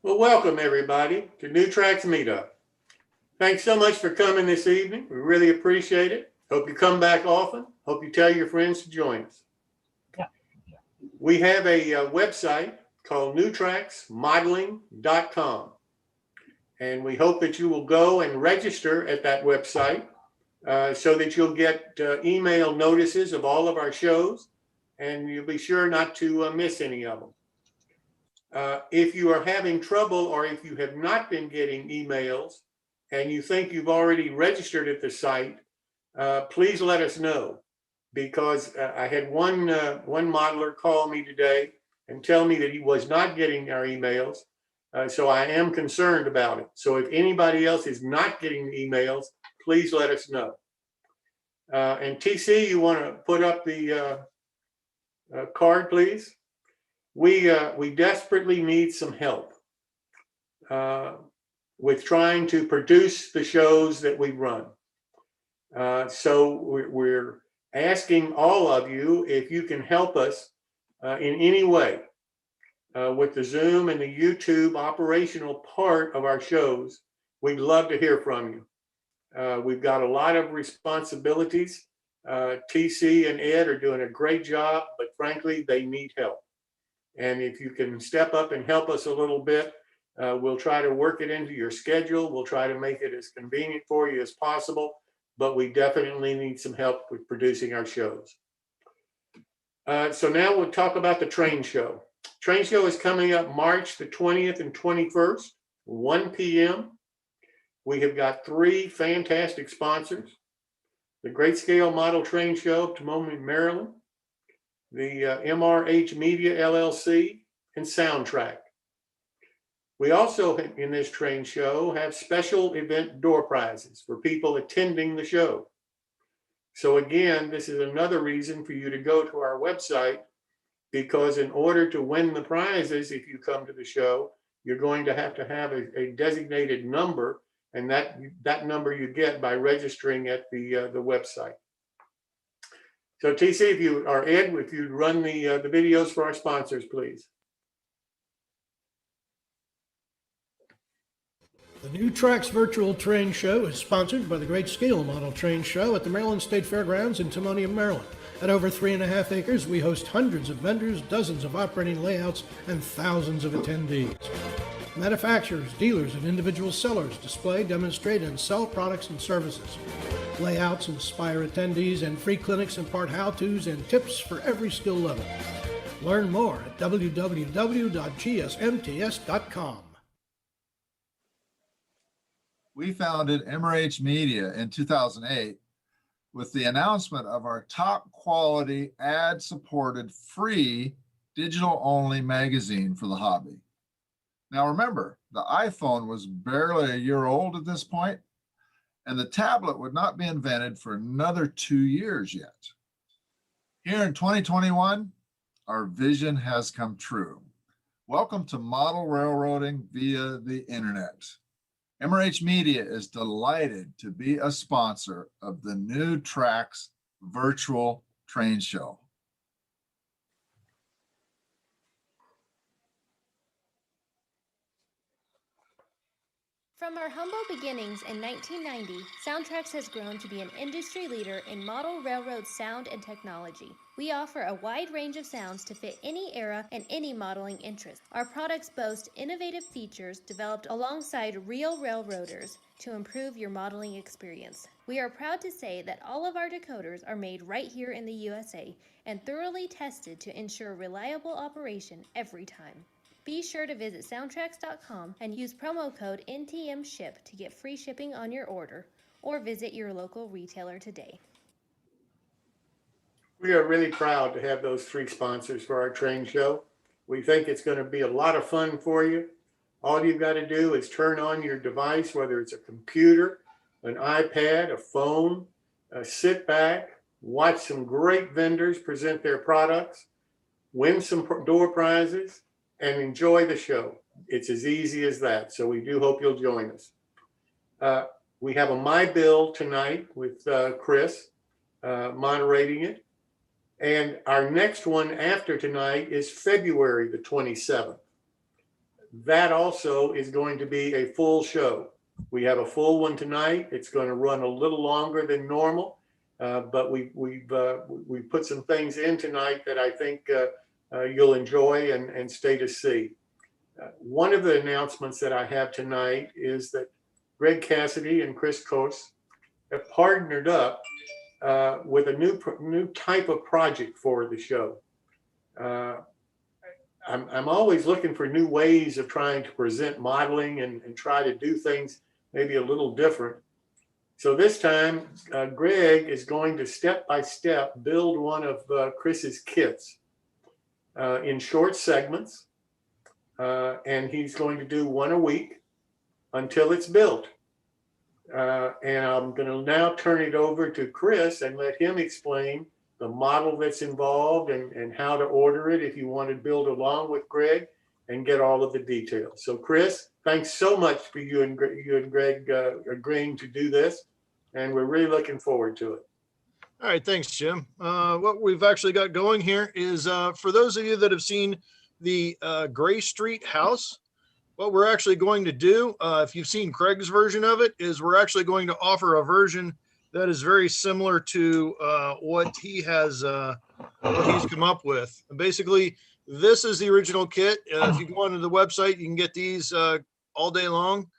Well, welcome everybody to New Tracks Meetup. Thanks so much for coming this evening. We really appreciate it. Hope you come back often. Hope you tell your friends to join us. We have a website called newtracksmodeling.com, and we hope that you will go and register at that website so that you'll get email notices of all of our shows, and you'll be sure not to miss any of them. If you are having trouble or if you have not been getting emails and you think you've already registered at the site, please let us know, because I had one modeler call me today and tell me that he was not getting our emails. So I am concerned about it. So if anybody else is not getting the emails, please let us know. And TC, you want to put up the card, please? We desperately need some help with trying to produce the shows that we run. So we're asking all of you if you can help us in any way with the Zoom and the YouTube operational part of our shows. We'd love to hear from you. We've got a lot of responsibilities. TC and Ed are doing a great job, but frankly, they need help. And if you can step up and help us a little bit, we'll try to work it into your schedule. We'll try to make it as convenient for you as possible, but we definitely need some help with producing our shows. So now we'll talk about the train show. Train show is coming up March the 20th and 21st, 1 p.m. We have got 3 fantastic sponsors: the Great Scale Model Train Show of Timonium, Maryland, the MRH Media LLC, and Soundtrack. We also, in this train show, have special event door prizes for people attending the show. So again, this is another reason for you to go to our website, because in order to win the prizes, if you come to the show, you're going to have a designated number, and that number you get by registering at the website. So TC, if you are Ed, if you'd run the videos for our sponsors, please. The New Tracks Virtual Train Show is sponsored by the Great Scale Model Train Show at the Maryland State Fairgrounds in Timonium, Maryland. At over 3.5 acres, we host hundreds of vendors, dozens of operating layouts, and thousands of attendees. Manufacturers, dealers, and individual sellers display, demonstrate, and sell products and services. Layouts inspire attendees, and free clinics impart how-tos and tips for every skill level. Learn more at www.gsmts.com. We founded MRH Media in 2008 with the announcement of our top quality, ad-supported, free, digital-only magazine for the hobby. Now remember, the iPhone was barely a year old at this point, and the tablet would not be invented for another 2 years yet. Here in 2021, our vision has come true. Welcome to model railroading via the internet. MRH Media is delighted to be a sponsor of the New Tracks Virtual Train Show. From our humble beginnings in 1990, Soundtracks has grown to be an industry leader in model railroad sound and technology. We offer a wide range of sounds to fit any era and any modeling interest. Our products boast innovative features developed alongside real railroaders to improve your modeling experience. We are proud to say that all of our decoders are made right here in the USA and thoroughly tested to ensure reliable operation every time. Be sure to visit soundtracks.com and use promo code NTMSHIP to get free shipping on your order, or visit your local retailer today. We are really proud to have those 3 sponsors for our train show. We think it's going to be a lot of fun for you. All you've got to do is turn on your device, whether it's a computer, an iPad, a phone, sit back, watch some great vendors present their products, win some door prizes, and enjoy the show. It's as easy as that. So we do hope you'll join us. We have a My Bill tonight with Chris moderating it. And our next one after tonight is February the 27th. that also is going to be a full show. We have a full one tonight. It's going to run a little longer than normal, but we've put some things in tonight that I think you'll enjoy and stay to see. One of the announcements that I have tonight is that Greg Cassidy and Chris Coates have partnered up with a new type of project for the show. I'm always looking for new ways of trying to present modeling and try to do things maybe a little different. So this time, Greg is going to step by step build one of Chris's kits in short segments, and he's going to do one a week until it's built. And I'm going to now turn it over to Chris and let him explain the model that's involved and how to order it if you want to build along with Greg and get all of the details. So Chris, thanks so much for you and Greg agreeing to do this. And we're really looking forward to it. All right, thanks, Jim. What we've actually got going here is for those of you that have seen the Gray Street house, what we're actually going to do, if you've seen Craig's version of it, is we're actually going to offer a version that is very similar to what he has, what he's come up with. And basically, this is the original kit. If you go onto the website, you can get these all day long.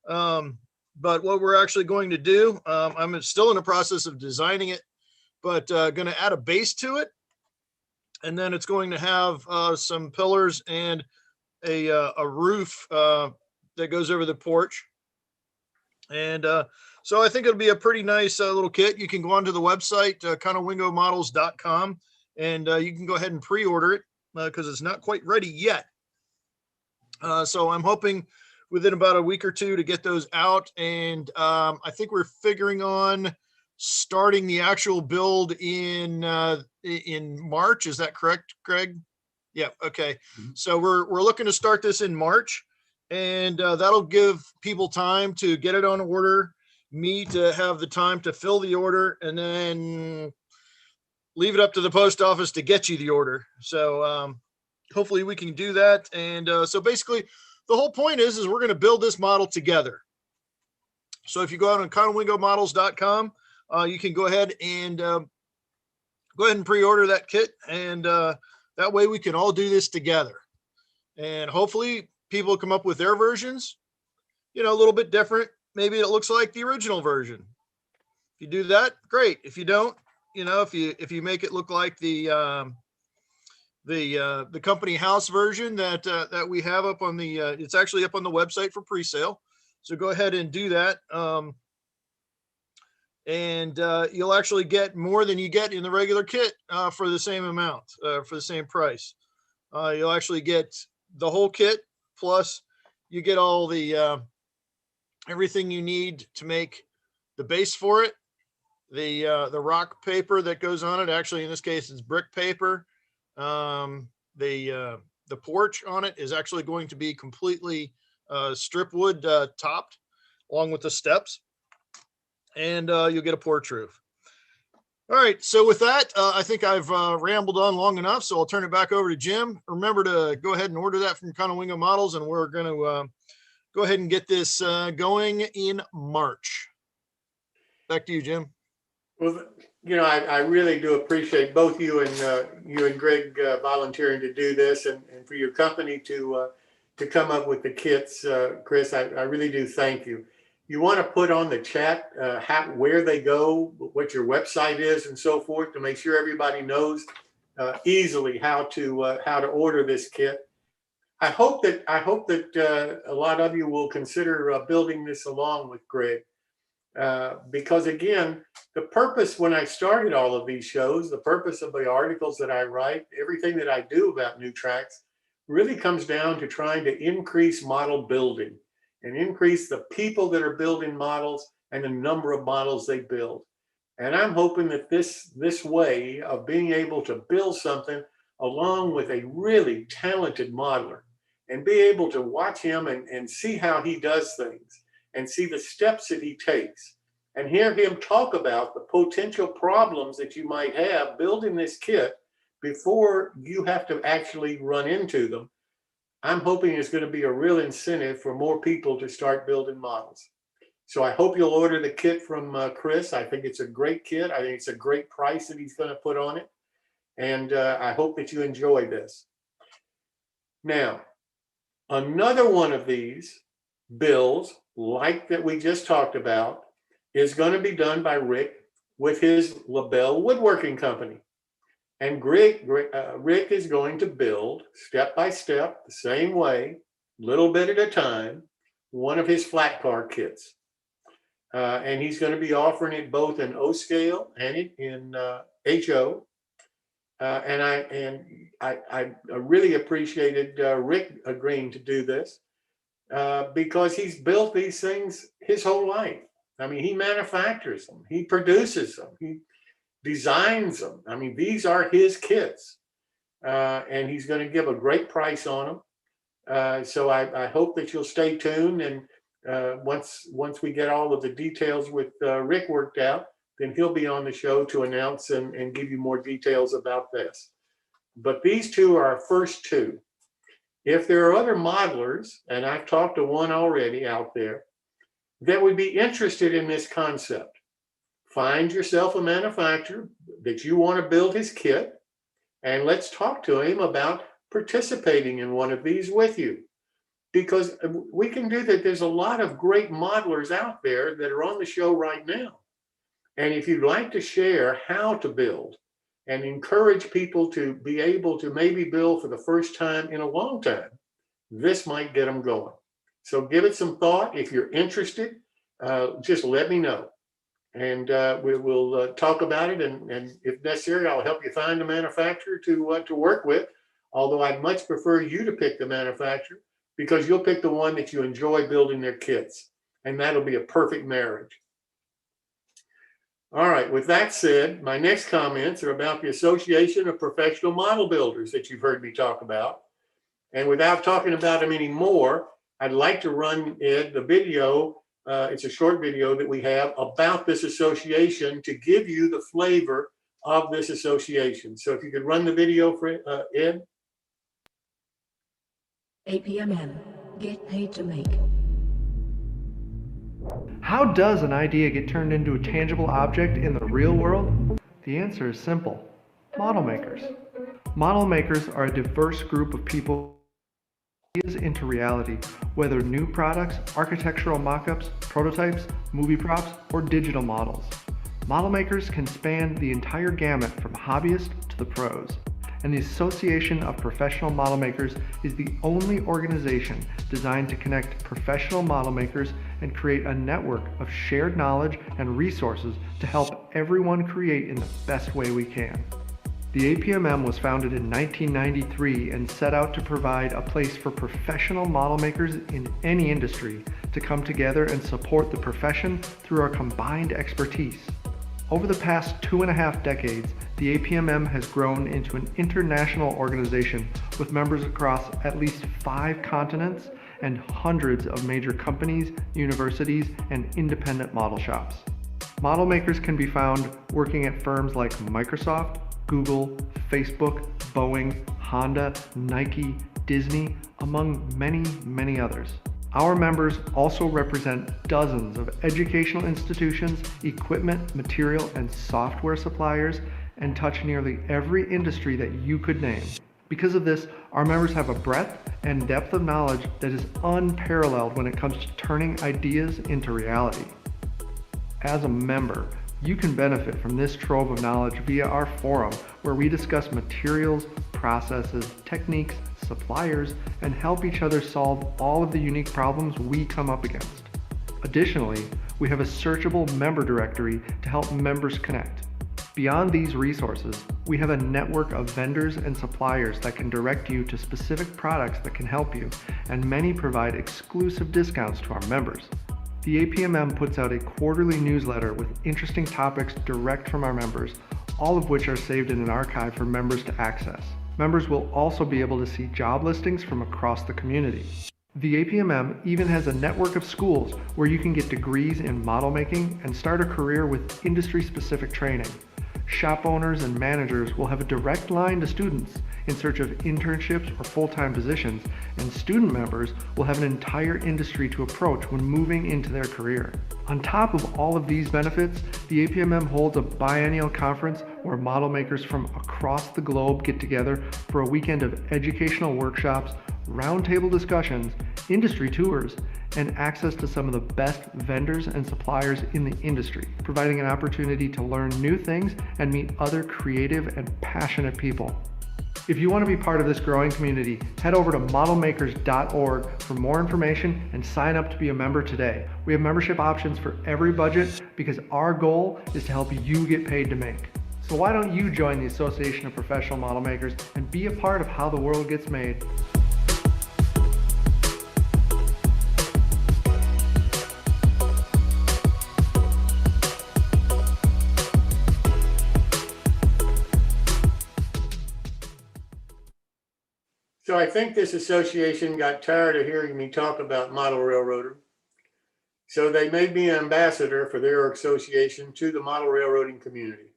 But what we're actually going to do, I'm still in the process of designing it, but going to add a base to it. And then it's going to have some pillars and a roof that goes over the porch. And so I think it'll be a pretty nice little kit. You can go onto the website, conowingomodels.com, and you can go ahead and pre-order it because it's not quite ready yet. So I'm hoping within about a week or two to get those out. And I think we're figuring on starting the actual build in March. Is that correct, Greg? Yeah. Okay. So we're looking to start this in March, and that'll give people time to get it on order, me to have the time to fill the order, and then leave it up to the post office to get you the order. So hopefully we can do that. And so basically the whole point is we're going to build this model together. So if you go out on conowingomodels.com, you can go ahead and pre-order that kit, and that way we can all do this together. And hopefully people come up with their versions, a little bit different. Maybe it looks like the original version. If you do that, great. If you don't, if you make it look like the company house version that we have up on the, it's actually up on the website for pre-sale. So go ahead and do that. And you'll actually get more than you get in the regular kit for the same amount, for the same price. You'll actually get the whole kit, plus you get all the everything you need to make the base for it. The rock paper that goes on it, actually in this case it's brick paper. The porch on it is actually going to be completely strip wood topped, along with the steps. And you'll get a porch roof. All right. So with that, I think I've rambled on long enough. So I'll turn it back over to Jim. Remember to go ahead and order that from Conowingo Models, and we're going to go ahead and get this going in March. Back to you, Jim. Well, I really do appreciate both you and Greg volunteering to do this, and for your company to come up with the kits, Chris. I really do thank you. You want to put on the chat where they go, what your website is, and so forth, to make sure everybody knows easily how to order this kit. I hope that a lot of you will consider building this along with Greg, because again, the purpose when I started all of these shows, the purpose of the articles that I write, everything that I do about new tracks, really comes down to trying to increase model building and increase the people that are building models and the number of models they build. And I'm hoping that this way of being able to build something along with a really talented modeler and be able to watch him and see how he does things and see the steps that he takes and hear him talk about the potential problems that you might have building this kit before you have to actually run into them. I'm hoping it's going to be a real incentive for more people to start building models. So I hope you'll order the kit from Chris. I think it's a great kit. I think it's a great price that he's going to put on it. And I hope that you enjoy this. Now, another one of these builds, like that we just talked about, is going to be done by Rick with his LaBelle Woodworking Company. And Rick is going to build step by step, the same way, little bit at a time, one of his flat car kits. And he's going to be offering it both in O scale and in HO. And I really appreciated Rick agreeing to do this because he's built these things his whole life. I mean, he manufactures them, he produces them, he designs them. I mean, these are his kits, and he's going to give a great price on them. So I hope that you'll stay tuned, and once we get all of the details with Rick worked out, then he'll be on the show to announce and give you more details about this. But these two are our first two. If there are other modelers, and I've talked to one already out there, that would be interested in this concept, find yourself a manufacturer that you want to build his kit, and let's talk to him about participating in one of these with you. Because we can do that. There's a lot of great modelers out there that are on the show right now. And if you'd like to share how to build and encourage people to be able to maybe build for the first time in a long time, this might get them going. So give it some thought. If you're interested, just let me know. And we will talk about it. And if necessary, I'll help you find a manufacturer to work with. Although I'd much prefer you to pick the manufacturer, because you'll pick the one that you enjoy building their kits. And that'll be a perfect marriage. All right, with that said, my next comments are about the Association of Professional Model Builders that you've heard me talk about. And without talking about them anymore, I'd like to run the video. It's a short video that we have about this association to give you the flavor of this association. So if you could run the video for Ed. APMM, get paid to make. How does an idea get turned into a tangible object in the real world? The answer is simple. Model makers. Model makers are a diverse group of people ideas into reality, whether new products, architectural mock-ups, prototypes, movie props, or digital models. Model makers can span the entire gamut from hobbyists to the pros. And the Association of Professional Model Makers is the only organization designed to connect professional model makers and create a network of shared knowledge and resources to help everyone create in the best way we can. The APMM was founded in 1993 and set out to provide a place for professional model makers in any industry to come together and support the profession through our combined expertise. Over the past 2.5 decades, the APMM has grown into an international organization with members across at least 5 continents and hundreds of major companies, universities, and independent model shops. Model makers can be found working at firms like Microsoft, Google, Facebook, Boeing, Honda, Nike, Disney, among many, many others. Our members also represent dozens of educational institutions, equipment, material, and software suppliers, and touch nearly every industry that you could name. Because of this, our members have a breadth and depth of knowledge that is unparalleled when it comes to turning ideas into reality. As a member, you can benefit from this trove of knowledge via our forum, where we discuss materials, processes, techniques, suppliers, and help each other solve all of the unique problems we come up against. Additionally, we have a searchable member directory to help members connect. Beyond these resources, we have a network of vendors and suppliers that can direct you to specific products that can help you, and many provide exclusive discounts to our members. The APMM puts out a quarterly newsletter with interesting topics direct from our members, all of which are saved in an archive for members to access. Members will also be able to see job listings from across the community. The APMM even has a network of schools where you can get degrees in model making and start a career with industry-specific training. shop owners and managers will have a direct line to students in search of internships or full-time positions, and student members will have an entire industry to approach when moving into their career. On top of all of these benefits, the APMM holds a biennial conference where model makers from across the globe get together for a weekend of educational workshops, roundtable discussions, industry tours, and access to some of the best vendors and suppliers in the industry, providing an opportunity to learn new things and meet other creative and passionate people. If you want to be part of this growing community, head over to modelmakers.org for more information and sign up to be a member today. We have membership options for every budget because our goal is to help you get paid to make. So why don't you join the Association of Professional Model Makers and be a part of how the world gets made? So I think this association got tired of hearing me talk about model railroader. So they made me an ambassador for their association to the model railroading community.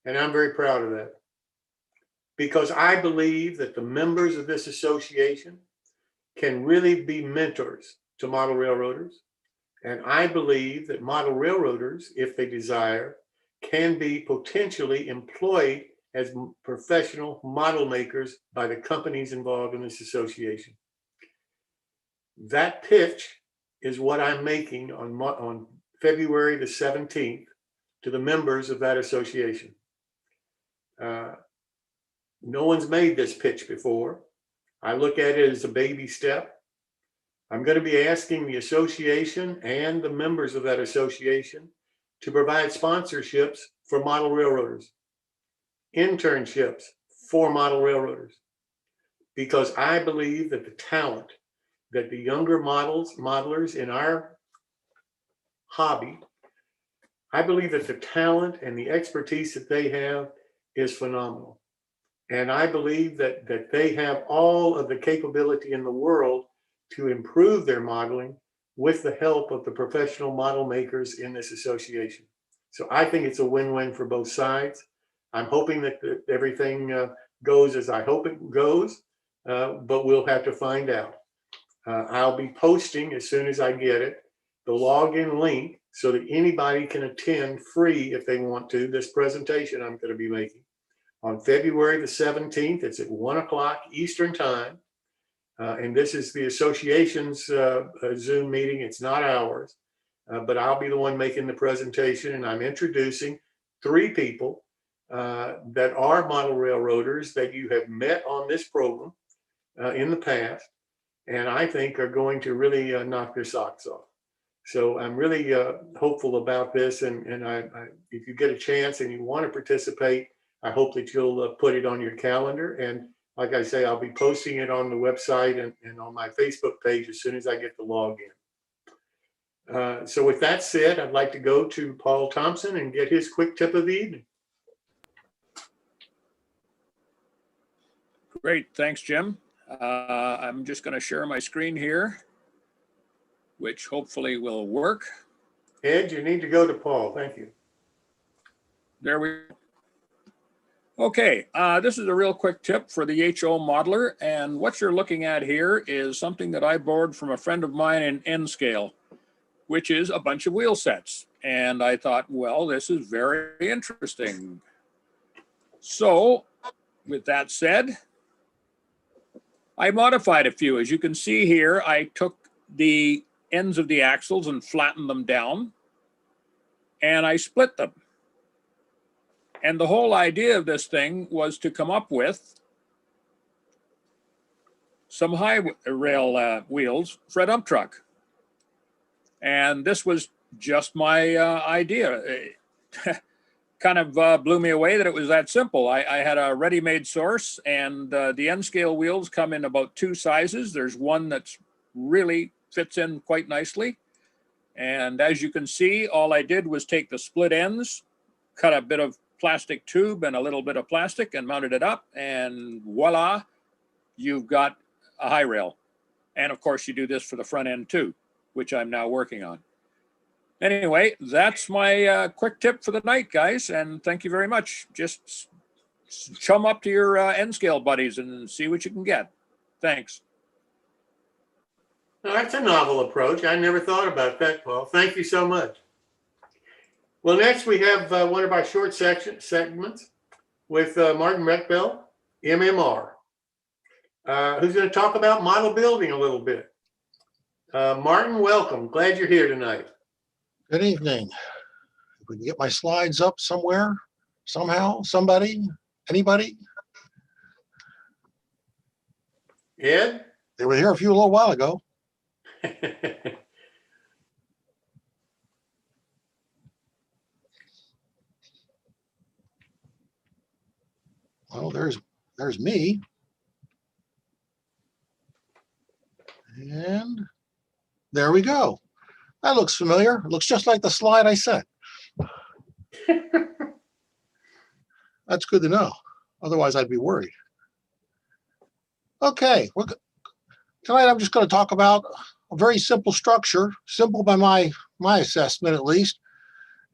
And I'm very proud of that, because I believe that the members of this association can really be mentors to model railroaders. And I believe that model railroaders, if they desire, can be potentially employed as professional model makers by the companies involved in this association. That pitch is what I'm making on February the 17th to the members of that association. No one's made this pitch before. I look at it as a baby step. I'm going to be asking the association and the members of that association to provide sponsorships for model railroaders, internships for model railroaders, because I believe that the talent that the younger modelers in our hobby, I believe that the talent and the expertise that they have is phenomenal. And I believe that they have all of the capability in the world to improve their modeling with the help of the professional model makers in this association. So I think it's a win-win for both sides. I'm hoping that everything goes as I hope it goes, but we'll have to find out. I'll be posting as soon as I get it, the login link so that anybody can attend free if they want to, this presentation I'm going to be making on February the 17th. It's at 1 o'clock Eastern time. And this is the association's Zoom meeting. It's not ours, but I'll be the one making the presentation. And I'm introducing 3 people that are model railroaders that you have met on this program in the past, and I think are going to really knock their socks off. So I'm really hopeful about this. And I, if you get a chance and you want to participate, I hope that you'll put it on your calendar. And like I say, I'll be posting it on the website and on my Facebook page as soon as I get the login. So with that said, I'd like to go to Paul Thompson and get his quick tip of the evening. Great, thanks, Jim. I'm just going to share my screen here, which hopefully will work. Ed, you need to go to Paul. Thank you. There we go. Okay, this is a real quick tip for the HO modeler, and what you're looking at here is something that I borrowed from a friend of mine in N-Scale, which is a bunch of wheel sets. And I thought, well, this is very interesting. So with that said, I modified a few. As you can see here, I took the ends of the axles and flattened them down, and I split them. And the whole idea of this thing was to come up with some high rail wheels for a dump truck. And this was just my idea. It kind of blew me away that it was that simple. I had a ready-made source, and the N-scale wheels come in about 2 sizes. There's one that's really fits in quite nicely. And as you can see, all I did was take the split ends, cut a bit of plastic tube and a little bit of plastic and mounted it up, and voila, you've got a high rail. And of course you do this for the front end too, which I'm now working on. Anyway, that's my quick tip for the night, guys. And thank you very much. Just chum up to your N scale buddies and see what you can get. Thanks. Well, that's a novel approach. I never thought about that, Paul. Thank you so much. Well, next we have one of our short segments with Martin Reckbell, MMR, who's going to talk about model building a little bit. Martin, welcome. Glad you're here tonight. Good evening. If we can get my slides up somewhere, somehow, somebody, anybody? Ed? They were here a little while ago. Well, there's me. And there we go. That looks familiar. It looks just like the slide I sent. That's good to know. Otherwise, I'd be worried. Okay, tonight I'm just going to talk about a very simple structure, simple by my assessment at least.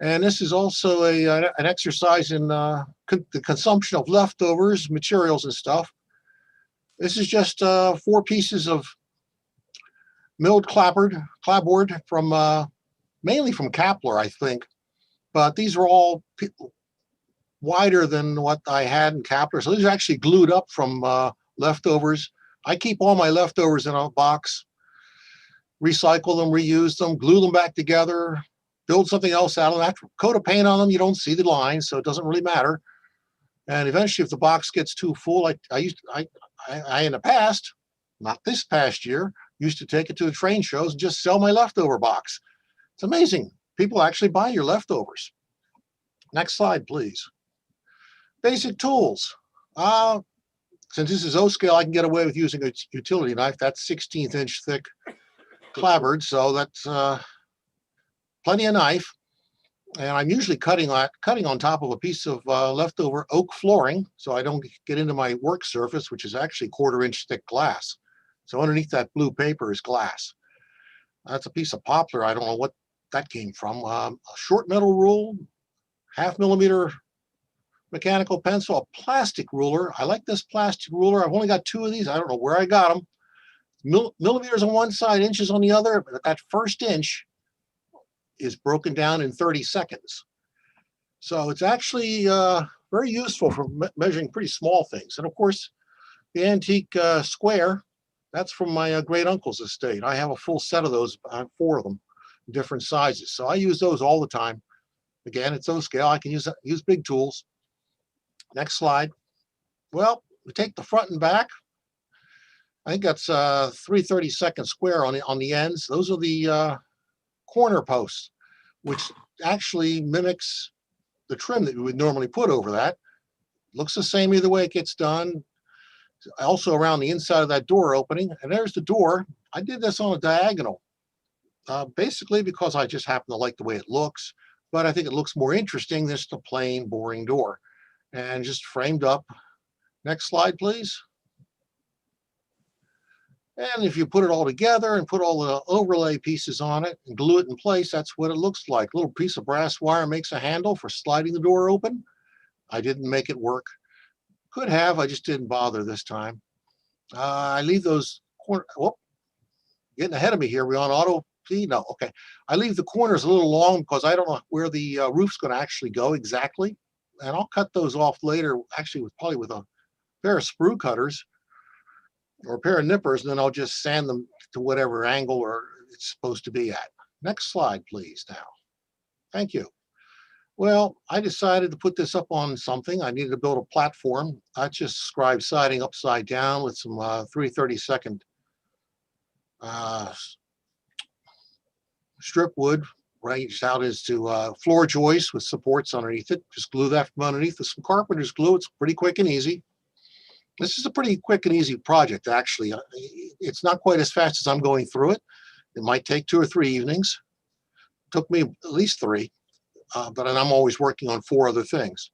And this is also an exercise in the consumption of leftovers, materials and stuff. This is just 4 pieces of milled clapboard from mainly from Kapler, I think. But these are all wider than what I had in Kapler. So these are actually glued up from leftovers. I keep all my leftovers in a box, recycle them, reuse them, glue them back together, build something else out of them. After coat of paint on them, you don't see the lines, so it doesn't really matter. And eventually, if the box gets too full, I in the past, not this past year, used to take it to the train shows and just sell my leftover box. It's amazing. People actually buy your leftovers. Next slide, please. Basic tools. Since this is O scale, I can get away with using a utility knife. That's 16th inch thick clapboard, so that's plenty of knife. And I'm usually cutting on top of a piece of leftover oak flooring, so I don't get into my work surface, which is actually 1/4 inch thick glass. So underneath that blue paper is glass. That's a piece of poplar. I don't know what that came from. A short metal rule, 1/2 millimeter mechanical pencil, a plastic ruler. I like this plastic ruler. I've only got 2 of these. I don't know where I got them. Millimeters on one side, inches on the other. But that first inch is broken down in 30 seconds. So it's actually very useful for measuring pretty small things. And of course, the antique square, that's from my great uncle's estate. I have a full set of those, 4 of them, different sizes. So I use those all the time. Again, it's O scale. I can use big tools. Next slide. Well, we take the front and back. I think that's 3 30-second square on the ends. Those are the corner posts, which actually mimics the trim that we would normally put over that. Looks the same either way it gets done. Also around the inside of that door opening. And there's the door. I did this on a diagonal, basically because I just happen to like the way it looks, but I think it looks more interesting than just a plain, boring door. And just framed up. Next slide, please. And if you put it all together and put all the overlay pieces on it and glue it in place, that's what it looks like. A little piece of brass wire makes a handle for sliding the door open. I didn't make it work. Could have, I just didn't bother this time. I leave those corner, whoop, getting ahead of me here. We on auto P? No, okay. I leave the corners a little long because I don't know where the roof's going to actually go exactly. And I'll cut those off later, actually probably with a pair of sprue cutters or a pair of nippers, and then I'll just sand them to whatever angle or it's supposed to be at. Next slide, please, now. Thank you. Well, I decided to put this up on something. I needed to build a platform. I just scribed siding upside down with some 3 30-second strip wood, ranged out as to floor joists with supports underneath it. Just glue that from underneath with some carpenter's glue. It's pretty quick and easy. This is a pretty quick and easy project, actually. It's not quite as fast as I'm going through it. It might take 2 or 3 evenings. It took me at least 3, but I'm always working on 4 other things.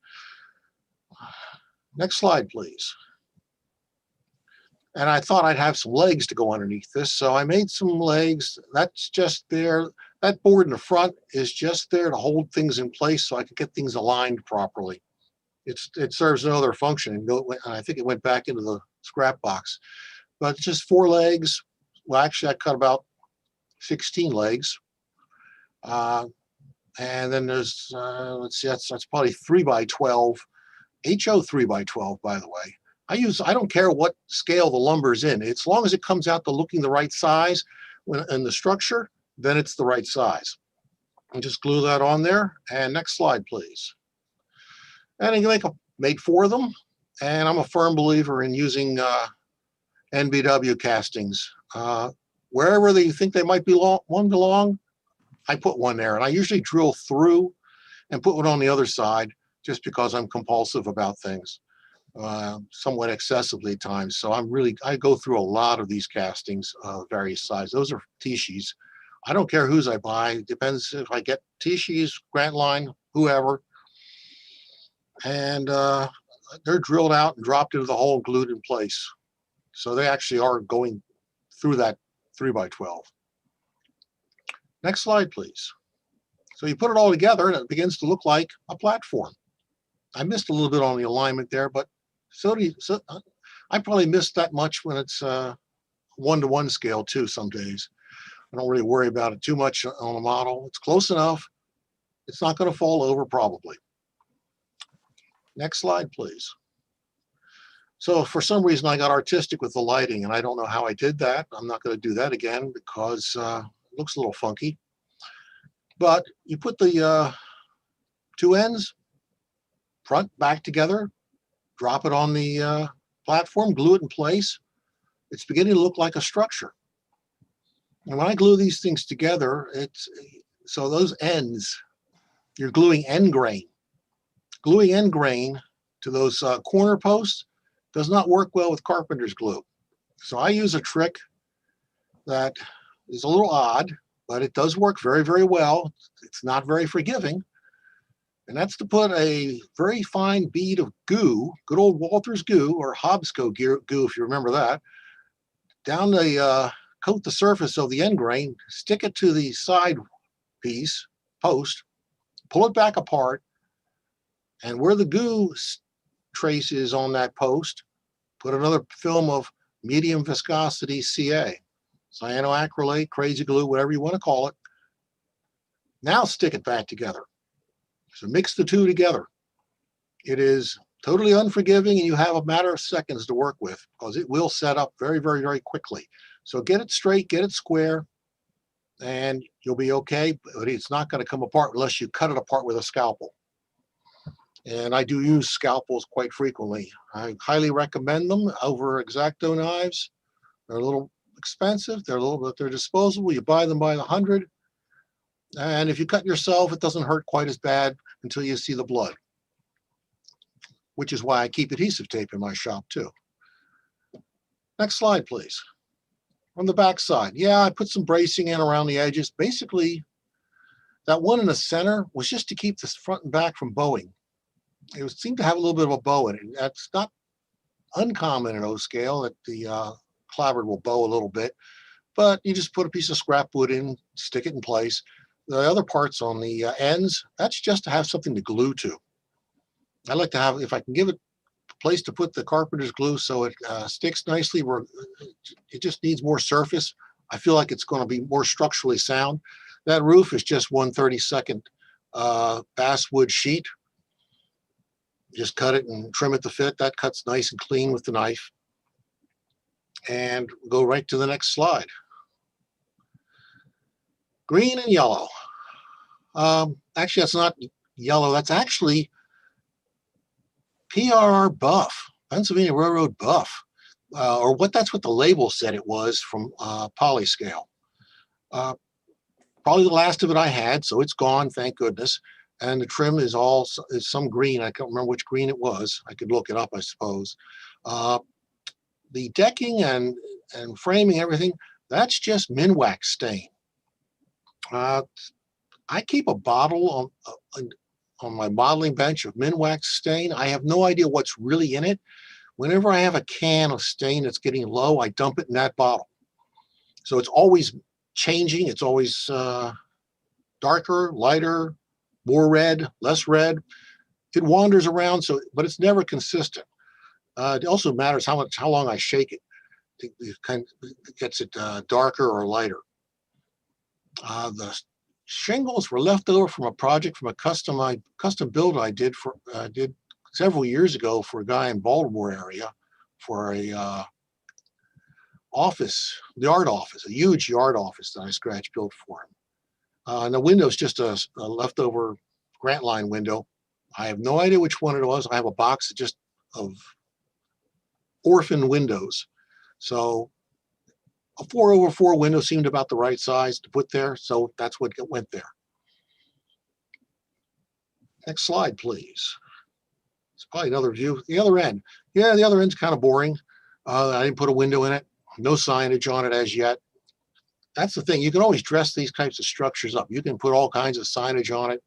Next slide, please. And I thought I'd have some legs to go underneath this, so I made some legs. That's just there. That board in the front is just there to hold things in place so I can get things aligned properly. It serves no other function. And I think it went back into the scrap box. But it's just 4 legs. Well, actually, I cut about 16 legs. And then there's, let's see, that's probably 3x12, HO 3x12, by the way. I don't care what scale the lumber's in. As long as it comes out to looking the right size in the structure, then it's the right size. And just glue that on there. And next slide, please. And you made 4 of them. And I'm a firm believer in using NBW castings. Wherever you think they might belong, I put one there. And I usually drill through and put one on the other side just because I'm compulsive about things, somewhat excessively at times. So I go through a lot of these castings of various sizes. Those are Tishi's. I don't care whose I buy. It depends if I get Tishi's, Grant Line, whoever. And they're drilled out and dropped into the hole and glued in place. So they actually are going through that 3x12. Next slide, please. So you put it all together and it begins to look like a platform. I missed a little bit on the alignment there, but I probably missed that much when it's 1-to-1 scale too some days. I don't really worry about it too much on a model. It's close enough. It's not going to fall over probably. Next slide, please. So for some reason, I got artistic with the lighting, and I don't know how I did that. I'm not going to do that again because it looks a little funky. But you put the 2 ends, front, back together, drop it on the platform, glue it in place. It's beginning to look like a structure. And when I glue these things together, so those ends, you're gluing end grain. Gluing end grain to those corner posts does not work well with carpenter's glue. So I use a trick that is a little odd, but it does work very, very well. It's not very forgiving. And that's to put a very fine bead of goo, good old Walther's goo or Hobsco goo, if you remember that, down the, coat the surface of the end grain, stick it to the side piece, post, pull it back apart, and where the goo trace is on that post, put another film of medium viscosity CA, cyanoacrylate, crazy glue, whatever you want to call it. Now stick it back together. So mix the two together. It is totally unforgiving and you have a matter of seconds to work with because it will set up very, very, very quickly. So get it straight, get it square, and you'll be okay, but it's not going to come apart unless you cut it apart with a scalpel. And I do use scalpels quite frequently. I highly recommend them over X-Acto knives. They're a little expensive. They're disposable. You buy them by the 100. And if you cut yourself, it doesn't hurt quite as bad until you see the blood, which is why I keep adhesive tape in my shop too. Next slide, please. On the back side, yeah, I put some bracing in around the edges. Basically, that one in the center was just to keep this front and back from bowing. It seemed to have a little bit of a bow in it. That's not uncommon in O-scale that the clapboard will bow a little bit, but you just put a piece of scrap wood in, stick it in place. The other parts on the ends, that's just to have something to glue to. I like to have, if I can give it a place to put the carpenter's glue so it sticks nicely where it just needs more surface. I feel like it's going to be more structurally sound. That roof is just 1/32 basswood sheet. Just cut it and trim it to fit. That cuts nice and clean with the knife. And go right to the next slide. Green and yellow. Actually, that's not yellow. That's actually PRR buff, Pennsylvania Railroad buff, or that's what the label said it was from Polyscale. Probably the last of it I had, so it's gone, thank goodness. And the trim is some green. I can't remember which green it was. I could look it up, I suppose. The decking and framing, everything, that's just Minwax stain. I keep a bottle on my modeling bench of Minwax stain. I have no idea what's really in it. Whenever I have a can of stain that's getting low, I dump it in that bottle. So it's always changing. It's always darker, lighter, more red, less red. It wanders around, but it's never consistent. It also matters how long I shake it. It kind of gets it darker or lighter. The shingles were left over from a project from a custom build I did several years ago for a guy in Baltimore area for a office, the art office, a huge yard office that I scratch built for him. And the window's just a leftover Grant Line window. I have no idea which one it was. I have a box of orphan windows. So a 4/4 window seemed about the right size to put there. So that's what went there. Next slide, please. It's probably another view. The other end. Yeah, the other end's kind of boring. I didn't put a window in it. No signage on it as yet. That's the thing. You can always dress these types of structures up. You can put all kinds of signage on it,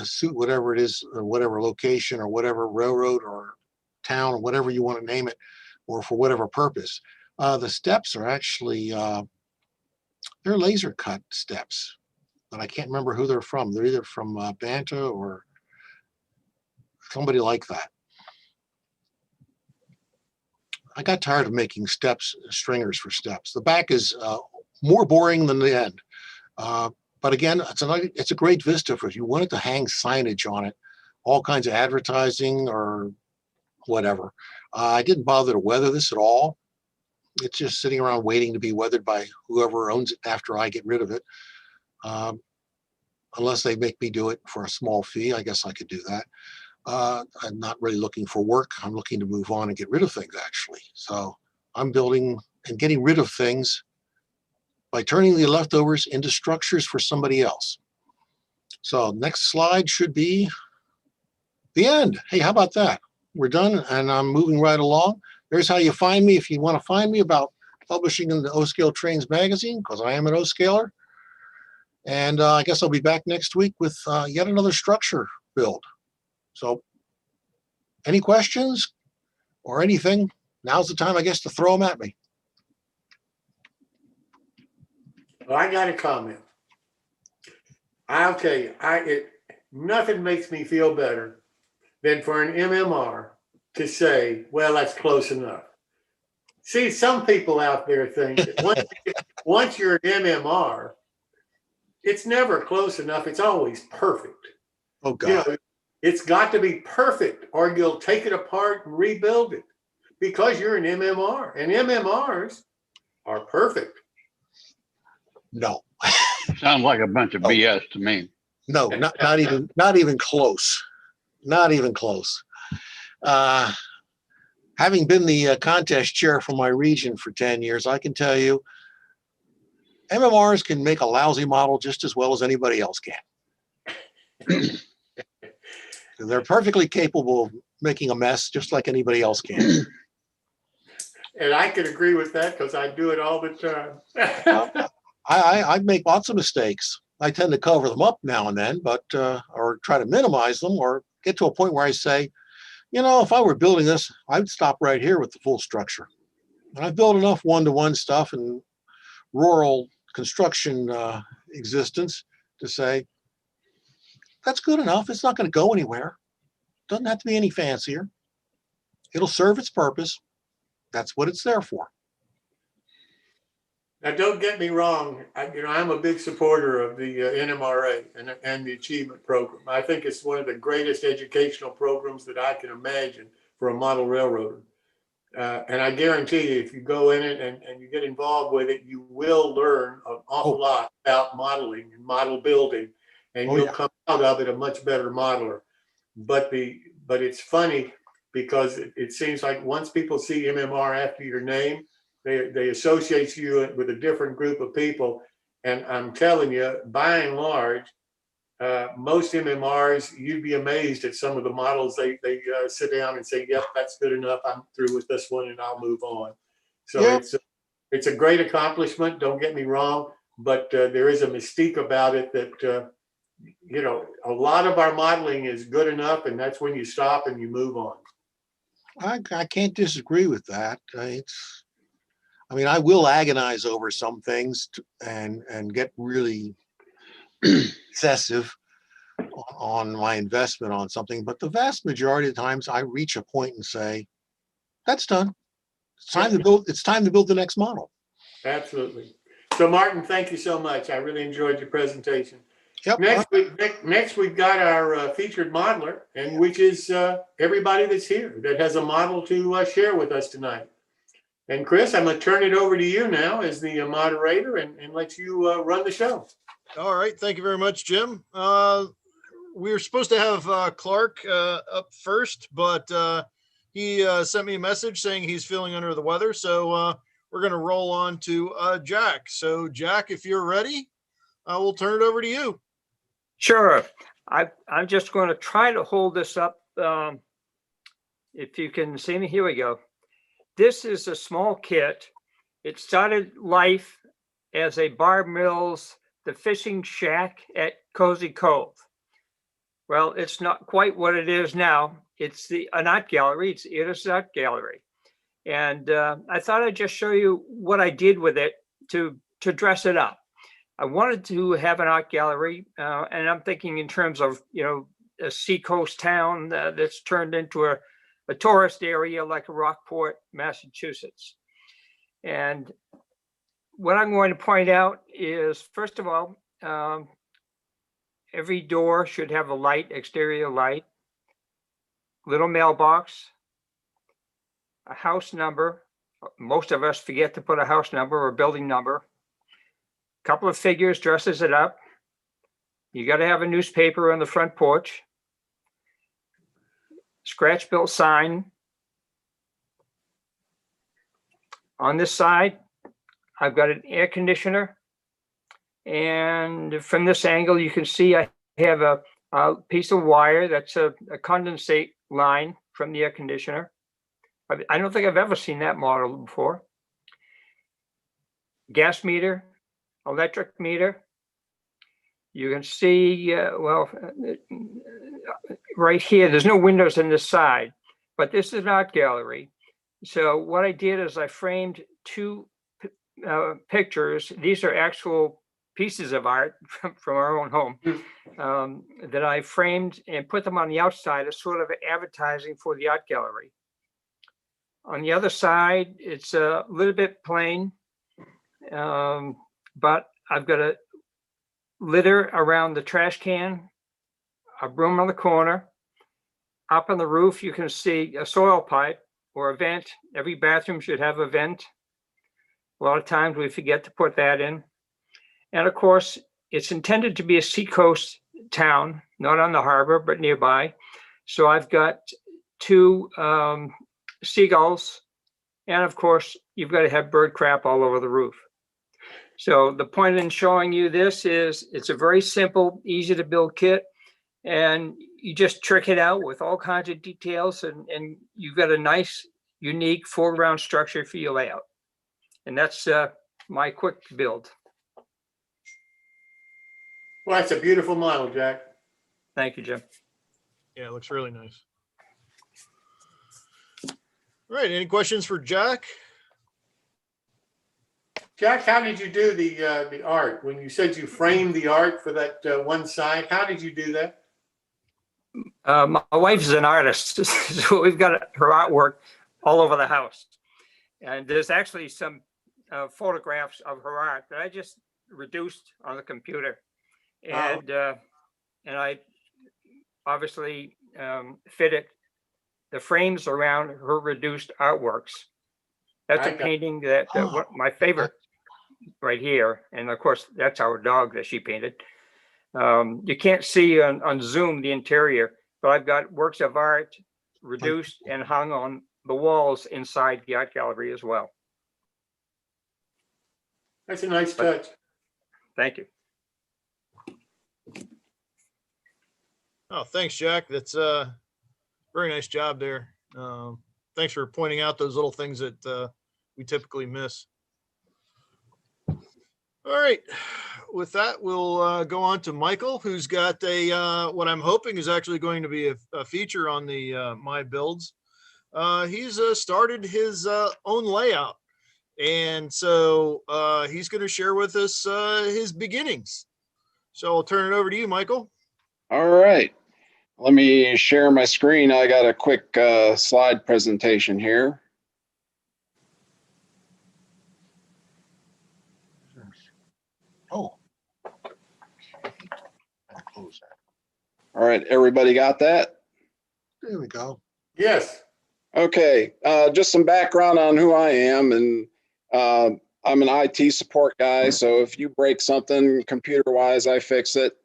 suit whatever it is, or whatever location, or whatever railroad or town, or whatever you want to name it, or for whatever purpose. The steps are actually, they're laser cut steps, but I can't remember who they're from. They're either from Banta or somebody like that. I got tired of making stringers for steps. The back is more boring than the end. But again, it's a great vista for if you wanted to hang signage on it, all kinds of advertising or whatever. I didn't bother to weather this at all. It's just sitting around waiting to be weathered by whoever owns it after I get rid of it. Unless they make me do it for a small fee, I guess I could do that. I'm not really looking for work. I'm looking to move on and get rid of things, actually. So I'm building and getting rid of things by turning the leftovers into structures for somebody else. So next slide should be the end. Hey, how about that? We're done and I'm moving right along. There's how you find me if you want to find me about publishing in the O-Scale Trains magazine, because I am an O-Scaler. And I guess I'll be back next week with yet another structure build. So any questions or anything, now's the time, I guess, to throw them at me. Well, I got a comment. I'll tell you, nothing makes me feel better than for an MMR to say, well, that's close enough. See, some people out there think that once you're an MMR, it's never close enough. It's always perfect. Oh, God. You know, it's got to be perfect or you'll take it apart and rebuild it because you're an MMR. And MMRs are perfect. No. Sounds like a bunch of BS to me. No, not even close. Not even close. Having been the contest chair for my region for 10 years, I can tell you MMRs can make a lousy model just as well as anybody else can. They're perfectly capable of making a mess just like anybody else can. And I can agree with that because I do it all the time. I make lots of mistakes. I tend to cover them up now and then, but or try to minimize them or get to a point where I say, you know, if I were building this, I would stop right here with the full structure. And I've built enough one-to-one stuff and rural construction existence to say, that's good enough. It's not going to go anywhere. Doesn't have to be any fancier. It'll serve its purpose. That's what it's there for. Now, don't get me wrong. I'm a big supporter of the NMRA and the Achievement Program. I think it's one of the greatest educational programs that I can imagine for a model railroader. And I guarantee you, if you go in it and you get involved with it, you will learn an awful lot about modeling and model building, and you'll come out of it a much better modeler. But it's funny because it seems like once people see MMR after your name, they associate you with a different group of people. And I'm telling you, by and large, most MMRs, you'd be amazed at some of the models they sit down and say, yep, that's good enough. I'm through with this one and I'll move on. So it's a great accomplishment. Don't get me wrong, but there is a mystique about it that, a lot of our modeling is good enough, and that's when you stop and you move on. I can't disagree with that. I will agonize over some things and get really excessive on my investment on something, but the vast majority of the times I reach a point and say, that's done. It's time to build. It's time to build the next model. Absolutely. So Martin, thank you so much. I really enjoyed your presentation. Yep. Next we've got our featured modeler, and which is everybody that's here that has a model to share with us tonight. And Chris, I'm going to turn it over to you now as the moderator and let you run the show. All right. Thank you very much, Jim. We were supposed to have Clark up first, but he sent me a message saying he's feeling under the weather. So we're going to roll on to Jack. So Jack, if you're ready, we'll turn it over to you. Sure. I'm just going to try to hold this up. If you can see me, here we go. This is a small kit. It started life as a Barb Mills, the fishing shack at Cozy Cove. Well, it's not quite what it is now. It's an art gallery. It is an art gallery. And I thought I'd just show you what I did with it to dress it up. I wanted to have an art gallery, and I'm thinking in terms of, a seacoast town that's turned into a tourist area like Rockport, Massachusetts. And what I'm going to point out is, first of all, every door should have a light, exterior light, little mailbox, a house number. Most of us forget to put a house number or building number. A couple of figures dresses it up. You got to have a newspaper on the front porch. Scratch built sign. On this side, I've got an air conditioner. And from this angle, you can see I have a piece of wire that's a condensate line from the air conditioner. I don't think I've ever seen that model before. Gas meter, electric meter. You can see, right here, there's no windows on this side, but this is an art gallery. So what I did is I framed two pictures. These are actual pieces of art from our own home that I framed and put them on the outside as sort of advertising for the art gallery. On the other side, it's a little bit plain, but I've got a litter around the trash can, a broom on the corner. Up on the roof, you can see a soil pipe or a vent. Every bathroom should have a vent. A lot of times we forget to put that in. And of course, it's intended to be a seacoast town, not on the harbor, but nearby. So I've got two seagulls. And of course, you've got to have bird crap all over the roof. So the point in showing you this is it's a very simple, easy to build kit. And you just trick it out with all kinds of details. And you've got a nice, unique foreground structure for your layout. And that's my quick build. Well, that's a beautiful model, Jack. Thank you, Jim. Yeah, it looks really nice. All right, any questions for Jack? Jack, how did you do the art? When you said you framed the art for that one side, how did you do that? My wife is an artist, so we've got her artwork all over the house. And there's actually some photographs of her art that I just reduced on the computer. And I obviously fitted the frames around her reduced artworks. That's a painting that my favorite right here. And of course, that's our dog that she painted. You can't see on Zoom the interior, but I've got works of art reduced and hung on the walls inside the art gallery as well. That's a nice touch. Thank you. Oh, thanks, Jack. That's a very nice job there. Thanks for pointing out those little things that we typically miss. All right. With that, we'll go on to Michael, who's got a what I'm hoping is actually going to be a feature on the My Builds. He's started his own layout. And so he's going to share with us his beginnings. So I'll turn it over to you, Michael. All right. Let me share my screen. I got a quick slide presentation here. Oh. I'll close that. All right, everybody got that? There we go. Yes. Okay, just some background on who I am, and I'm an IT support guy, so if you break something computer-wise, I fix it.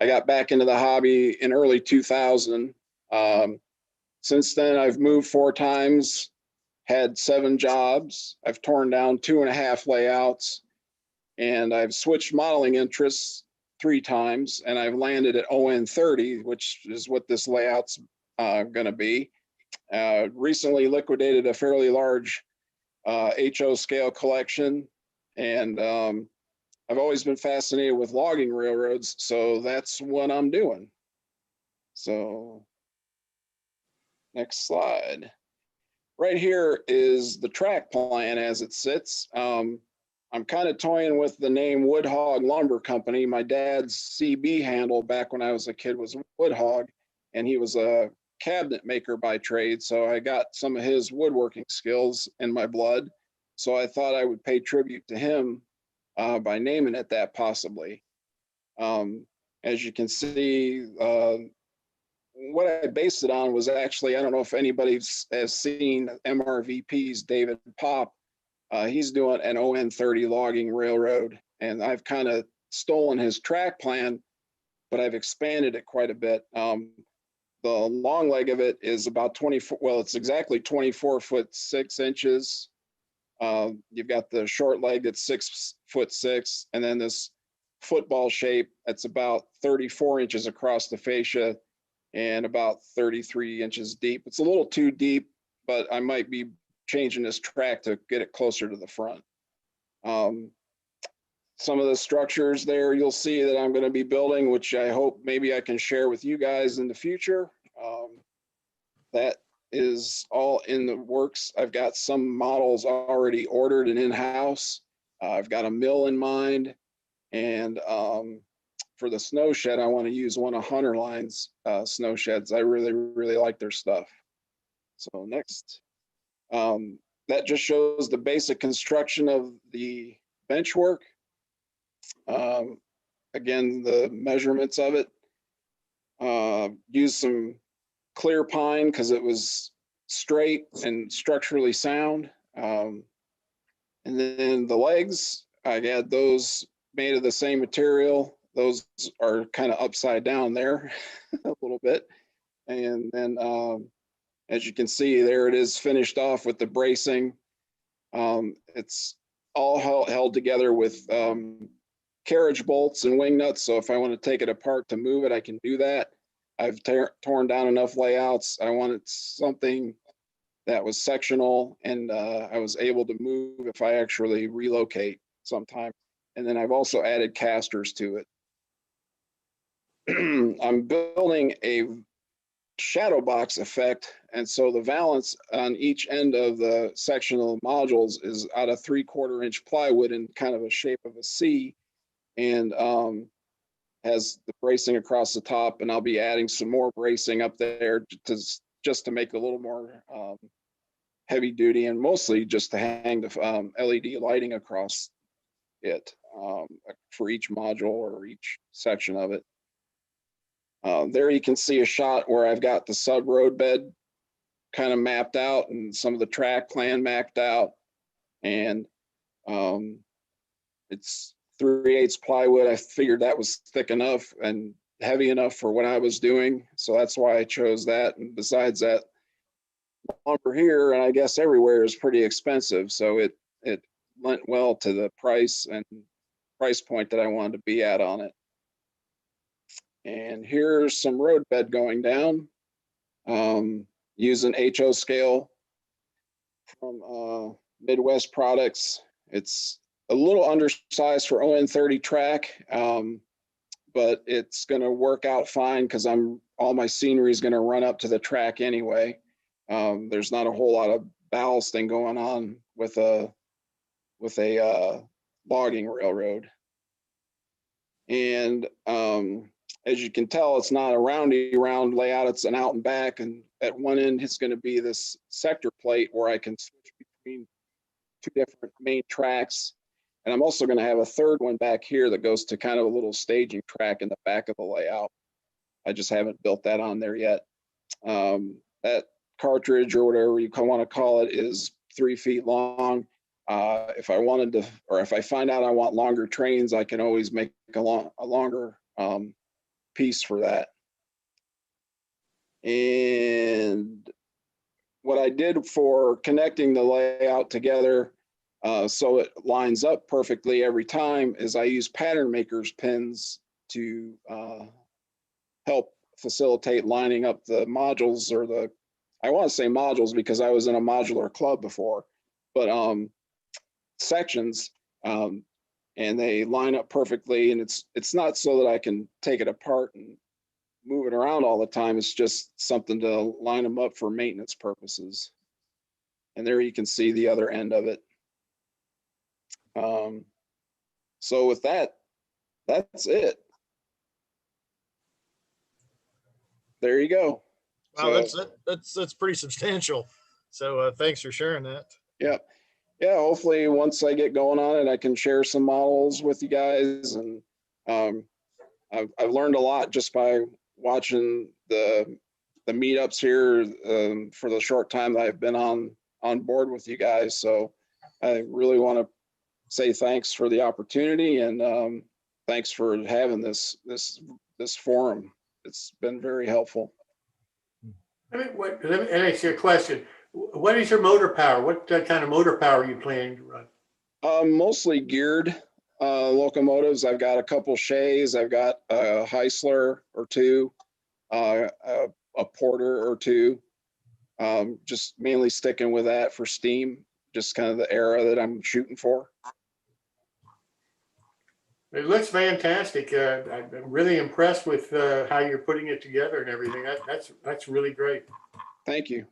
I got back into the hobby in early 2000. Since then, I've moved 4 times, had 7 jobs. I've torn down 2.5 layouts, and I've switched modeling interests 3 times, and I've landed at ON30, which is what this layout's going to be. Recently liquidated a fairly large HO scale collection, and I've always been fascinated with logging railroads, so that's what I'm doing. So next slide. Right here is the track plan as it sits. I'm kind of toying with the name Woodhog Lumber Company. My dad's CB handle back when I was a kid was Woodhog, and he was a cabinet maker by trade. So I got some of his woodworking skills in my blood. So I thought I would pay tribute to him by naming it that possibly. As you can see, what I based it on was actually, I don't know if anybody has seen MRVP's David Pop. He's doing an ON30 logging railroad, and I've kind of stolen his track plan, but I've expanded it quite a bit. The long leg of it is about 24, well, it's exactly 24 foot 6 inches. You've got the short leg that's 6 foot 6, and then this football shape that's about 34 inches across the fascia and about 33 inches deep. It's a little too deep, but I might be changing this track to get it closer to the front. Some of the structures there you'll see that I'm going to be building, which I hope maybe I can share with you guys in the future. That is all in the works. I've got some models already ordered and in-house. I've got a mill in mind, and for the snow shed, I want to use one of Hunterline's snow sheds. I really like their stuff. So next, that just shows the basic construction of the bench work. Again, the measurements of it. Use some clear pine because it was straight and structurally sound. And then the legs, I got those made of the same material. Those are kind of upside down there a little bit. And then as you can see, there it is finished off with the bracing. It's all held together with carriage bolts and wing nuts. So if I want to take it apart to move it, I can do that. I've torn down enough layouts. I wanted something that was sectional, and I was able to move if I actually relocate sometime. And then I've also added casters to it. I'm building a shadow box effect, and so the valance on each end of the sectional modules is out of 3/4 inch plywood in kind of a shape of a C, and has the bracing across the top, and I'll be adding some more bracing up there just to make it a little more heavy duty, and mostly just to hang the LED lighting across it for each module or each section of it. There you can see a shot where I've got the sub road bed kind of mapped out and some of the track plan mapped out, and it's 3/8 plywood. I figured that was thick enough and heavy enough for what I was doing, so that's why I chose that. And besides that, lumber here and I guess everywhere is pretty expensive, so it lent well to the price and price point that I wanted to be at on it. And here's some road bed going down using HO scale from Midwest Products. It's a little undersized for ON30 track, but it's going to work out fine because all my scenery is going to run up to the track anyway. There's not a whole lot of ballasting going on with a logging railroad. And as you can tell, it's not a roundy round layout, it's an out and back. And at one end, it's going to be this sector plate where I can switch between two different main tracks. And I'm also going to have a third one back here that goes to kind of a little staging track in the back of the layout. I just haven't built that on there yet. That cartridge, or whatever you want to call it, is 3 feet long. If I wanted to, or if I find out I want longer trains, I can always make a longer piece for that. And what I did for connecting the layout together so it lines up perfectly every time is I use pattern makers pins to help facilitate lining up the modules, or the, I want to say modules because I was in a modular club before, but sections, and they line up perfectly. And it's not so that I can take it apart and move it around all the time. It's just something to line them up for maintenance purposes. And there you can see the other end of it. So with that, that's it. There you go. Wow, So, that's pretty substantial. So thanks for sharing that. yeah. Yeah, hopefully once I get going on it, I can share some models with you guys. And I've learned a lot just by watching the meetups here for the short time that I've been on board with you guys. So I really want to say thanks for the opportunity, and thanks for having this forum. It's been very helpful. Let me ask you a question. What is your motor power? What kind of motor power are you planning to run? Mostly geared locomotives. I've got a couple Shays. I've got a Heisler or two, a Porter or two. Just mainly sticking with that for steam, just kind of the era that I'm shooting for. It looks fantastic. I'm really impressed with how you're putting it together and everything. That's really great. Thank you.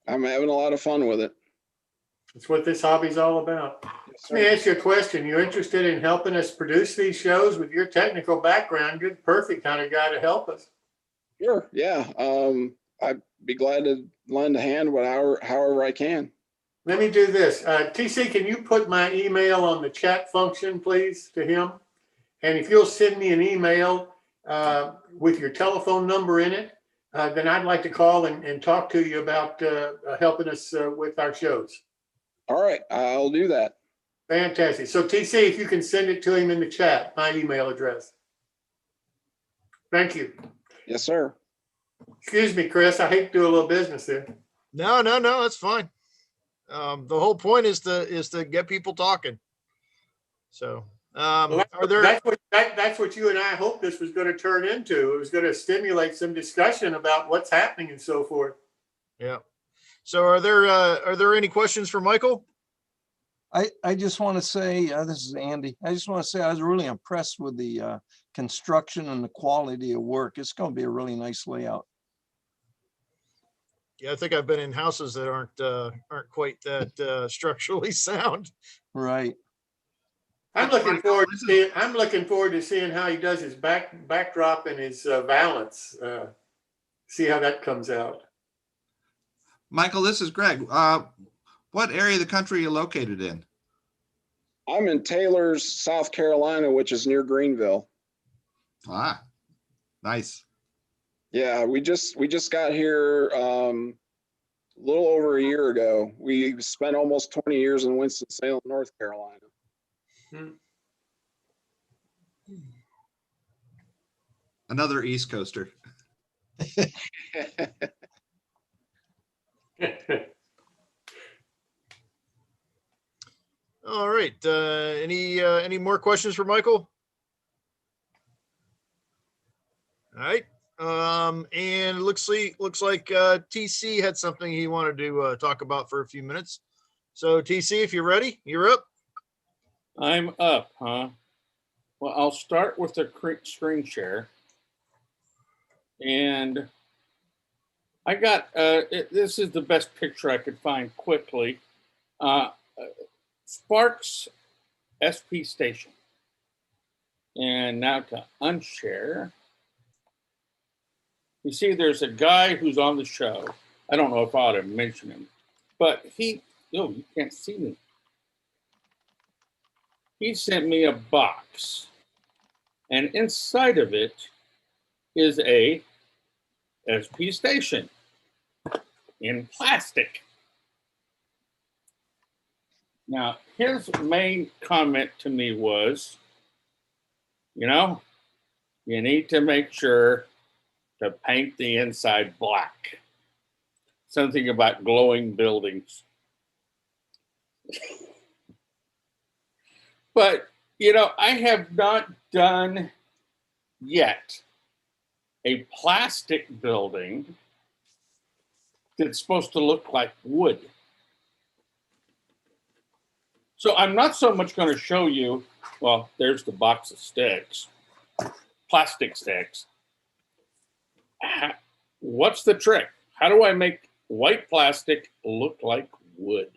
I'm having a lot of fun with it. That's what this hobby's all about. Yes, Let me ask you a question. You're interested in helping us produce these shows with your technical background? You're the perfect kind of guy to help us. Sure. Yeah. I'd be glad to lend a hand however I can. Let me do this. TC, can you put my email on the chat function, please, to him? And if you'll send me an email with your telephone number in it, then I'd like to call and talk to you about helping us with our shows. All right. I'll do that. Fantastic. So TC, if you can send it to him in the chat, my email address. Thank you. Yes, sir. Excuse me, Chris. I hate to do a little business there. No, that's fine. The whole point is to get people talking. So, Well, that's what you and I hoped this was going to turn into. It was going to stimulate some discussion about what's happening and so forth. Yeah. So, are there any questions for Michael? I just want to say, this is Andy. I just want to say I was really impressed with the construction and the quality of work. It's going to be a really nice layout. Yeah, I think I've been in houses that aren't quite that structurally sound. Right. I'm looking forward to seeing how he does his backdrop and his valance. See how that comes out. Michael, this is Greg. What area of the country are you located in? I'm in Taylor's, South Carolina, which is near Greenville. Ah, nice. Yeah, we just got here a little over a year ago. We spent almost 20 years in Winston-Salem, North Carolina. Another East Coaster. All right. Any more questions for Michael? All right. And it looks like TC had something he wanted to talk about for a few minutes. So TC, if you're ready, you're up. I'm up, huh? Well, I'll start with the screen share. And I got, this is the best picture I could find quickly. Sparks SP station. And now to unshare. You see, there's a guy who's on the show. I don't know if I ought to mention him, but you can't see me. He sent me a box, and inside of it is a SP station in plastic. Now, his main comment to me was, you need to make sure to paint the inside black. Something about glowing buildings. But, I have not done yet a plastic building that's supposed to look like wood. So I'm not so much going to show you, well, there's the box of sticks, plastic sticks. What's the trick? How do I make white plastic look like wood?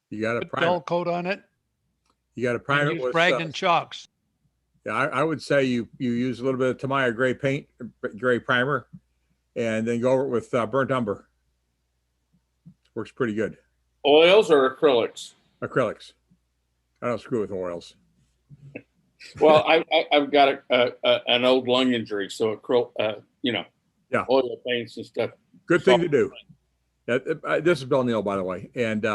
You got to Put prime dull it. coat on it. You got to prime it Use with Bragdon chalks. Yeah, I would say you use a little bit of Tamiya gray paint, gray primer, and then go over it with burnt umber. Works pretty good. Oils or acrylics? Acrylics. I don't screw with oils. Well, I've got an old lung injury, so oil paints and stuff. Good thing to do. This is Bill Neal, by the way, and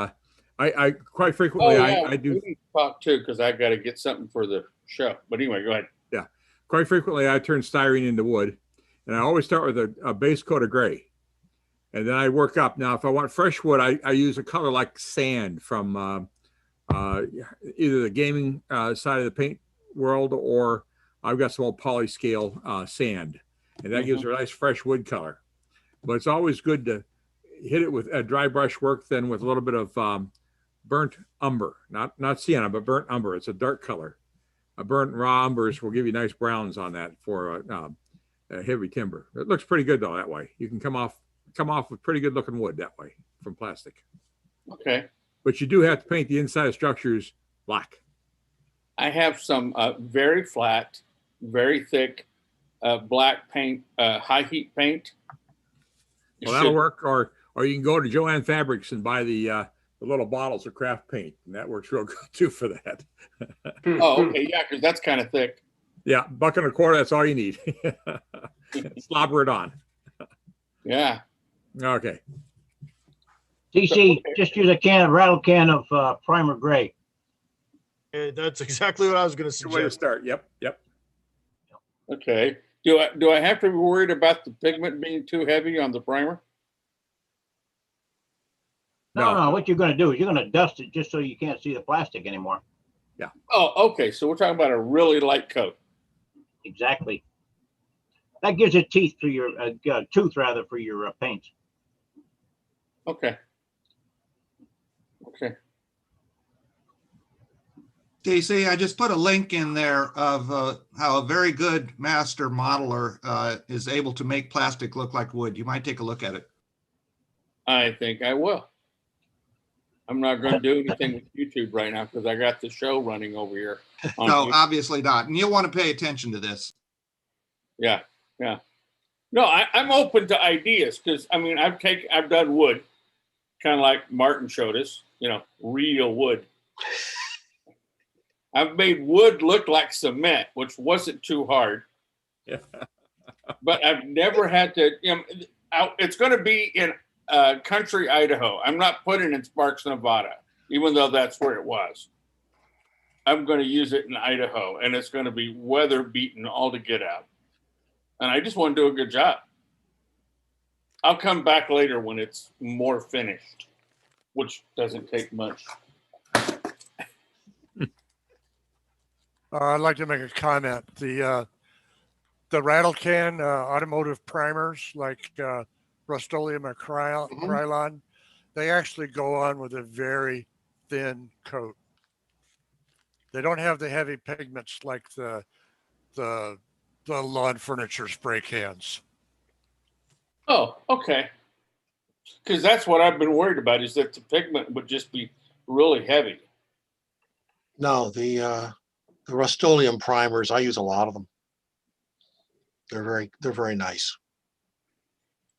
I quite frequently I do. We need to talk too, because I got to get something for the show. But anyway, go ahead. Yeah, quite frequently I turn styrene into wood, and I always start with a base coat of gray, and then I work up. Now, if I want fresh wood, I use a color like sand from either the gaming side of the paint world, or I've got some old polyscale sand, and that gives a nice fresh wood color. But it's always good to hit it with a dry brush work, then with a little bit of burnt umber, not sienna, but burnt umber. It's a dark color. Burnt raw umbers will give you nice browns on that for a heavy timber. It looks pretty good though that way. You can come off with pretty good looking wood that way from plastic. Okay. But you do have to paint the inside of structures black. I have some very flat, very thick black paint, high heat paint. Well, that'll work. Or you can go to Joann Fabrics and buy the little bottles of craft paint, and that works real good too for that. Oh, okay, yeah, because that's kind of thick. Yeah, $1.25. That's all you need. Slobber it on. Yeah. Okay. TC, just use a rattle can of primer gray. That's exactly what I was going to Good way to suggest. start. Yep. Okay. Do I have to be worried about the pigment being too heavy on the primer? No. What you're going to do is you're going to dust it just so you can't see the plastic anymore. Yeah. Oh, okay. So we're talking about a really light coat. Exactly. That gives it teeth for your tooth rather for your paint. Okay. Okay. DC, I just put a link in there of how a very good master modeler is able to make plastic look like wood. You might take a look at it. I think I will. I'm not going to do anything with YouTube right now because I got the show running over here. No, obviously not. And you'll want to pay attention to this. Yeah. No, I'm open to ideas because I've done wood, kind of like Martin showed us, real wood. I've made wood look like cement, which wasn't too hard. Yeah. But I've never had to, it's going to be in country Idaho. I'm not putting it in Sparks, Nevada, even though that's where it was. I'm going to use it in Idaho, and it's going to be weather beaten all to get out. And I just want to do a good job. I'll come back later when it's more finished, which doesn't take much. I'd like to make a comment. The rattle can automotive primers like Rust-Oleum or Krylon, they actually go on with a very thin coat. They don't have the heavy pigments like the lawn furniture spray cans. Oh, okay. Because that's what I've been worried about is that the pigment would just be really heavy. No, the Rust-Oleum primers, I use a lot of them. They're very nice.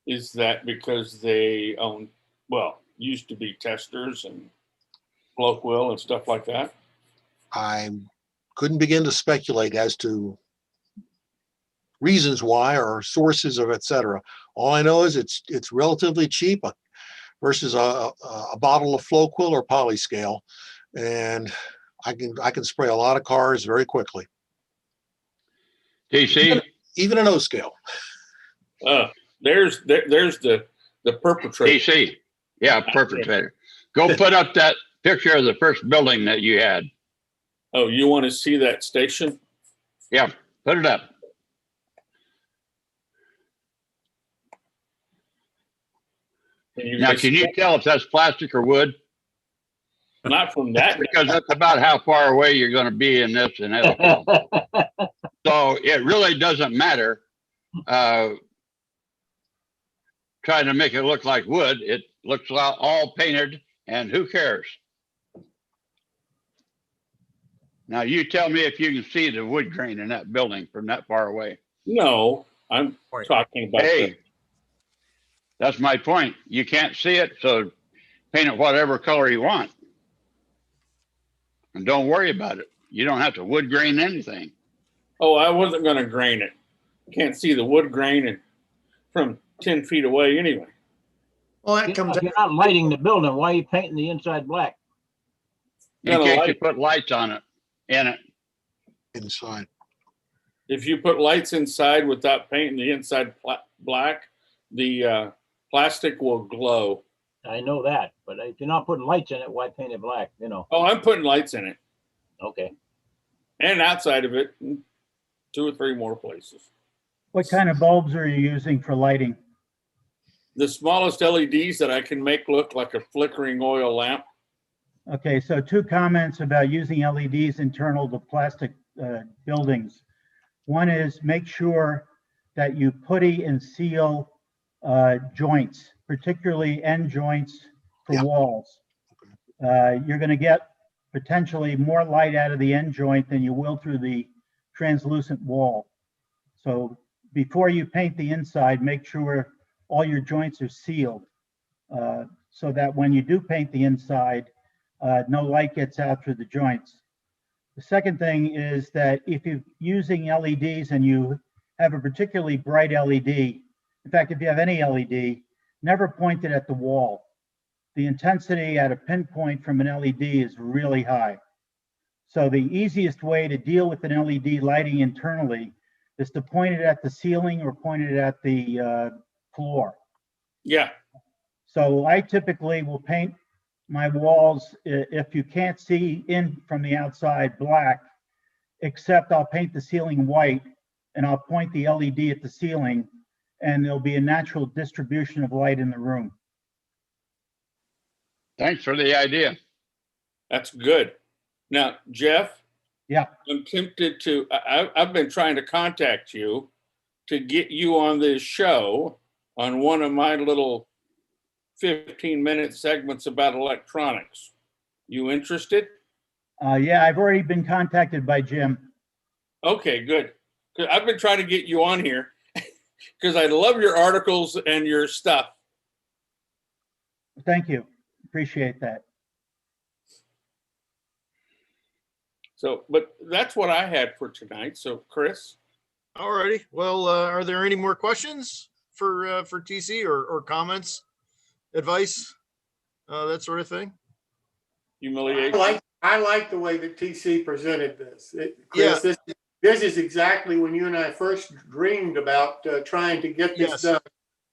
Is that because they own, well, used to be testers and Floquil and stuff like that? I couldn't begin to speculate as to reasons why or sources of et cetera. All I know is it's relatively cheap versus a bottle of Floquil or Polyscale, and I can spray a lot of cars very quickly. TC, even an O scale. There's the perpetrator. TC, yeah, perpetrator. Go put up that picture of the first building that you had. Oh, you want to see that station? Yeah, put it up. Now, can you tell if that's plastic or wood? Not from that. Because that's about how far away you're going to be in this and that. So it really doesn't matter. Trying to make it look like wood, it looks all painted, and who cares? Now you tell me if you can see the wood grain in that building from that far away. No, I'm talking about. Hey, that's my point. You can't see it, so paint it whatever color you want. And don't worry about it. You don't have to wood grain anything. Oh, I wasn't going to grain it. Can't see the wood grain from 10 feet away anyway. Well, that comes. If you're not lighting the building, why are you painting the inside black? In case you put lights on it, in it. Inside. If you put lights inside without painting the inside black, the plastic will glow. I know that, but if you're not putting lights in it, why paint it black? You know. Oh, I'm putting lights in it. Okay. And outside of it, 2 or 3 more places. What kind of bulbs are you using for lighting? The smallest LEDs that I can make look like a flickering oil lamp. Okay, so 2 comments about using LEDs internal to plastic buildings. One is make sure that you putty and seal joints, particularly end joints for walls. You're going to get potentially more light out of the end joint than you will through the translucent wall. So before you paint the inside, make sure all your joints are sealed so that when you do paint the inside, no light gets out through the joints. The second thing is that if you're using LEDs and you have a particularly bright LED, in fact, if you have any LED, never point it at the wall. The intensity at a pinpoint from an LED is really high. So the easiest way to deal with an LED lighting internally is to point it at the ceiling or point it at the floor. Yeah. So I typically will paint my walls, if you can't see in from the outside, black, except I'll paint the ceiling white and I'll point the LED at the ceiling and there'll be a natural distribution of light in the room. Thanks for the idea. That's good. Now, Jeff. Yeah. I'm tempted to, I've been trying to contact you to get you on this show on one of my little 15-minute segments about electronics. You interested? Yeah, I've already been contacted by Jim. Okay, good. I've been trying to get you on here because I love your articles and your stuff. Thank you. Appreciate that. So, but that's what I had for tonight. So, Chris. All righty. Well, are there any more questions for TC or comments, advice, that sort of thing? Humiliation. I like the way that TC presented this. Chris, yeah. This is exactly when you and I first dreamed about trying to get this done.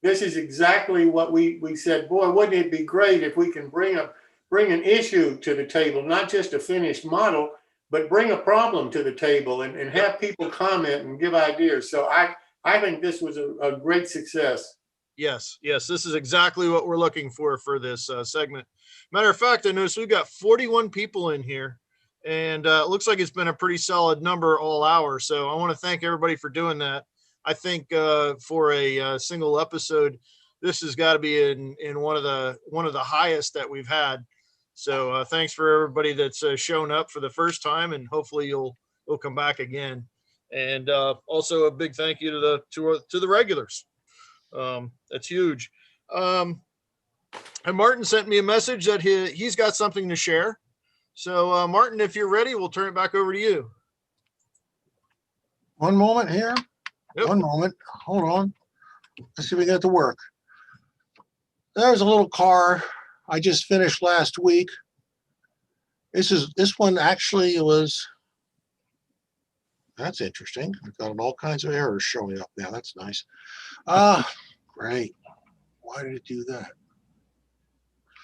This is exactly what we said. Boy, wouldn't it be great if we can bring an issue to the table, not just a finished model, but bring a problem to the table and have people comment and give ideas. So I think this was a great success. Yes, this is exactly what we're looking for this segment. Matter of fact, I noticed we've got 41 people in here, and it looks like it's been a pretty solid number all hour. So I want to thank everybody for doing that. I think for a single episode, this has got to be in one of the highest that we've had. So thanks for everybody that's shown up for the first time, and hopefully you'll come back again. And also a big thank you to the regulars. That's huge. And Martin sent me a message that he's got something to share. So Martin, if you're ready, we'll turn it back over to you. One moment here. Yep. One moment. Hold on. Let's see if we get to work. There's a little car I just finished last week. This one actually was. That's interesting. I've got all kinds of errors showing up now. That's nice. Great. Why did it do that?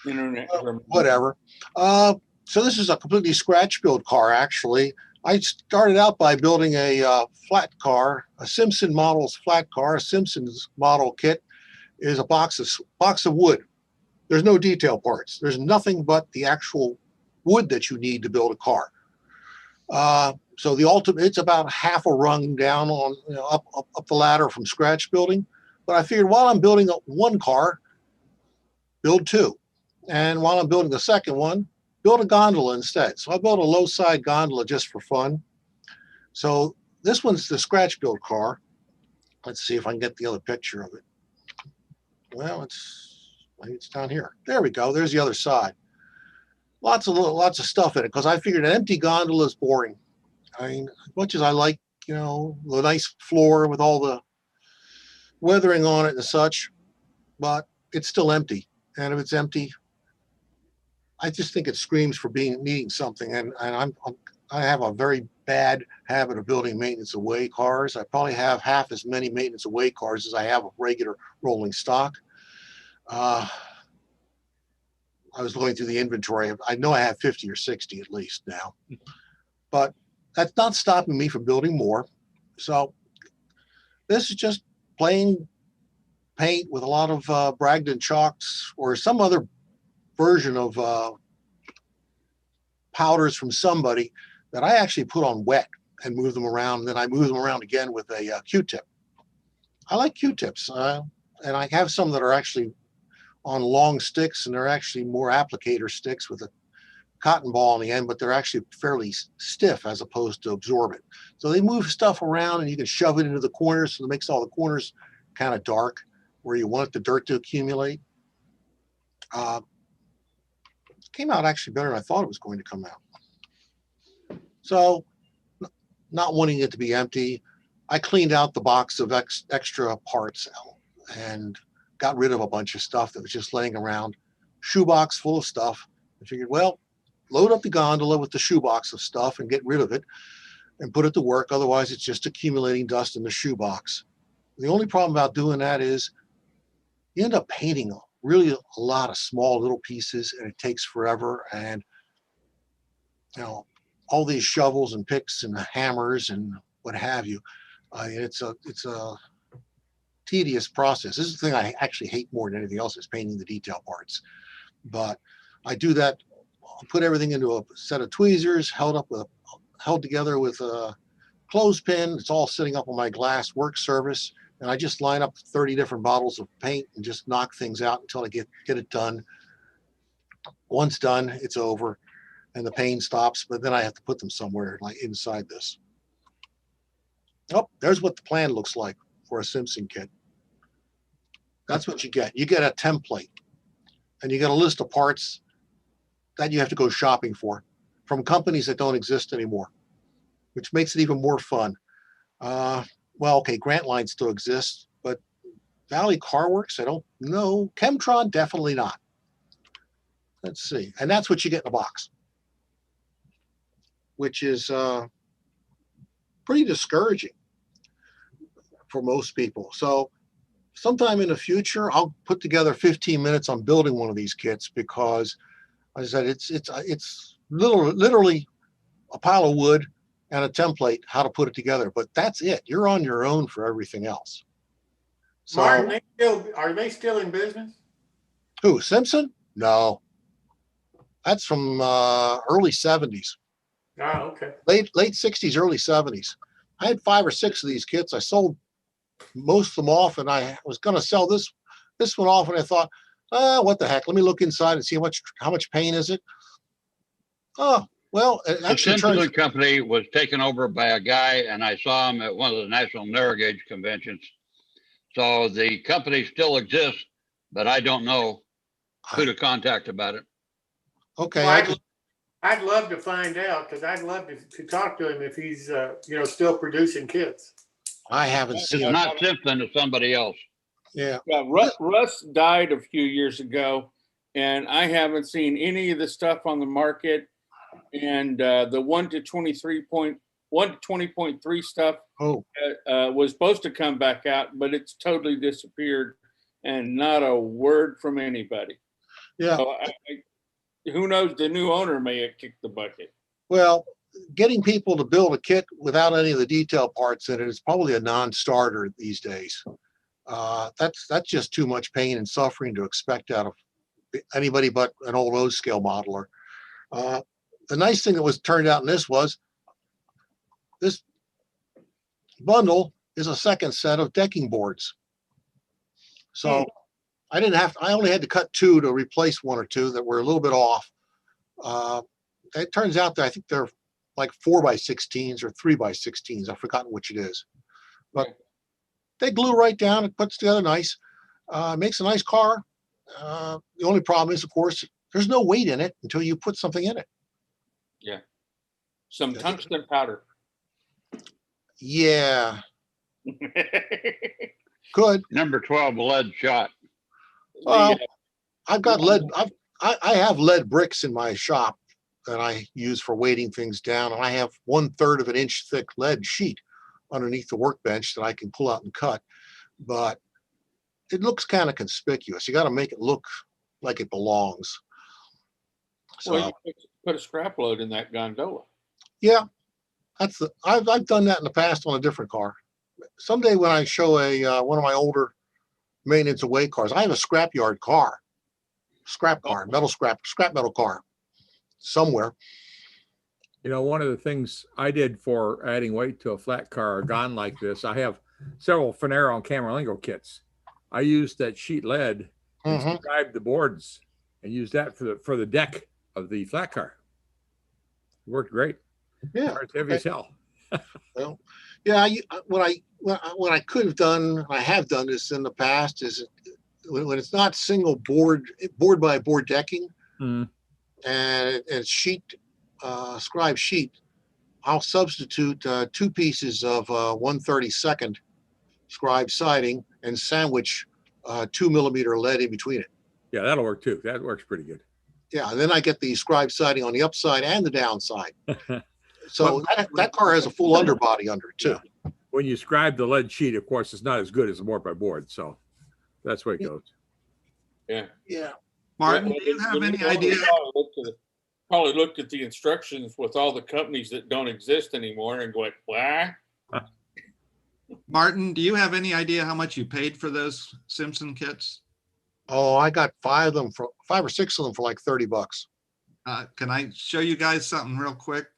Internet. Whatever. So this is a completely scratch build car, actually. I started out by building a flat car, a Simpson model's flat car. A Simpson's model kit is a box of wood. There's no detail parts. There's nothing but the actual wood that you need to build a car. So the ultimate, it's about half a rung down on up the ladder from scratch building. But I figured while I'm building one car, build two, and while I'm building the second one, build a gondola instead. So I built a low side gondola just for fun. So this one's the scratch build car. Let's see if I can get the other picture of it. Well, maybe it's down here. There we go. There's the other side. Lots of stuff in it because I figured an empty gondola is boring. I mean, as much as I like, the nice floor with all the weathering on it and such, but it's still empty. And if it's empty, I just think it screams for needing something. And I have a very bad habit of building maintenance away cars. I probably have half as many maintenance away cars as I have of regular rolling stock. I was going through the inventory. I know I have 50 or 60 at least now, but that's not stopping me from building more. So this is just plain paint with a lot of Bragdon chalks or some other version of powders from somebody that I actually put on wet and move them around. And then I move them around again with a Q-tip. I like Q-tips, and I have some that are actually on long sticks, and they're actually more applicator sticks with a cotton ball on the end, but they're actually fairly stiff as opposed to absorbent. So they move stuff around, and you can shove it into the corners, so it makes all the corners kind of dark where you want the dirt to accumulate. It came out actually better than I thought it was going to come out. So not wanting it to be empty, I cleaned out the box of extra parts and got rid of a bunch of stuff that was just laying around. Shoebox full of stuff. I figured, well, load up the gondola with the shoebox of stuff and get rid of it and put it to work. Otherwise, it's just accumulating dust in the shoebox. The only problem about doing that is you end up painting really a lot of small little pieces, and it takes forever. And all these shovels and picks and hammers and what have you, it's a tedious process. This is the thing I actually hate more than anything else, is painting the detail parts. But I do that, put everything into a set of tweezers, held together with a clothespin. It's all sitting up on my glass work surface, and I just line up 30 different bottles of paint and just knock things out until I get it done. Once done, it's over, and the pain stops. But then I have to put them somewhere, like inside this. Oh, there's what the plan looks like for a Simpson kit. That's what you get. You get a template, and you get a list of parts that you have to go shopping for from companies that don't exist anymore, which makes it even more fun. Well, okay, Grantline still exists, but Valley Car Works, I don't know. Chemtron, definitely not. Let's see. And that's what you get in a box, which is pretty discouraging for most people. So sometime in the future, I'll put together 15 minutes on building one of these kits, because, as I said, it's literally a pile of wood and a template how to put it together. But that's it. You're on your own for everything else. So, Martin, are they still in business? Who, Simpson? No. That's from early 70s. Oh, okay. Late 60s, early 70s. I had 5 or 6 of these kits. I sold most of them off, and I was going to sell this one off, and I thought, what the heck? Let me look inside and see how much paint is it. Oh, well, it The actually Simpson turns, Company was taken over by a guy, and I saw him at one of the National Narrow Gauge conventions. So the company still exists, but I don't know who to contact about it. okay, Well, I'd love to find out because I'd love to talk to him if he's, still producing kits. I haven't seen It's it. not Simpson, it's somebody else. Yeah. Yeah, Russ died a few years ago, and I haven't seen any of the stuff on the market. And the 1 to 20.3 stuff was supposed to come back out, but it's totally disappeared, and not a word from anybody. Yeah. So who knows? The new owner may have kicked the bucket. Well, getting people to build a kit without any of the detail parts in it is probably a non-starter these days. That's just too much pain and suffering to expect out of anybody but an old O-scale modeler. The nice thing that was turned out in this was this bundle is a second set of decking boards. So I only had to cut 2 to replace 1 or 2 that were a little bit off. It turns out that I think they're like 4x16s or 3x16s. I've forgotten which it is, but they glue right down. It puts together nice. Makes a nice car. The only problem is, of course, there's no weight in it until you put something in it. Yeah. Some tungsten powder. Yeah. Good. Number 12 lead shot. Well, I've got lead. I have lead bricks in my shop that I use for weighting things down, and I have 1/3 of an inch thick lead sheet underneath the workbench that I can pull out and cut. But it looks kind of conspicuous. You got to make it look like it belongs. So, Well, you put a scrap load in that gondola. yeah, I've done that in the past on a different car. Someday when I show one of my older maintenance away cars, I have a scrapyard car, metal scrap metal car somewhere. One of the things I did for adding weight to a flat car or gone like this, I have several Finero and Camerlengo kits. I used that sheet lead and scribed the boards and used that for the deck of the flat car. It worked great. Yeah, It's heavy as hell. Well, yeah. What I could have done, I have done this in the past, is when it's not single board by board decking, and it's sheet, scribe sheet, I'll substitute 2 pieces of 1/32 scribe siding and sandwich 2 millimeter lead in between it. Yeah, that'll work too. That works pretty good. Yeah, and then I get the scribe siding on the upside and the downside. So that car has a full underbody under it too. When you scribe the lead sheet, of course, it's not as good as the board by board. So that's where it goes. Yeah. Yeah. Martin, do you have any idea? Probably looked at the instructions with all the companies that don't exist anymore and went, "What?" Martin, do you have any idea how much you paid for those Simpson kits? Oh, I got 5 or 6 of them for like $30. Can I show you guys something real quick?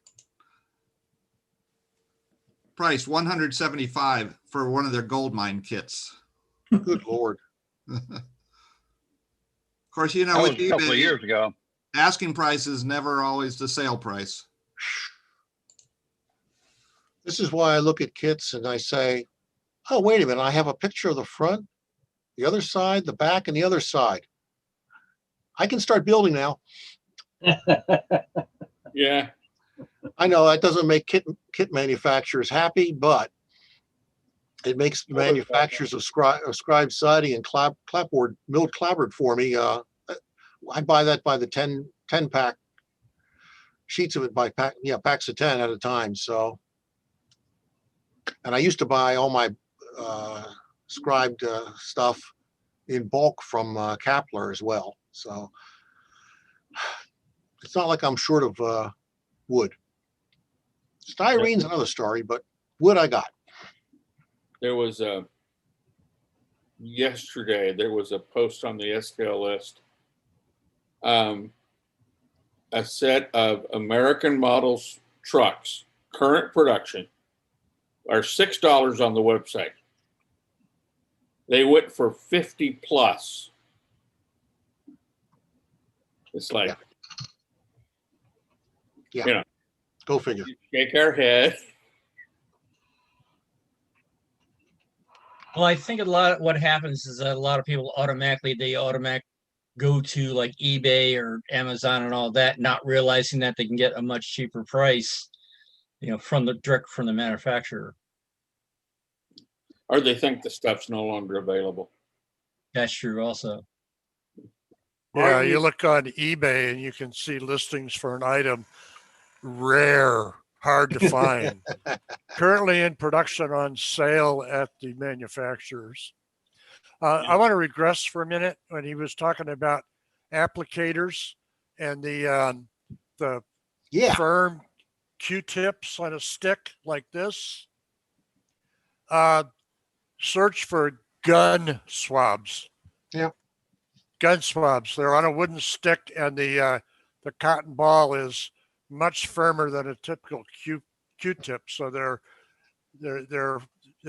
Price $175 for one of their gold mine kits. Good Lord. Of course, with That was a couple of eBay, years ago. asking price is never always the sale price. This is why I look at kits and I say, oh, wait a minute, I have a picture of the front, the other side, the back, and the other side. I can start building now. Yeah. I know that doesn't make kit manufacturers happy, but it makes the manufacturers of scribe siding and clapboard, milled clapboard for me. I buy that by the 10 pack, sheets of it by pack, packs of 10 at a time. So, and I used to buy all my scribed stuff in bulk from Kapler as well. So it's not like I'm short of wood. Styrene's another story, but wood I got. There was yesterday, there was a post on the SKL list. A set of American models trucks, current production, are $6 on the website. They went for 50 plus. It's like, Yeah. You know, Go figure. shake our head. Well, I think a lot what happens is that a lot of people automatically go to like eBay or Amazon and all that, not realizing that they can get a much cheaper price, from the direct from the manufacturer. Or they think the stuff's no longer available. That's true also. Yeah, you look on eBay and you can see listings for an item rare, hard to find. Currently in production on sale at the manufacturers. I want to regress for a minute when he was talking about applicators and the firm Q-tips on a stick like this. Search for gun swabs. Yeah. Gun swabs. They're on a wooden stick, and the cotton ball is much firmer than a typical Q-tip. So they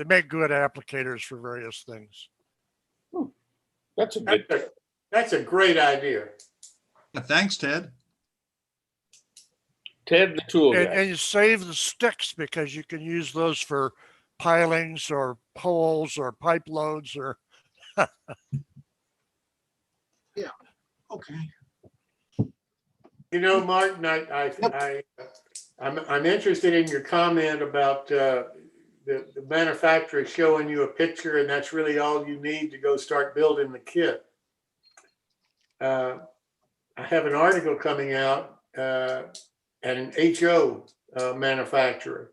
make good applicators for various things. That's a great idea. Thanks, Ted. Ted the tool guy. And you save the sticks because you can use those for pilings or poles or pipe loads or. Yeah. Okay. Martin, I'm interested in your comment about the manufacturer showing you a picture, and that's really all you need to go start building the kit. I have an article coming out at an HO manufacturer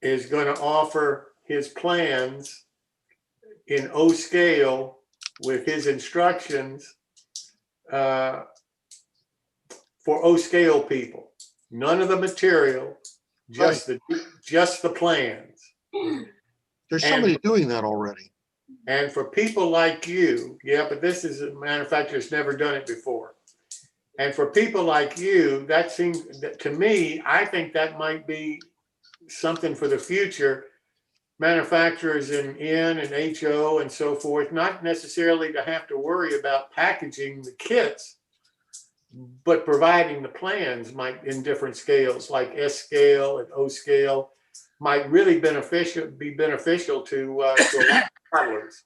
is going to offer his plans in O scale with his instructions for O scale people. None of the material, just the plans. There's somebody doing that already. And for people like you, but this is a manufacturer that's never done it before. And for people like you, that seems, to me, I think that might be something for the future. Manufacturers in and HO and so forth, not necessarily to have to worry about packaging the kits, but providing the plans might in different scales, like S scale and O scale, might really be beneficial to a lot of modelers.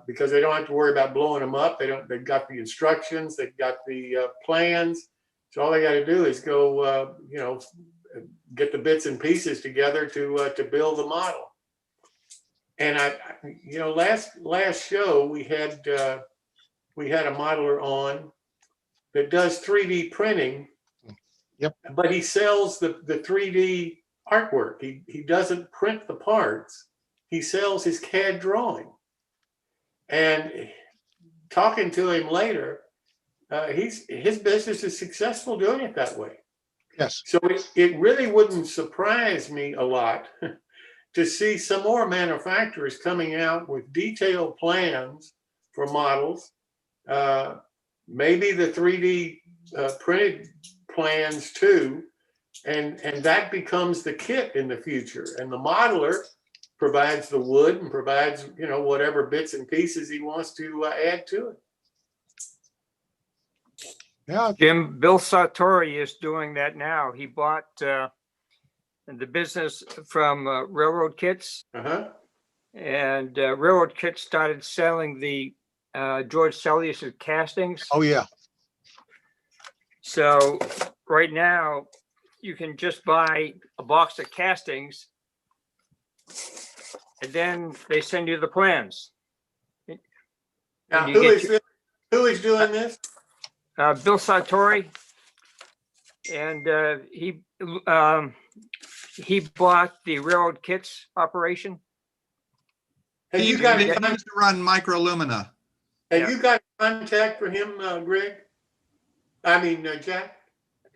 Because they don't have to worry about blowing them up. They've got the instructions, they've got the plans. So all they got to do is go, get the bits and pieces together to build the model. And last show we had a modeler on that does 3D printing. Yep. But he sells the 3D artwork. He doesn't print the parts. He sells his CAD drawing. And talking to him later, his business is successful doing it that way. Yes. So it really wouldn't surprise me a lot to see some more manufacturers coming out with detailed plans for models, maybe the 3D printed plans too, and that becomes the kit in the future. And the modeler provides the wood and provides, whatever bits and pieces he wants to add to it. Yeah. Jim, Bill Sartori is doing that now. He bought the business from Railroad Kits. And Railroad Kits started selling the George Sellius castings. Oh, yeah. So right now, you can just buy a box of castings, and then they send you the plans. Now, who is doing this? Bill Sartori, and he bought the Railroad Kits operation. Have you He got used to run Microlumina. Have you got contact for him, Greg? Jack?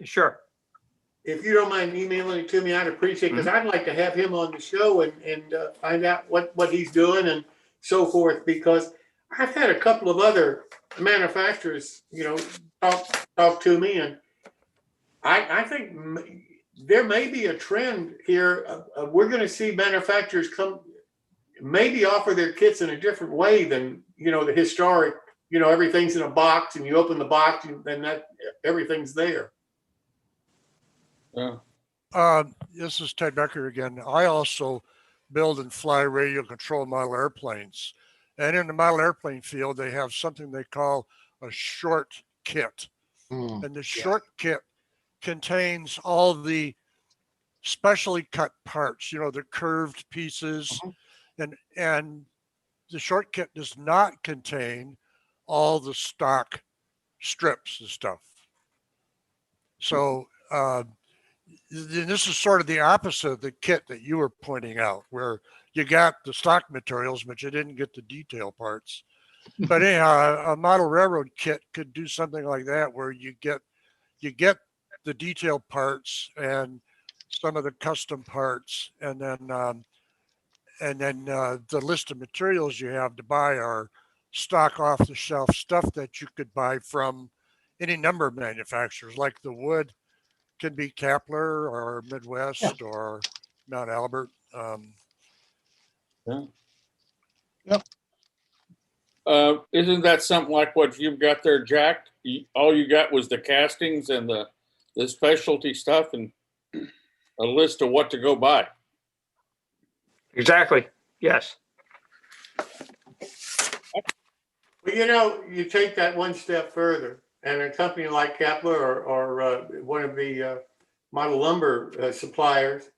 Sure. If you don't mind emailing it to me, I'd appreciate it, because I'd like to have him on the show and find out what he's doing and so forth, because I've had a couple of other manufacturers, talk to me, and I think there may be a trend here. We're going to see manufacturers maybe offer their kits in a different way than, the historic, everything's in a box and you open the box and that everything's there. This is Ted Becker again. I also build and fly radio control model airplanes. And in the model airplane field, they have something they call a short kit. And the short kit contains all the specially cut parts, you know, the curved pieces. And the short kit does not contain all the stock strips and stuff. So this is sort of the opposite of the kit that you were pointing out, where you got the stock materials, but you didn't get the detail parts. But anyhow, a model railroad kit could do something like that, where you get the detail parts and some of the custom parts, and then the list of materials you have to buy are stock off the shelf stuff that you could buy from any number of manufacturers. Like the wood can be Kepler or Midwest or Mount Albert. Isn't that something like what you've got there, Jack? All you got was the castings and the specialty stuff and a list of what to go buy. Exactly. Yes. Well, you know, you take that one step further, and a company like Kepler or one of the model lumber suppliers,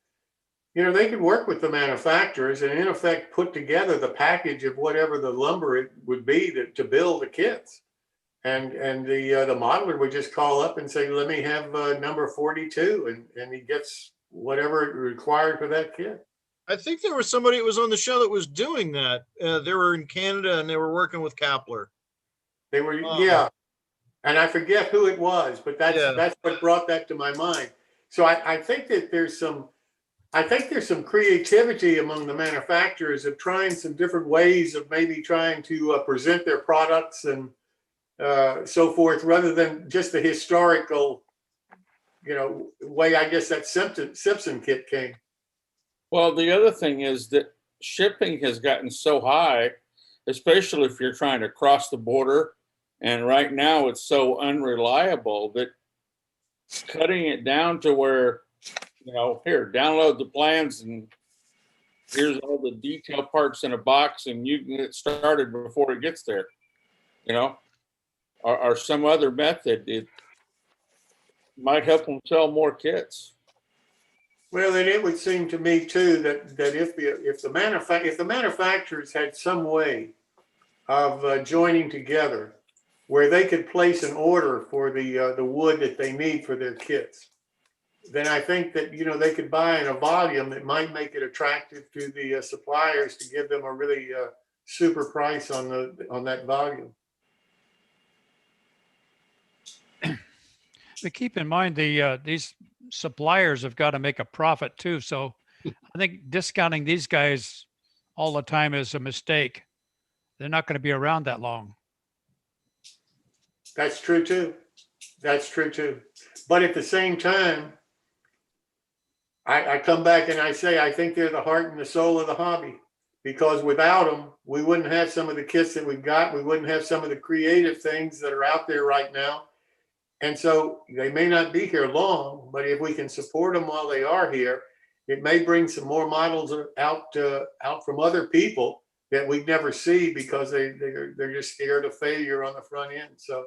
you know, they could work with the manufacturers and in effect put together the package of whatever the lumber it would be to build the kits. And the modeler would just call up and say, let me have number 42, and he gets whatever required for that kit. I think there was somebody that was on the show that was doing that. They were in Canada and they were working with Kepler. They were, yeah. And I forget who it was, but that's what brought that to my mind. So I think that there's some creativity among the manufacturers of trying some different ways of maybe trying to present their products and so forth, rather than just the historical, you know, way I guess that Simpson kit came. Well, the other thing is that shipping has gotten so high, especially if you're trying to cross the border. And right now it's so unreliable that cutting it down to where, you know, here, download the plans and here's all the detail parts in a box and you can get started before it gets there, you know, or some other method. It might help them sell more kits. Well, and it would seem to me too that if the manufacturers had some way of joining together where they could place an order for the wood that they need for their kits, then I think that, you know, they could buy in a volume that might make it attractive to the suppliers to give them a really super price on that volume. But keep in mind these suppliers have got to make a profit too. So I think discounting these guys all the time is a mistake. They're not going to be around that long. That's true too. That's true too. But at the same time, I come back and I say, I think they're the heart and the soul of the hobby, because without them, we wouldn't have some of the kits that we've got. We wouldn't have some of the creative things that are out there right now. And so they may not be here long, but if we can support them while they are here, it may bring some more models out from other people that we'd never see because they're just scared of failure on the front end. So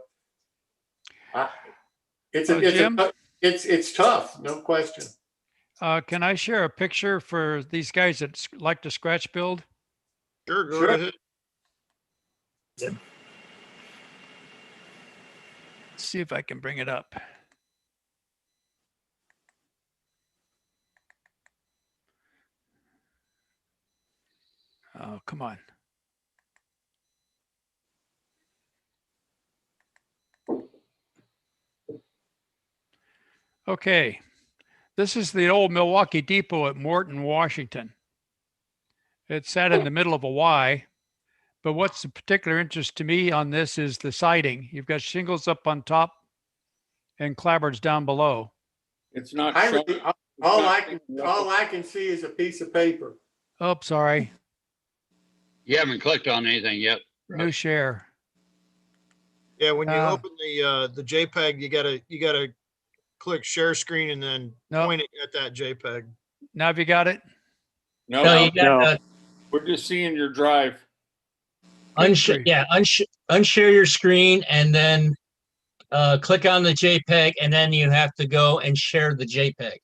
it's tough, no question. Can I share a picture for these guys that like to scratch build? Sure, go ahead. Let's see if I can bring it up. Oh, come on. Okay. This is the old Milwaukee Depot at Morton, Washington. It's sat in the middle of a Y, but what's of particular interest to me on this is the siding. You've got shingles up on top and clapboards down below. It's not all I can see is a piece of paper. Oh, sorry. You haven't clicked on anything yet. New share. Yeah, when you open the JPEG, you gotta click share screen and then No. point it at that JPEG. Now have you got it? No, No, you got we're just seeing your drive. unshare your screen and then click on the JPEG, and then you have to go and share the JPEG.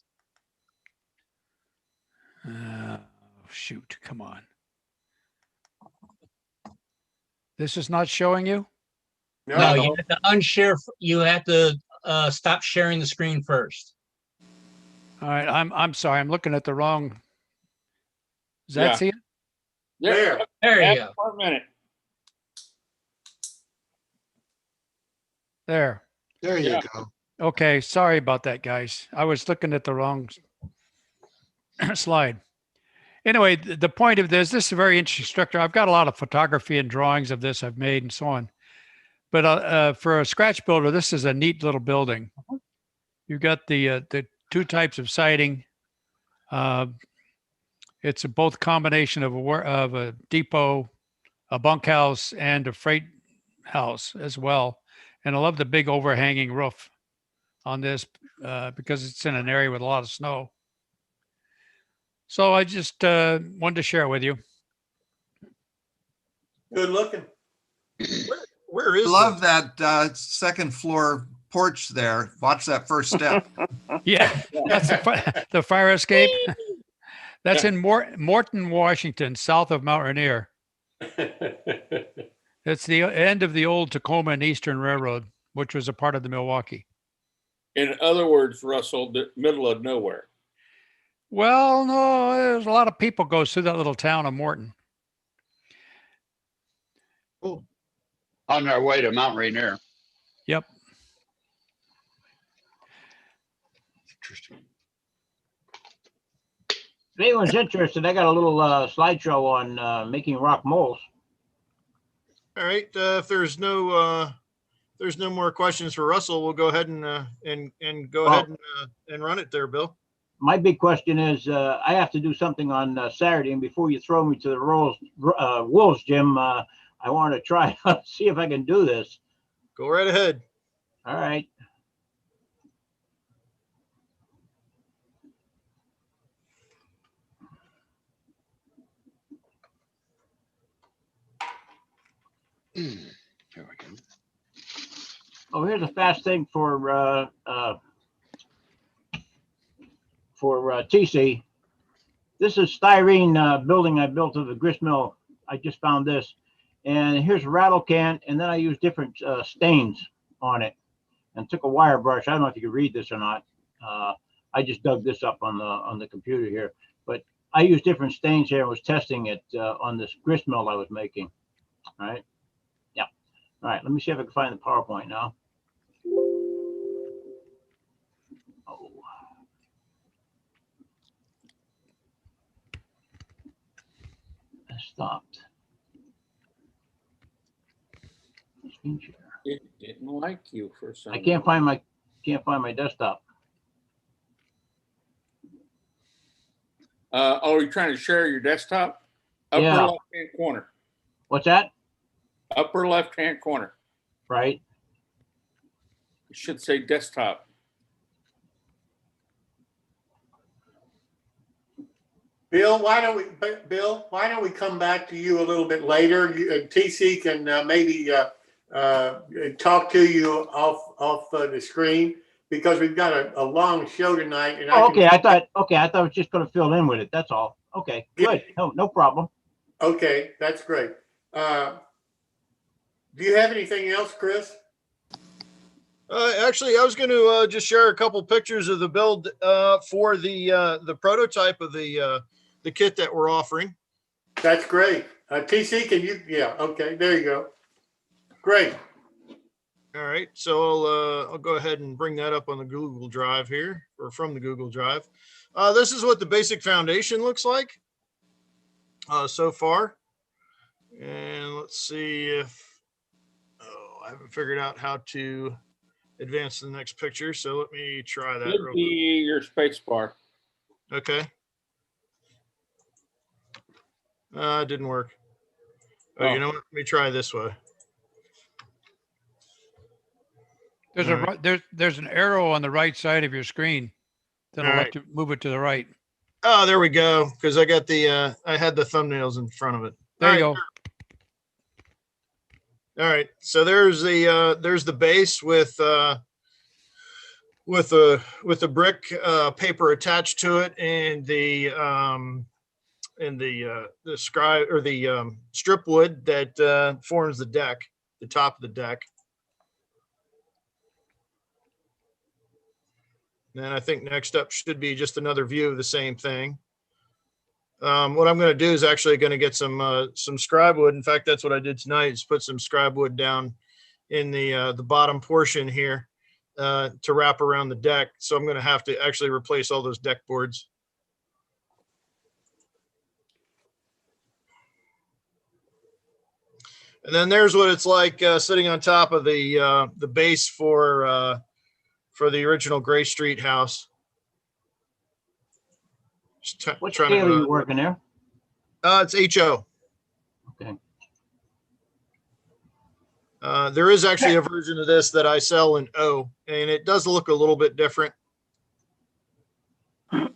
Shoot, come on. This is not showing you? No, you have to unshare. You have to stop sharing the screen first. All right, I'm sorry. I'm looking at the wrong. Does that see it? There. There you go. For a minute. There. There you go. Okay, sorry about that, guys. I was looking at the wrong slide. Anyway, the point of this is a very interesting structure. I've got a lot of photography and drawings of this I've made and so on. But for a scratch builder, this is a neat little building. You've got the two types of siding. It's a both combination of a depot, a bunkhouse, and a freight house as well. And I love the big overhanging roof on this because it's in an area with a lot of snow. So I just wanted to share it with you. Good looking. Where is Love that second floor porch there. Watch that first step. Yeah, that's the fire escape. That's in Morton, Washington, south of Mount Rainier. It's the end of the old Tacoma and Eastern Railroad, which was a part of the Milwaukee. In other words, Russell, the middle of nowhere. Well, no, there's a lot of people goes through that little town of Morton. Cool. On their way to Mount Rainier. Yep. If anyone's interested, I got a little slideshow on making rock moles. All right. If there's no more questions for Russell, we'll go ahead and go ahead and run it there, Bill. My big question is, I have to do something on Saturday, and before you throw me to the wolves, Jim, I want to try see if I can do this. Go right ahead. All right. Here we go. Oh, here's a fast thing for TC. This is styrene building I built of the grist mill. I just found this, and here's a rattle can, and then I used different stains on it, and took a wire brush. I don't know if you can read this or not. I just dug this up on the computer here, but I used different stains here and was testing it on this grist mill I was making. All right. Yeah. All right. Let me see if I can find the PowerPoint now. Oh. It stopped. Screen share. It didn't like you for some. I can't find my desktop. Oh, you're trying to share your desktop? Upper Yeah. left-hand corner. What's that? Upper left-hand corner. Right. It should say desktop. Bill, why don't we come back to you a little bit later? TC can maybe talk to you off the screen, because we've got a long show tonight. And Oh, okay. I thought I was just going to fill in with it. That's all. Okay. Good. No problem. Okay, that's great. Do you have anything else, Chris? Actually, I was going to just share a couple pictures of the build for the prototype of the kit that we're offering. That's great. TC, can you? Yeah. Okay. There you go. Great. All right. So I'll go ahead and bring that up on the Google Drive here, or from the Google Drive. This is what the basic foundation looks like so far. And let's see if I haven't figured out how to advance to the next picture. So let me try that Should real be your space bar. quick. Okay. It didn't work. Oh, you know what? Let me try this way. There's All right. there's an arrow on the right side of your screen that'll All let right. you move it to the right. Oh, there we go. Because I got the I had the thumbnails in front of it. There All you right. go. All right. So there's the base with a brick paper attached to it, and the scribe or the strip wood that forms the deck, the top of the deck. And I think next up should be just another view of the same thing. What I'm going to do is actually going to get some scribe wood. In fact, that's what I did tonight, is put some scribe wood down in the bottom portion here to wrap around the deck. So I'm going to have to actually replace all those deck boards. And then there's what it's like sitting on top of the base for the original Gray Street house. What scale are you working there? It's HO. Okay. There is actually a version of this that I sell in O, and it does look a little bit different. So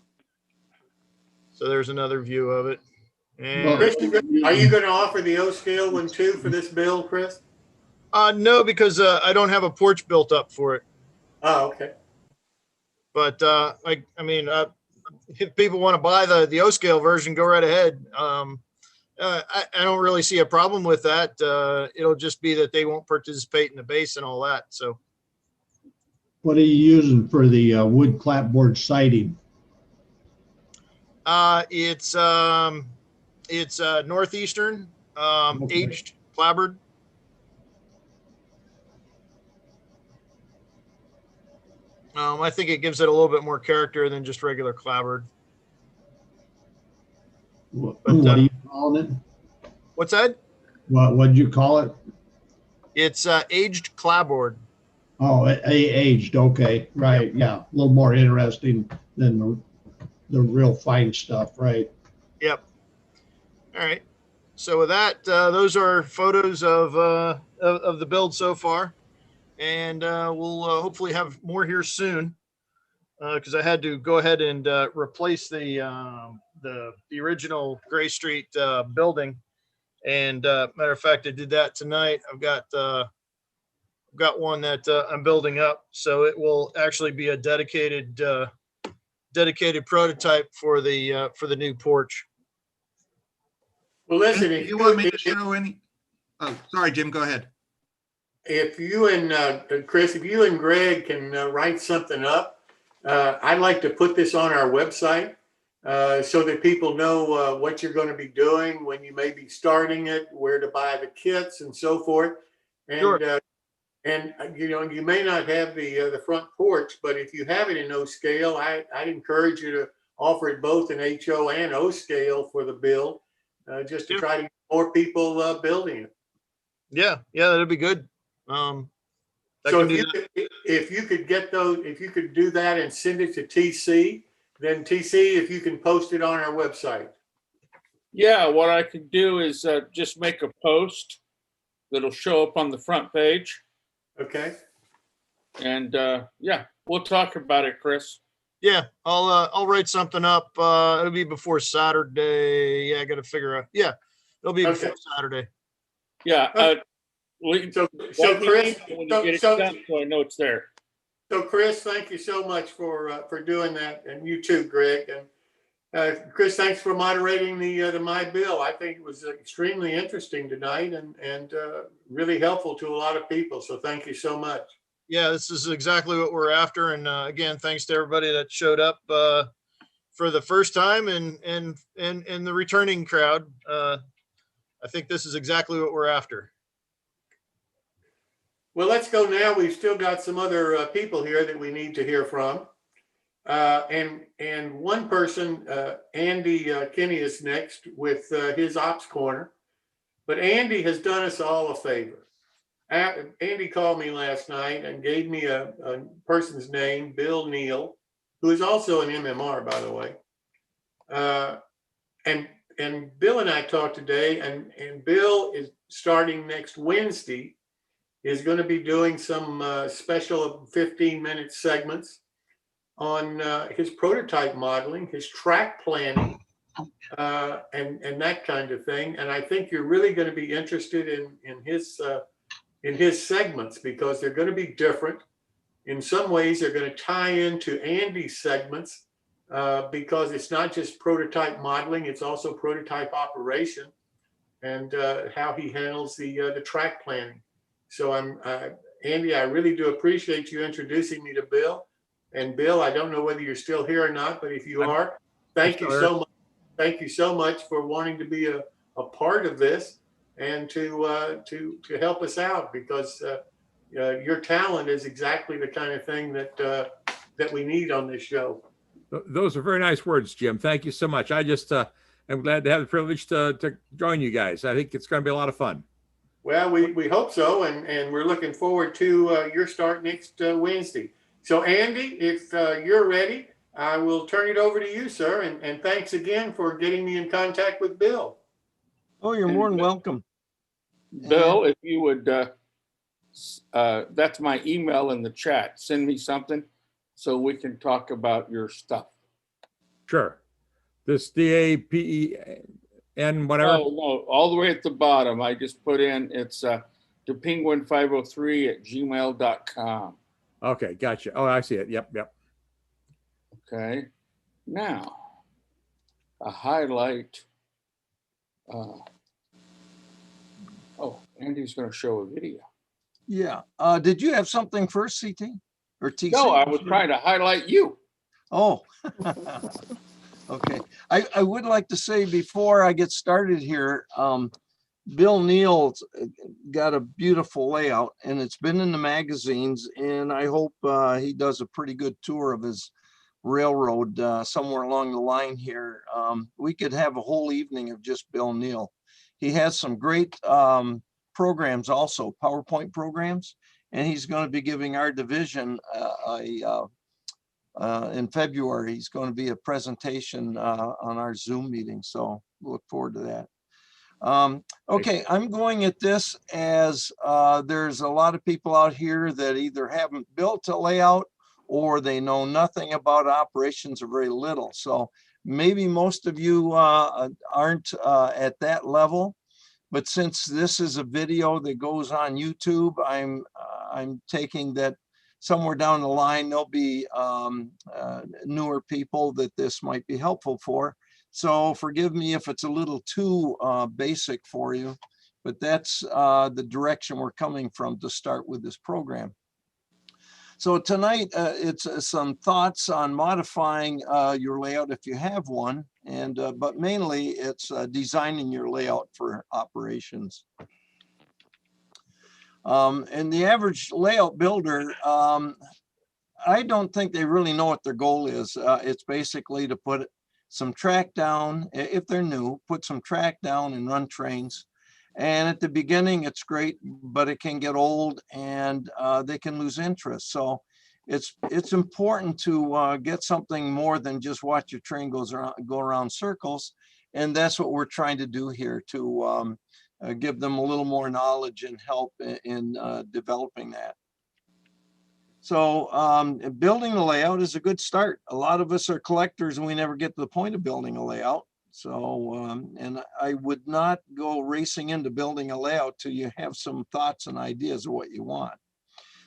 there's another view of it. And Chris, are you going to offer the O scale one too for this build, Chris? no, because I don't have a porch built up for it. Oh, okay. But if people want to buy the O scale version, go right ahead. I don't really see a problem with that. It'll just be that they won't participate in the base and all that. So What are you using for the wood clapboard siding? it's Northeastern Okay. aged clapboard. I think it gives it a little bit more character than just regular clapboard. What are you calling it? What's that? What'd you call it? It's aged clapboard. Oh, aged. Okay, right. Yeah, a little more interesting than the real fine stuff, right? Yep. All right. So with that, those are photos of the build so far, and we'll hopefully have more here soon. Because I had to go ahead and replace the original Gray Street building, and matter of fact, I did that tonight. I've got one that I'm building up, so it will actually be a dedicated prototype for the new porch. Well, listen, If you want me to show any, oh, sorry, Jim, go ahead. If you and Chris, if you and Greg can write something up, I'd like to put this on our website so that people know what you're going to be doing, when you may be starting it, where to buy the kits, and so forth. And Sure. You may not have the front porch, but if you have it in O scale, I'd encourage you to offer it both in HO and O scale for the build, just to try to get more people building it. Yeah, that'd be good. So if you could get those, if you could do that and send it to TC, then TC, if you can post it on our website. Yeah, what I could do is just make a post that'll show up on the front page. Okay. And yeah, we'll talk about it, Chris. Yeah, I'll write something up. It'll be before Saturday. Yeah, I got to figure out. Yeah, it'll be before Saturday. Yeah. So Chris, when you get it done, so I know it's there. So Chris, thank you so much for doing that, and you too, Greg. And Chris, thanks for moderating the My Bill. I think it was extremely interesting tonight, and really helpful to a lot of people. So thank you so much. Yeah, this is exactly what we're after. And again, thanks to everybody that showed up for the first time and the returning crowd. I think this is exactly what we're after. Well, let's go now. We've still got some other people here that we need to hear from. And one person, Andy Kinney, is next with his Ops Corner. But Andy has done us all a favor. Andy called me last night and gave me a person's name, Bill Neal, who is also an MMR, by the way. And Bill and I talked today, and Bill is starting next Wednesday is going to be doing some special 15-minute segments on his prototype modeling, his track planning, and that kind of thing. And I think you're really going to be interested in his segments because they're going to be different. In some ways, they're going to tie into Andy's segments because it's not just prototype modeling, it's also prototype operation and how he handles the track planning. So Andy, I really do appreciate you introducing me to Bill. And Bill, I don't know whether you're still here or not, but if you are, thank you so much. Thank you so much for wanting to be a part of this and to help us out because your talent is exactly the kind of thing that we need on this show. Those are very nice words, Jim. Thank you so much. I just am glad to have the privilege to join you guys. I think it's going to be a lot of fun. Well, we hope so, and we're looking forward to your start next Wednesday. So, Andy, if you're ready, I will turn it over to you, sir. And thanks again for getting me in contact with Bill. Oh, you're more than welcome. Bill, if you would, that's my email in the chat. Send me something so we can talk about your stuff. Sure. This DAPEN, whatever. Oh, no, all the way at the bottom. I just put in, it's thepenguin503@gmail.com. Okay, gotcha. Oh, I see it. Yep. Okay. Now, a highlight. Andy's going to show a video. Yeah. Did you have something first, CT or TC? No, I was trying to highlight you. Oh, okay. I would like to say before I get started here, Bill Neal's got a beautiful layout and it's been in the magazines, and I hope he does a pretty good tour of his railroad somewhere along the line here. We could have a whole evening of just Bill Neal. He has some great programs also, PowerPoint programs, and he's going to be giving our division in February. He's going to be a presentation on our Zoom meeting, so look forward to that. Okay, I'm going at this as there's a lot of people out here that either haven't built a layout or they know nothing about operations or very little. So maybe most of you aren't at that level, but since this is a video that goes on YouTube, I'm taking that somewhere down the line there'll be newer people that this might be helpful for. So forgive me if it's a little too basic for you, but that's the direction we're coming from to start with this program. So tonight it's some thoughts on modifying your layout if you have one, and but mainly it's designing your layout for operations. And the average layout builder, I don't think they really know what their goal is. It's basically to put some track down, if they're new, put some track down and run trains. And at the beginning, it's great, but it can get old and they can lose interest. So it's important to get something more than just watch your train go around circles. And that's what we're trying to do here, to give them a little more knowledge and help in developing that. So building the layout is a good start. A lot of us are collectors and we never get to the point of building a layout. So, and I would not go racing into building a layout till you have some thoughts and ideas of what you want.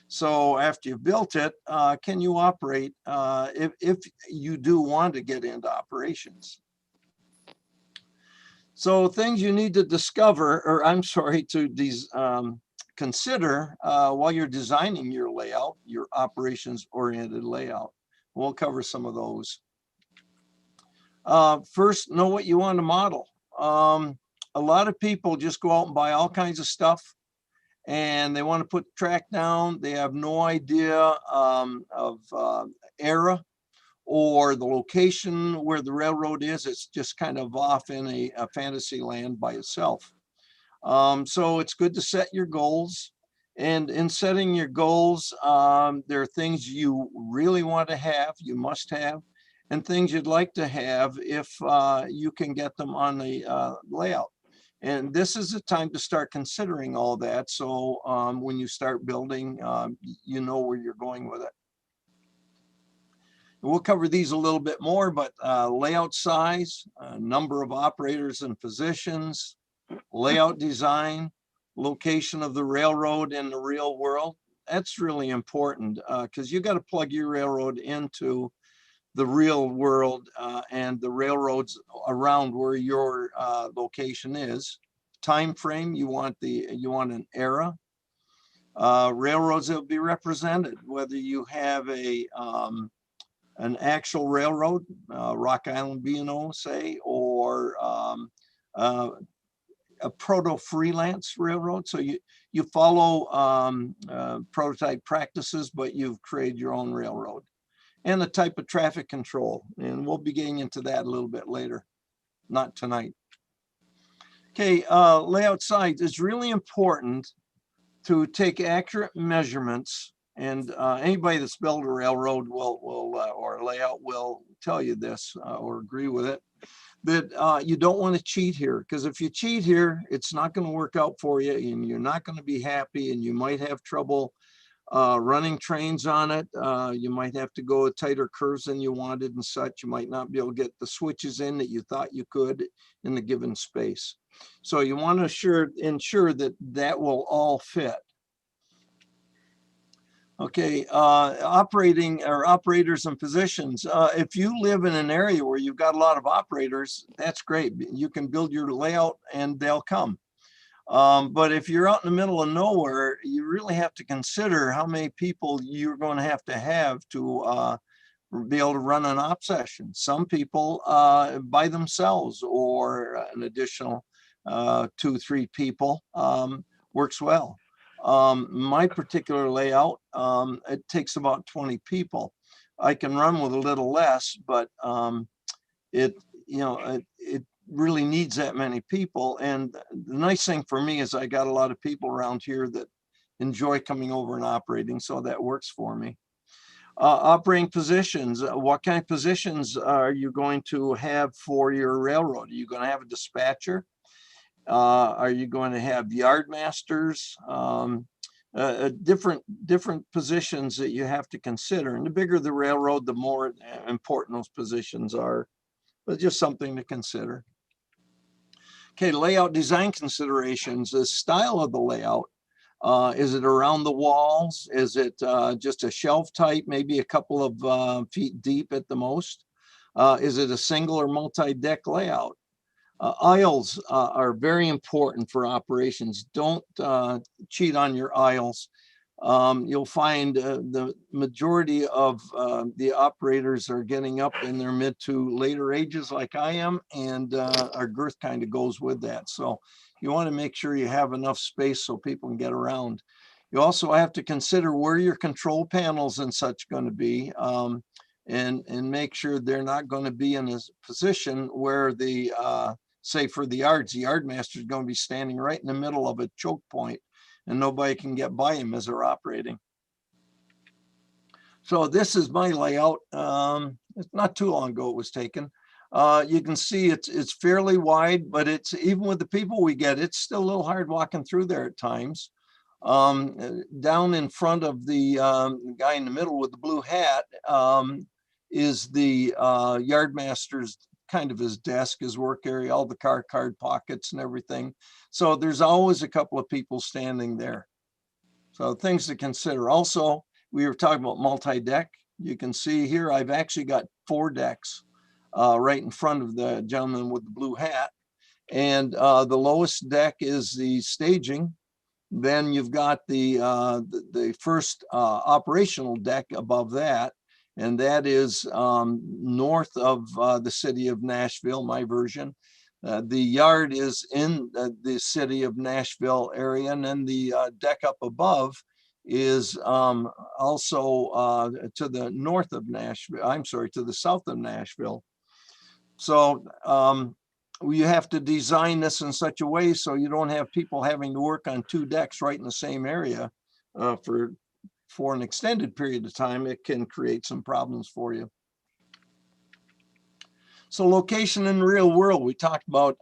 So after you've built it, can you operate if you do want to get into operations? So things you need to discover, or I'm sorry, to consider while you're designing your layout, your operations-oriented layout. We'll cover some of those. First, know what you want to model. A lot of people just go out and buy all kinds of stuff and they want to put track down. They have no idea of era or the location where the railroad is. It's just kind of off in a fantasy land by itself. So it's good to set your goals. And in setting your goals, there are things you really want to have, you must have, and things you'd like to have if you can get them on the layout. And this is the time to start considering all that. So when you start building, you know where you're going with it. We'll cover these a little bit more, but layout size, number of operators and positions, layout design, location of the railroad in the real world. That's really important because you got to plug your railroad into the real world and the railroads around where your location is. Time frame, you want an era. Railroads that will be represented, whether you have an actual railroad, Rock Island B&O, say, or a proto-freelance railroad. So you follow prototype practices, but you've created your own railroad. And the type of traffic control. And we'll be getting into that a little bit later, not tonight. Okay, layout size is really important to take accurate measurements. And anybody that's built a railroad or layout will tell you this or agree with it, that you don't want to cheat here, because if you cheat here, it's not going to work out for you and you're not going to be happy and you might have trouble running trains on it. You might have to go tighter curves than you wanted and such. You might not be able to get the switches in that you thought you could in the given space. So you want to ensure that that will all fit. Okay, operators and positions. If you live in an area where you've got a lot of operators, that's great. You can build your layout and they'll come. But if you're out in the middle of nowhere, you really have to consider how many people you're going to have to be able to run an op session. Some people by themselves or an additional 2-3 people works well. My particular layout, it takes about 20 people. I can run with a little less, but it really needs that many people. And the nice thing for me is I got a lot of people around here that enjoy coming over and operating, so that works for me. Operating positions, what kind of positions are you going to have for your railroad? Are you going to have a dispatcher? Are you going to have yard masters? Different positions that you have to consider. And the bigger the railroad, the more important those positions are, but just something to consider. Okay, layout design considerations, the style of the layout. Is it around the walls? Is it just a shelf type, maybe a couple of feet deep at the most? Is it a single or multi-deck layout? Aisles are very important for operations. Don't cheat on your aisles. You'll find the majority of the operators are getting up in their mid to later ages like I am, and our girth kind of goes with that. So you want to make sure you have enough space so people can get around. You also have to consider where your control panels and such going to be, and make sure they're not going to be in a position where the, say for the yard master is going to be standing right in the middle of a choke point and nobody can get by him as they're operating. So this is my layout. It's not too long ago it was taken. You can see it's fairly wide, but it's even with the people we get, it's still a little hard walking through there at times. Down in front of the guy in the middle with the blue hat is the yardmaster's kind of his desk, his work area, all the card pockets and everything. So there's always a couple of people standing there. So things to consider. Also, we were talking about multi-deck. You can see here, I've actually got 4 decks right in front of the gentleman with the blue hat. And the lowest deck is the staging. Then you've got the first operational deck above that. And that is north of the city of Nashville, my version. The yard is in the city of Nashville area. And then the deck up above is also to the north of Nashville. I'm sorry, to the south of Nashville. So you have to design this in such a way so you don't have people having to work on 2 decks right in the same area for an extended period of time. It can create some problems for you. So location in the real world, we talked about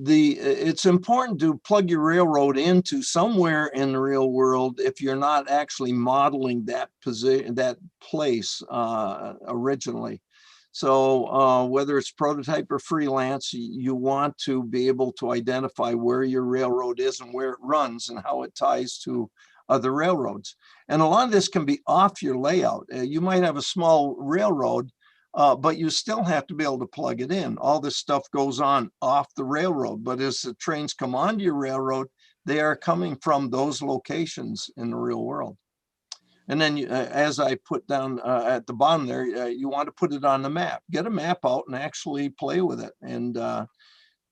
it's important to plug your railroad into somewhere in the real world if you're not actually modeling that position, that place originally. So whether it's prototype or freelance, you want to be able to identify where your railroad is and where it runs and how it ties to other railroads. And a lot of this can be off your layout. You might have a small railroad, but you still have to be able to plug it in. All this stuff goes on off the railroad, but as the trains come onto your railroad, they are coming from those locations in the real world. And then as I put down at the bottom there, you want to put it on the map. Get a map out and actually play with it and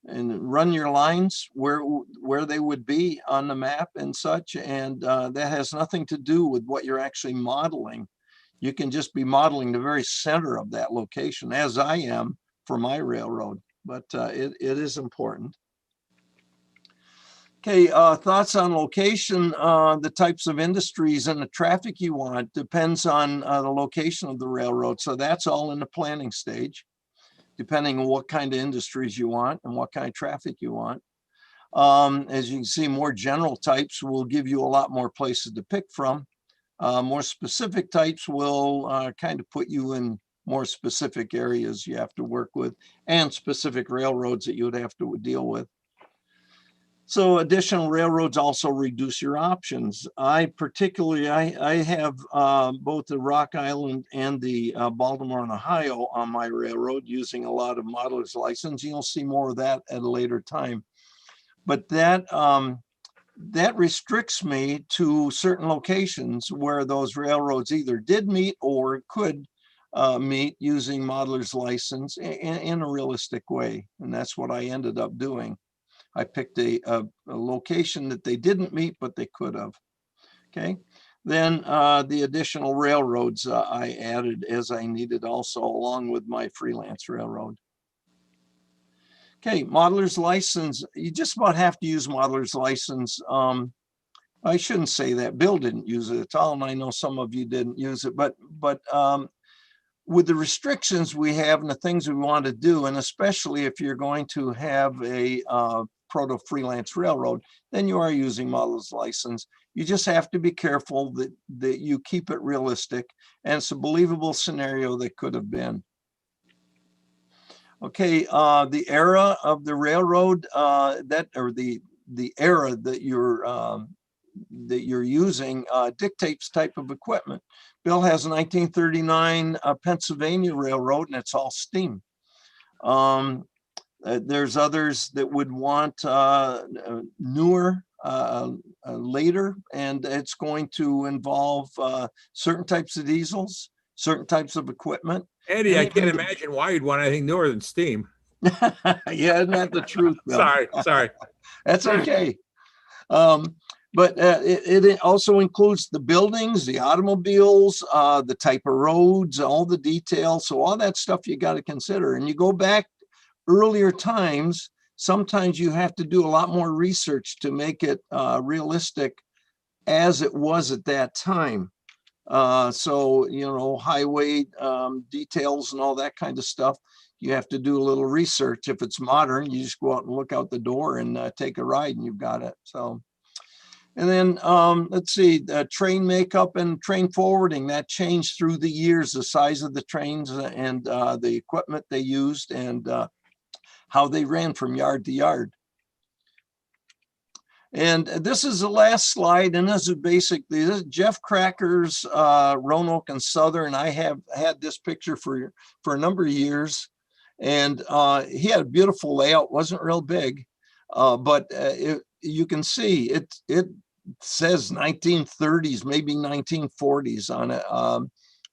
run your lines where they would be on the map and such. And that has nothing to do with what you're actually modeling. You can just be modeling the very center of that location, as I am for my railroad, but it is important. Okay, thoughts on location, the types of industries and the traffic you want depends on the location of the railroad. So that's all in the planning stage, depending on what kind of industries you want and what kind of traffic you want. As you can see, more general types will give you a lot more places to pick from. More specific types will kind of put you in more specific areas you have to work with and specific railroads that you would have to deal with. So additional railroads also reduce your options. I have both the Rock Island and the Baltimore and Ohio on my railroad using a lot of modeler's license. You'll see more of that at a later time. But that restricts me to certain locations where those railroads either did meet or could meet using modeler's license in a realistic way. And that's what I ended up doing. I picked a location that they didn't meet, but they could have. Okay. Then the additional railroads I added as I needed also, along with my freelance railroad. Okay, modeler's license. You just about have to use modeler's license. I shouldn't say that. Bill didn't use it at all, and I know some of you didn't use it, but with the restrictions we have and the things we want to do, and especially if you're going to have a proto freelance railroad, then you are using modeler's license. You just have to be careful that you keep it realistic and it's a believable scenario that could have been. Okay, the era of the railroad the era that you're using dictates type of equipment. Bill has a 1939 Pennsylvania railroad, and it's all steam. There's others that would want newer, later, and it's going to involve certain types of diesels, certain types of equipment. Andy, I can't imagine why you'd want anything newer than steam. Yeah, isn't that the truth, Bill? Sorry. That's okay. But it also includes the buildings, the automobiles, the type of roads, all the details. So all that stuff you got to consider. And you go back earlier times, sometimes you have to do a lot more research to make it realistic as it was at that time. So, you know, highway details and all that kind of stuff, you have to do a little research. If it's modern, you just go out and look out the door and take a ride and you've got it. So, and then let's see, train makeup and train forwarding, that changed through the years, the size of the trains and the equipment they used and how they ran from yard to yard. And this is the last slide, and this is basically this is Jeff Cracker's Roanoke and Southern. I have had this picture for a number of years, and he had a beautiful layout, wasn't real big, but you can see it says 1930s, maybe 1940s on it,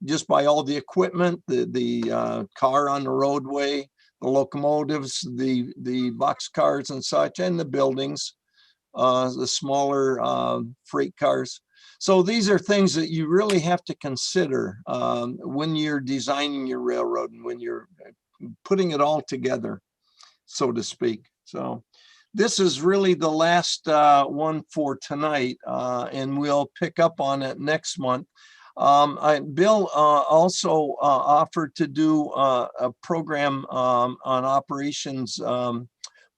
just by all the equipment, the car on the roadway, the locomotives, the box cars and such, and the buildings. The smaller freight cars. So these are things that you really have to consider when you're designing your railroad and when you're putting it all together, so to speak. So this is really the last one for tonight, and we'll pick up on it next month. Bill also offered to do a program on operations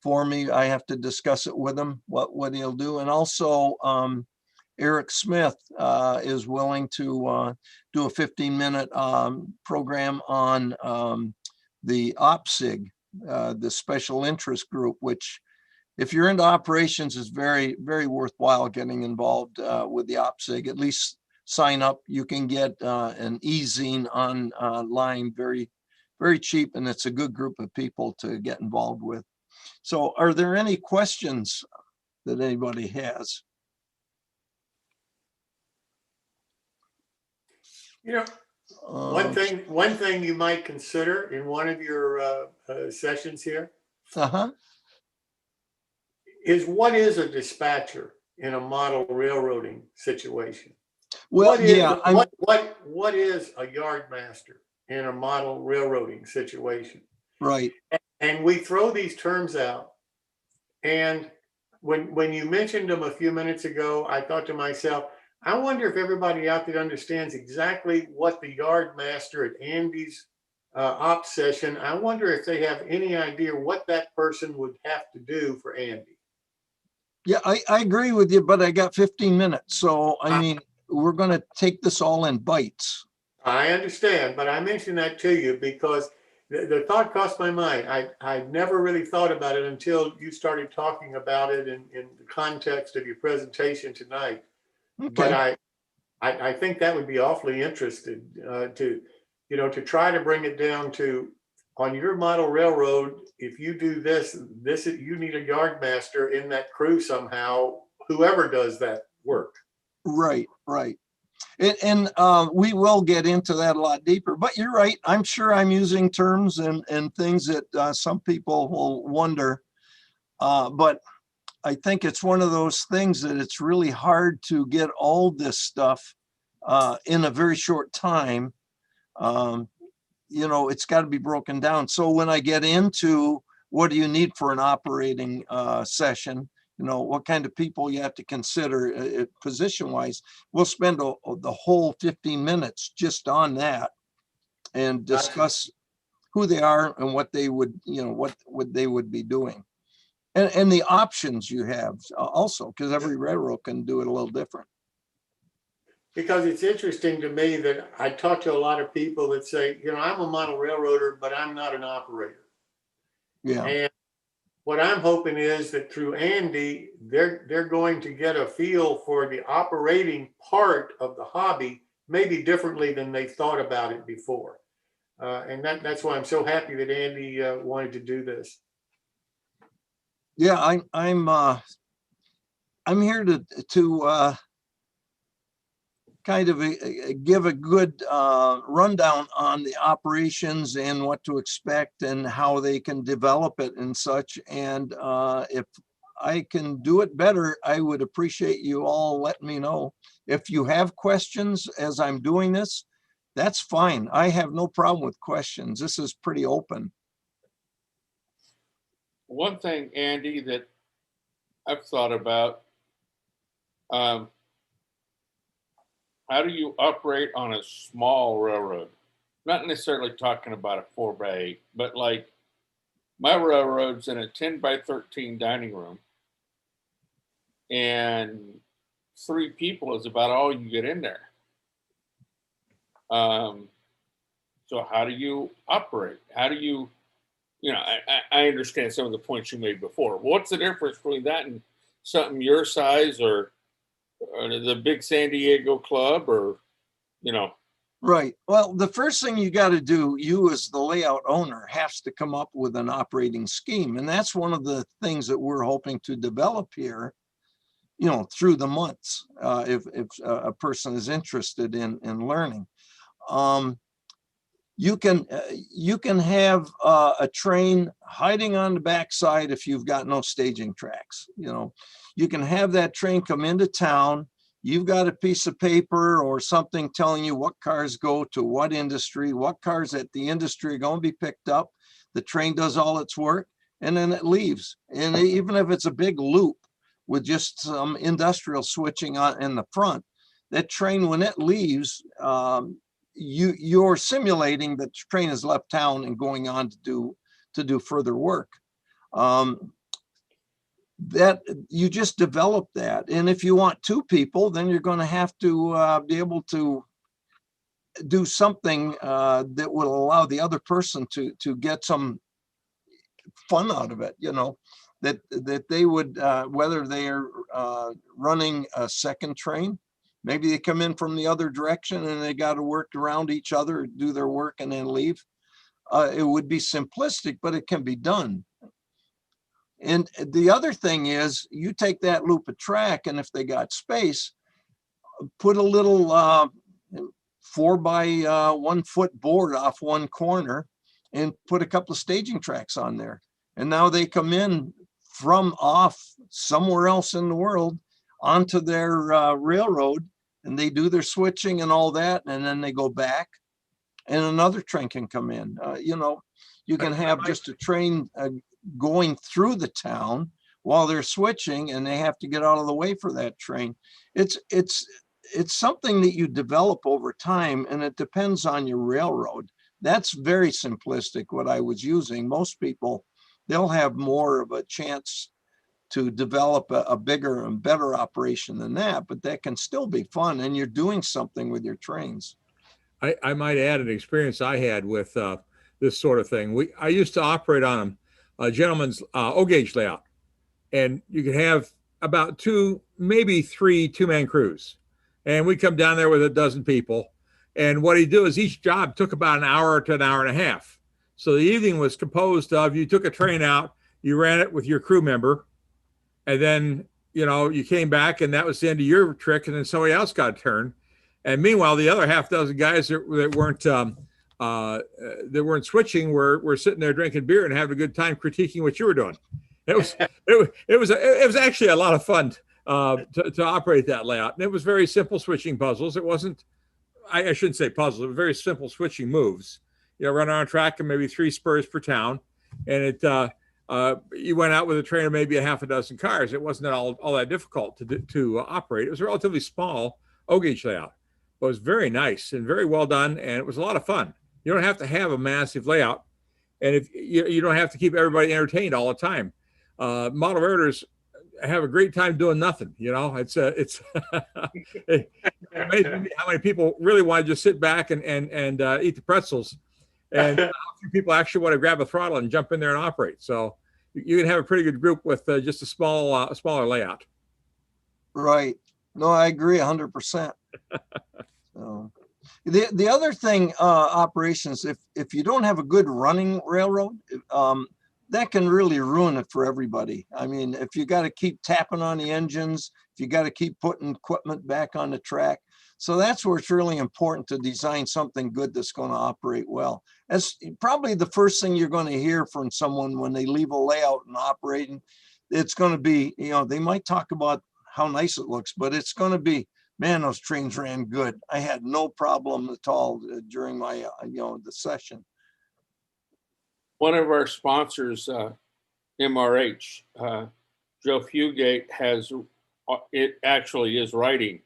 for me. I have to discuss it with him, what he'll do. And also, Eric Smith is willing to do a 15-minute program on the OPSIG, the special interest group, which if you're into operations is very, very worthwhile getting involved with the OPSIG. At least sign up. You can get an e-zine online very, very cheap, and it's a good group of people to get involved with. So are there any questions that anybody has? You know, one thing you might consider in one of your sessions here is, what is a dispatcher in a model railroading situation? Well, what is a yard master in a model railroading situation? Right. And we throw these terms out, and when you mentioned them a few minutes ago, I thought to myself, I wonder if everybody out there understands exactly what the yard master at Andy's op session, I wonder if they have any idea what that person would have to do for Andy. Yeah, I agree with you, but I got 15 minutes. So, I mean, we're going to take this all in bites. I understand, but I mentioned that to you because the thought crossed my mind. I never really thought about it until you started talking about it in the context of your presentation tonight. Okay. But I think that would be awfully interested to try to bring it down to, on your model railroad, if you do this, you need a yard master in that crew somehow, whoever does that work. Right, right. And we will get into that a lot deeper, but you're right. I'm sure I'm using terms and things that some people will wonder. But I think it's one of those things that it's really hard to get all this stuff in a very short time. It's got to be broken down. So when I get into what do you need for an operating session, what kind of people you have to consider position wise, we'll spend the whole 15 minutes just on that and discuss who they are and what they would, what they would be doing. And the options you have also, because every railroad can do it a little different. Because it's interesting to me that I talk to a lot of people that say, I'm a model railroader, but I'm not an operator. Yeah. And what I'm hoping is that through Andy, they're going to get a feel for the operating part of the hobby, maybe differently than they thought about it before. And that's why I'm so happy that Andy wanted to do this. Yeah, I'm here to kind of give a good rundown on the operations and what to expect and how they can develop it and such. And if I can do it better, I would appreciate you all letting me know. If you have questions as I'm doing this, that's fine. I have no problem with questions. This is pretty open. One thing, Andy, that I've thought about, how do you operate on a small railroad? Not necessarily talking about a 4x8, but like my railroad's in a 10x13 dining room, and 3 people is about all you get in there. So how do you operate? How do you, I understand some of the points you made before. What's the difference between that and something your size or the big San Diego club or, Right. Well, the first thing you got to do, you as the layout owner, has to come up with an operating scheme. And that's one of the things that we're hoping to develop here, through the months, if a person is interested in learning. You can have a train hiding on the backside if you've got no staging tracks. You can have that train come into town. You've got a piece of paper or something telling you what cars go to what industry, what cars at the industry are going to be picked up. The train does all its work and then it leaves. And even if it's a big loop with just some industrial switching on in the front, that train, when it leaves, you're simulating that the train has left town and going on to do further work. that you just develop that. And if you want two people, then you're going to have to be able to do something that will allow the other person to get some fun out of it, you know, that they would, whether they are running a second train, maybe they come in from the other direction and they got to work around each other, do their work and then leave. It would be simplistic, but it can be done. And the other thing is you take that loop of track, and if they got space, put a little 4 by 1 foot board off one corner and put a couple of staging tracks on there. And now they come in from off somewhere else in the world onto their railroad, and they do their switching and all that. And then they go back and another train can come in. You know, you can have just a train going through the town while they're switching, and they have to get out of the way for that train. It's something that you develop over time, and it depends on your railroad. That's very simplistic, what I was using. Most people, they'll have more of a chance to develop a bigger and better operation than that, but that can still be fun, and you're doing something with your trains. I might add an experience I had with this sort of thing. I used to operate on a gentleman's O-gauge layout, and you could have about 2, maybe 3 two-man crews. And we'd come down there with a dozen people. And what he'd do is each job took about an hour to an hour and a half. So the evening was composed of, you took a train out, you ran it with your crew member, and then, you know, you came back and that was the end of your trick, and then somebody else got a turn. And meanwhile, the other half dozen guys that weren't switching were sitting there drinking beer and having a good time critiquing what you were doing. It was actually a lot of fun to operate that layout. And it was very simple switching puzzles. It wasn't, I shouldn't say puzzles, it was very simple switching moves. You know, run on track and maybe 3 spurs per town. And you went out with a train of maybe a half a dozen cars. It wasn't all that difficult to operate. It was a relatively small O-gauge layout. But it was very nice and very well done. And it was a lot of fun. You don't have to have a massive layout. And if you don't have to keep everybody entertained all the time. Model railroaders have a great time doing nothing. You know, it's it amazes me how many people really want to just sit back and eat the pretzels, and how few people actually want to grab a throttle and jump in there and operate. So you can have a pretty good group with just a smaller layout. Right. No, I agree 100%. So the other thing, operations, if you don't have a good running railroad, that can really ruin it for everybody. I mean, if you got to keep tapping on the engines, if you got to keep putting equipment back on the track. So that's where it's really important to design something good that's going to operate well. That's probably the first thing you're going to hear from someone when they leave a layout and operating. It's going to be, you know, they might talk about how nice it looks, but it's going to be, man, those trains ran good. I had no problem at all during my, the session. One of our sponsors, MRH, Joe Fugate, it actually is writing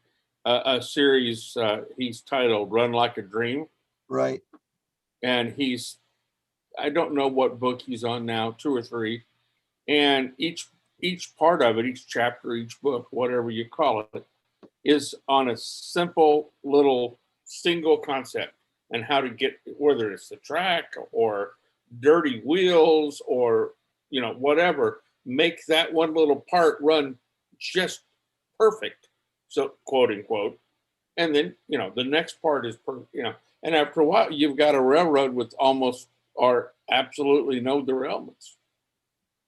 a series he's titled Run Like a Dream. Right. And I don't know what book he's on now, 2 or 3. And each part of it, each chapter, each book, whatever you call it, is on a simple little single concept and how to get, whether it's the track or dirty wheels or, you know, whatever, make that one little part run just perfect. So, quote unquote. And then, you know, the next part is, and after a while, you've got a railroad with almost or absolutely no derailments,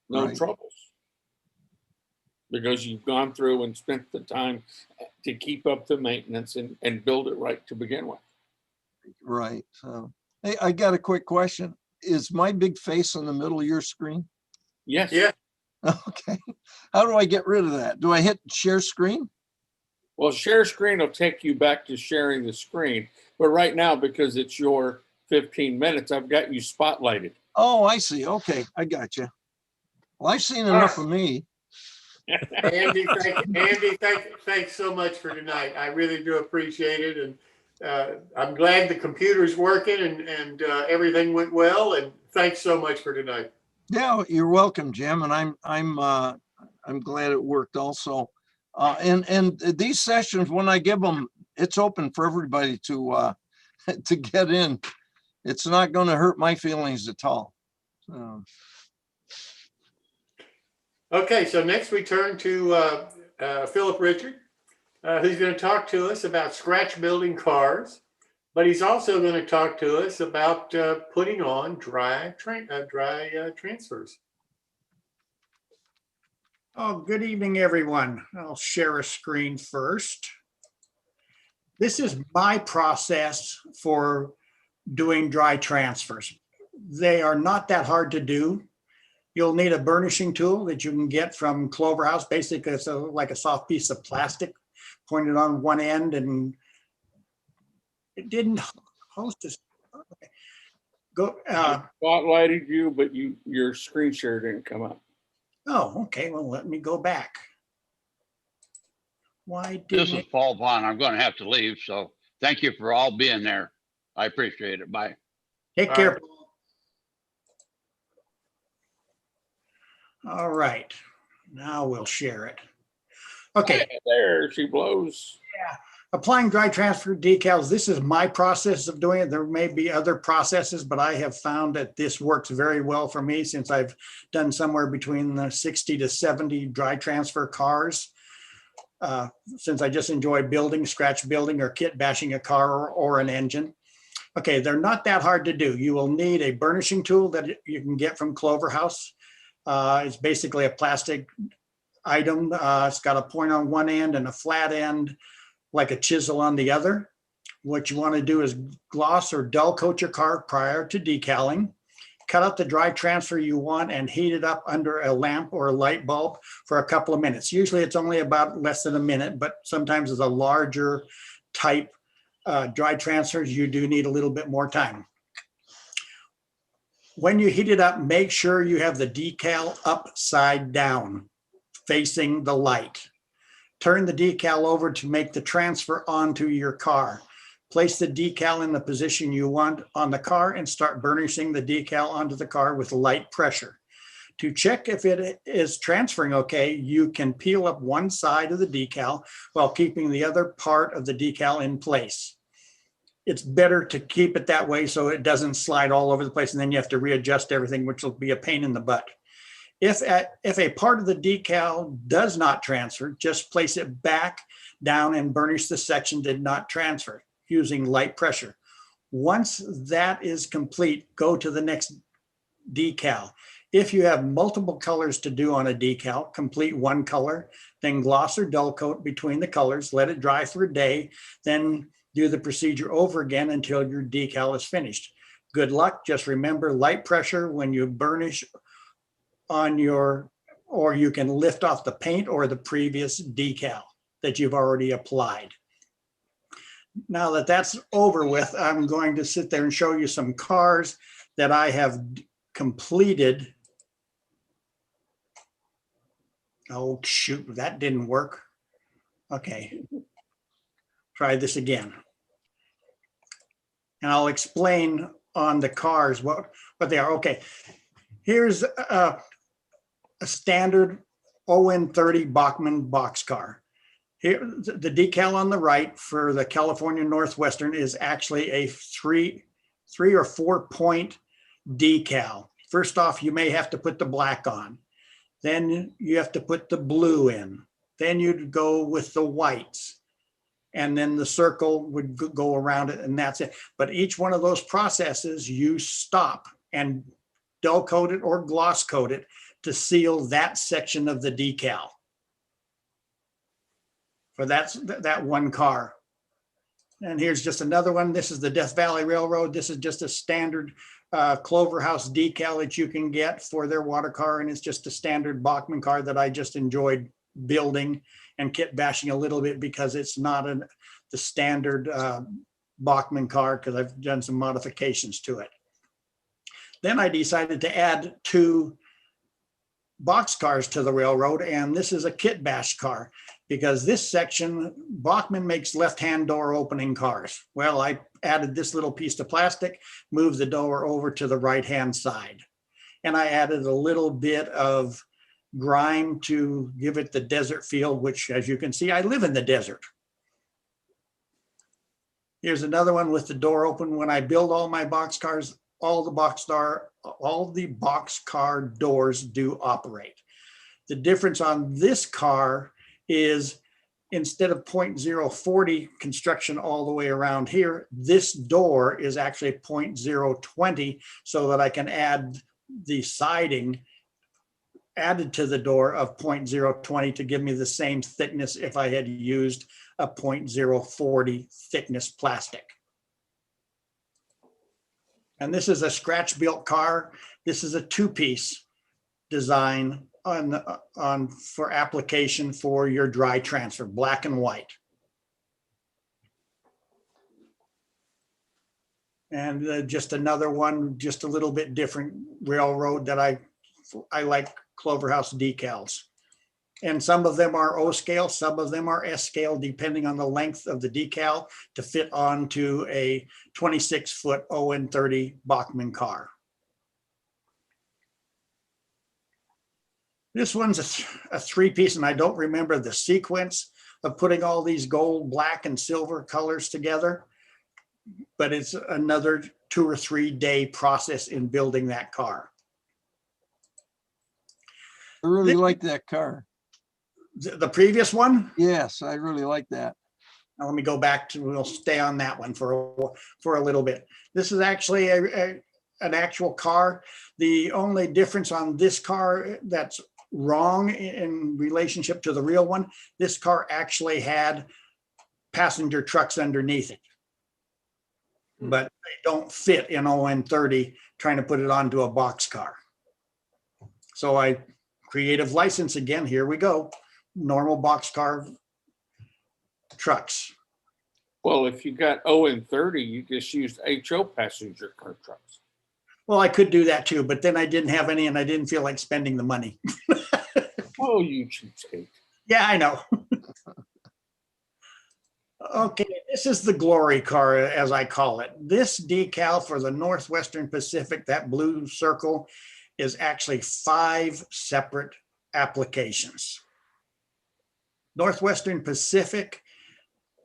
no troubles, because you've gone through and spent the time to keep up the maintenance and build it right to begin with. Right. So, hey, I got a quick question. Is my big face in the middle of your screen? Yes. Yeah. Okay. How do I get rid of that? Do I hit share screen? Well, share screen will take you back to sharing the screen. But right now, because it's your 15 minutes, I've got you spotlighted. Oh, I see. Okay. I got you. Well, I've seen enough of me. Andy, thanks so much for tonight. I really do appreciate it. And I'm glad the computer's working and everything went well. And thanks so much for tonight. Yeah, you're welcome, Jim. And I'm glad it worked also. And these sessions, when I give them, it's open for everybody to to get in. It's not going to hurt my feelings at all. So. Okay, so next we turn to Philip Richard, who's going to talk to us about scratch building cars, but he's also going to talk to us about putting on dry transfers. Oh, good evening, everyone. I'll share a screen first. This is my process for doing dry transfers. They are not that hard to do. You'll need a burnishing tool that you can get from Clover House. Basically, it's like a soft piece of plastic pointed on one end, and it didn't host us. Okay. Go. I spotlighted you, but your screen share didn't come up. Oh, okay. Well, let me go back. Why This didn't is Paul Vaughn. I'm going to have to leave. So thank you for all being there. I appreciate it. Bye. Take care. All right. Now we'll share it. Okay. There she blows. Yeah. Applying dry transfer decals. This is my process of doing it. There may be other processes, but I have found that this works very well for me since I've done somewhere between 60 to 70 dry transfer cars. Since I just enjoy building, scratch building, or kit bashing a car or an engine. Okay, they're not that hard to do. You will need a burnishing tool that you can get from Clover House. It's basically a plastic item. It's got a point on one end and a flat end, like a chisel on the other. What you want to do is gloss or dull coat your car prior to decaling. Cut out the dry transfer you want and heat it up under a lamp or a light bulb for a couple of minutes. Usually it's only about less than a minute, but sometimes as a larger type dry transfers, you do need a little bit more time. When you heat it up, make sure you have the decal upside down, facing the light. Turn the decal over to make the transfer onto your car. Place the decal in the position you want on the car and start burnishing the decal onto the car with light pressure. To check if it is transferring okay, you can peel up one side of the decal while keeping the other part of the decal in place. It's better to keep it that way so it doesn't slide all over the place and then you have to readjust everything, which will be a pain in the butt. If a part of the decal does not transfer, just place it back down and burnish the section that did not transfer using light pressure. Once that is complete, go to the next decal. If you have multiple colors to do on a decal, complete one color, then gloss or dull coat between the colors, let it dry for a day, then do the procedure over again until your decal is finished. Good luck. Just remember light pressure when you burnish on your, or you can lift off the paint or the previous decal that you've already applied. Now that that's over with, I'm going to sit there and show you some cars that I have completed. Oh, shoot, that didn't work. Okay, try this again. And I'll explain on the cars what they are. Okay, here's a standard ON30 Bachmann boxcar. Here, the decal on the right for the California Northwestern is actually a three or 4 point decal. First off, you may have to put the black on. Then you have to put the blue in. Then you'd go with the whites. And then the circle would go around it, and that's it. But each one of those processes, you stop and dull coat it or gloss coat it to seal that section of the decal. For that one car. And here's just another one. This is the Death Valley Railroad. This is just a standard Clover House decal that you can get for their water car. And it's just a standard Bachmann car that I just enjoyed building and kit bashing a little bit because it's not the standard Bachmann car, because I've done some modifications to it. Then I decided to add 2 box cars to the railroad, and this is a kit bash car because this section, Bachmann makes left-hand door opening cars. Well, I added this little piece of plastic, moved the door over to the right-hand side. And I added a little bit of grime to give it the desert feel, which, as you can see, I live in the desert. Here's another one with the door open. When I build all my boxcars, all the boxcar doors do operate. The difference on this car is instead of 0.040 construction all the way around here, this door is actually 0.020 so that I can add the siding added to the door of 0.020 to give me the same thickness if I had used a 0.040 thickness plastic. And this is a scratch built car. This is a two-piece design for application for your dry transfer, black and white. And just another one, just a little bit different railroad that I like Cloverhouse decals. And some of them are O scale, some of them are S scale, depending on the length of the decal to fit onto a 26-foot ON30 Bachmann car. This one's a three-piece, and I don't remember the sequence of putting all these gold, black, and silver colors together, but it's another 2 or 3 day process in building that car. I really like that car. The previous one? Yes, I really like that. Now let me go back to, we'll stay on that one for a little bit. This is actually an actual car. The only difference on this car that's wrong in relationship to the real one, this car actually had passenger trucks underneath it, but they don't fit in ON30 trying to put it onto a box car. So creative license again, here we go. Normal boxcar trucks. Well, if you got ON30, you just used HO passenger car trucks. Well, I could do that too, but then I didn't have any and I didn't feel like spending the money. Oh, you cheapskate. Yeah, I know. Okay, this is the glory car, as I call it. This decal for the Northwestern Pacific, that blue circle, is actually 5 separate applications. Northwestern Pacific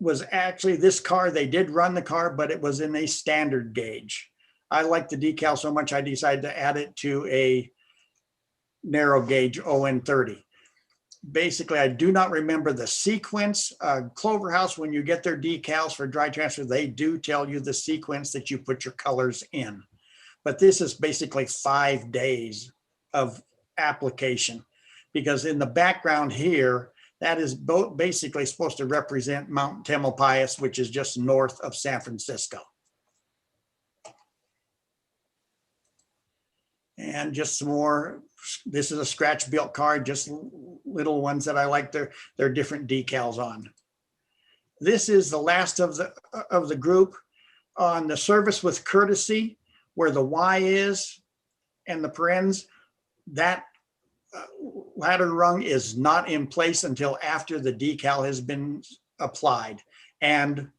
was actually this car, they did run the car, but it was in a standard gauge. I like the decal so much I decided to add it to a narrow gauge ON30. Basically, I do not remember the sequence. Cloverhouse, when you get their decals for dry transfer, they do tell you the sequence that you put your colors in. But this is basically 5 days of application, because in the background here, that is basically supposed to represent Mount Tamalpais, which is just north of San Francisco. And just some more, this is a scratch built car, just little ones that I like their different decals on. This is the last of the group on the service with courtesy, where the Y is and the parens, that ladder rung is not in place until after the decal has been applied and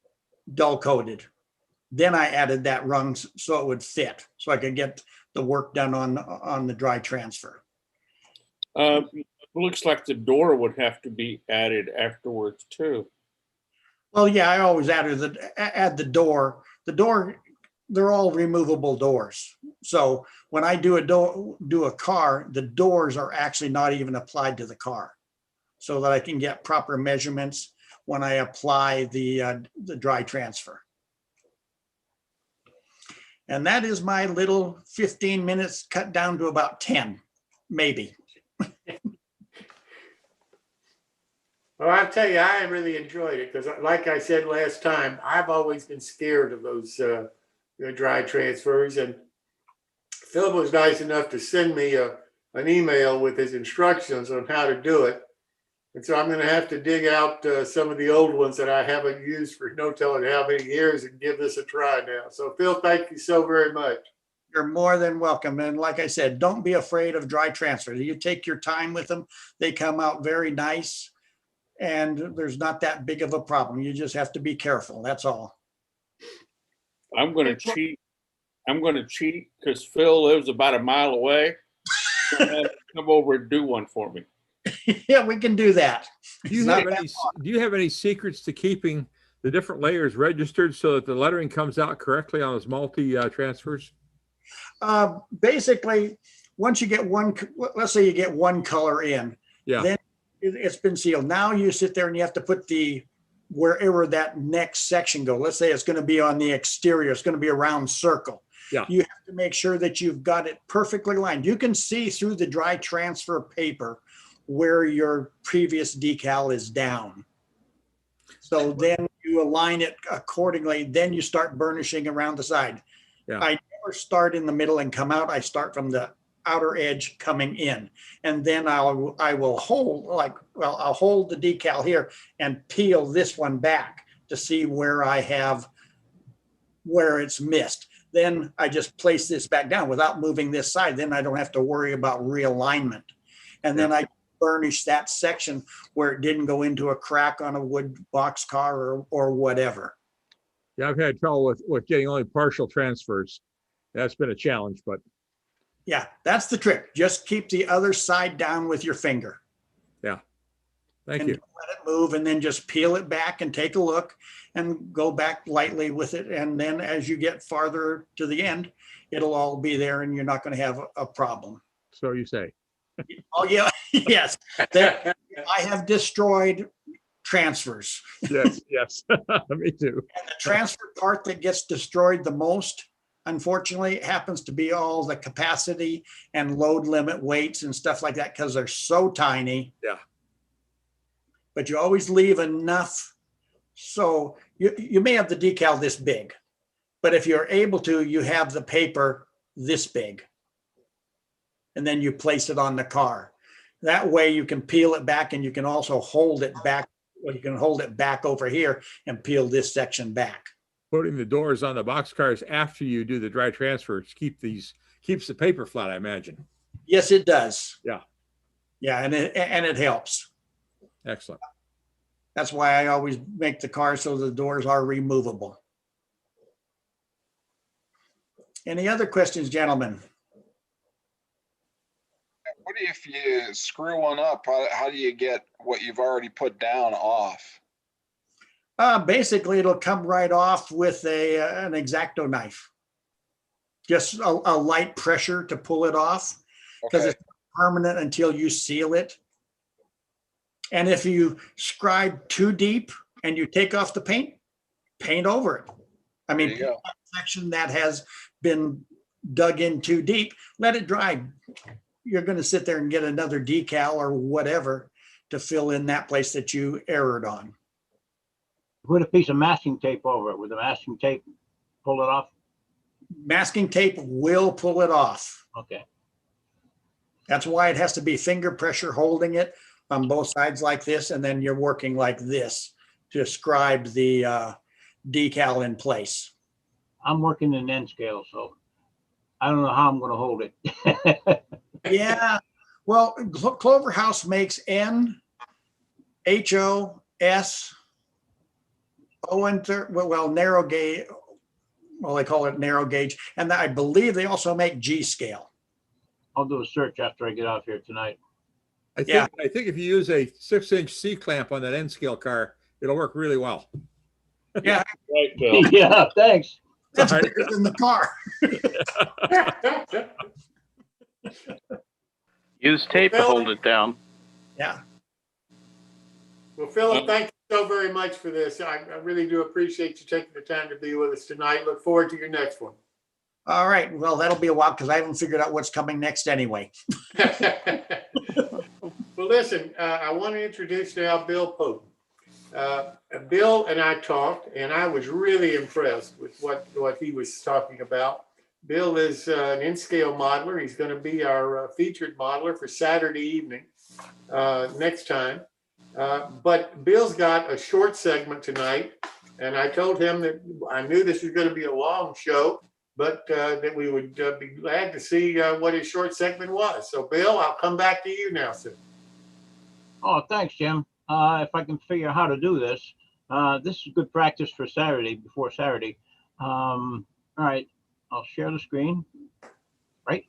dull coated. Then I added that rung so it would fit, so I could get the work done on the dry transfer. Looks like the door would have to be added afterwards too. Well, yeah, I always add the door. The door, they're all removable doors. So when I do a car, the doors are actually not even applied to the car, so that I can get proper measurements when I apply the dry transfer. And that is my little 15 minutes cut down to about 10, maybe. Well, I'll tell you, I really enjoyed it because, like I said last time, I've always been scared of those dry transfers. And Phil was nice enough to send me an email with his instructions on how to do it. And so I'm going to have to dig out some of the old ones that I haven't used for no telling how many years and give this a try now. So Phil, thank you so very much. You're more than welcome. And like I said, don't be afraid of dry transfer. You take your time with them. They come out very nice and there's not that big of a problem. You just have to be careful. That's all. I'm going to cheat. I'm going to cheat because Phil lives about a mile away. come over and do one for me. Yeah, we can do that. Do you have any secrets to keeping the different layers registered so that the lettering comes out correctly on those multi transfers? Basically, once you get one, let's say you get one color in, Yeah. then it's been sealed. Now you sit there and you have to put wherever that next section go. Let's say it's going to be on the exterior. It's going to be a round circle. Yeah. You have to make sure that you've got it perfectly lined. You can see through the dry transfer paper where your previous decal is down. So then you align it accordingly. Then you start burnishing around the side. Yeah. I never start in the middle and come out. I start from the outer edge coming in, and then I will hold I'll hold the decal here and peel this one back to see where it's missed. Then I just place this back down without moving this side. Then I don't have to worry about realignment. And then I burnish that section where it didn't go into a crack on a wood box car or whatever. Yeah, I've had trouble with getting only partial transfers. That's been a challenge, but yeah, that's the trick. Just keep the other side down with your finger. Yeah. Thank and you. Let it move and then just peel it back and take a look and go back lightly with it. And then as you get farther to the end, it'll all be there and you're not going to have a problem. So you say. Oh, yeah. Yes. I have destroyed transfers. Yes, yes. Me too. And the transfer part that gets destroyed the most, unfortunately, happens to be all the capacity and load limit weights and stuff like that because they're so tiny. Yeah. But you always leave enough. So you may have the decal this big, but if you're able to, you have the paper this big. And then you place it on the car. That way you can peel it back and you can also hold it back. Well, you can hold it back over here and peel this section back. Putting the doors on the box cars after you do the dry transfers keeps the paper flat, I imagine. Yes, it does. Yeah. Yeah, and it helps. Excellent. That's why I always make the car so the doors are removable. Any other questions, gentlemen? What if you screw one up? How do you get what you've already put down off? Basically, it'll come right off with an X-Acto knife. Just a light pressure to pull it off because it's permanent until you seal it. And if you scribe too deep and you take off the paint over it. I mean, a section that has been dug in too deep, let it dry. You're going to sit there and get another decal or whatever to fill in that place that you erred on. Put a piece of masking tape over it. With the masking tape, pull it off? Masking tape will pull it off. Okay. That's why it has to be finger pressure holding it on both sides like this, and then you're working like this to scribe the decal in place. I'm working in N scale, so I don't know how I'm going to hold it. Yeah. Well, Clover House makes N, HO, S, O, and narrow gauge. Well, they call it narrow gauge. And I believe they also make G scale. I'll do a search after I get off here tonight. I think if you use a 6-inch C clamp on that N scale car, it'll work really well. Yeah. Right, Bill. Yeah, thanks. That's bigger than the car. Use tape to hold it down. Yeah. Well, Philip, thank you so very much for this. I really do appreciate you taking the time to be with us tonight. Look forward to your next one. All right. Well, that'll be a while because I haven't figured out what's coming next anyway. Well, listen, I want to introduce now Bill Poten. Bill and I talked, and I was really impressed with what he was talking about. Bill is an in-scale modeler. He's going to be our featured modeler for Saturday evening next time. But Bill's got a short segment tonight, and I told him that I knew this was going to be a long show, but that we would be glad to see what his short segment was. So, Bill, I'll come back to you now, sir. Oh, thanks, Jim. If I can figure out how to do this, this is good practice for Saturday, before Saturday. All right, I'll share the screen. Right.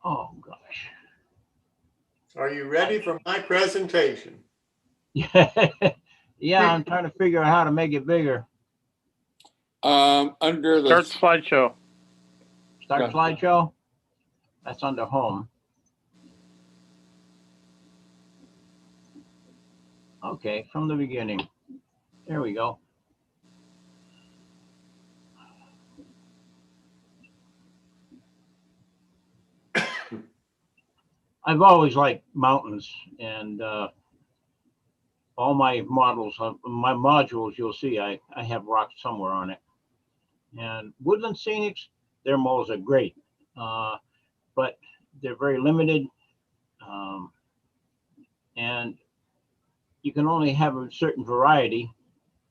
Oh, gosh. Are you ready for my presentation? Yeah, I'm trying to figure out how to make it bigger. Under the Start slideshow. Start Yeah. slideshow. That's under home. Okay, from the beginning. There we go. I've always liked mountains, and all my models, my modules, you'll see I have rocks somewhere on it. And woodland scenics, their molds are great, but they're very limited, and you can only have a certain variety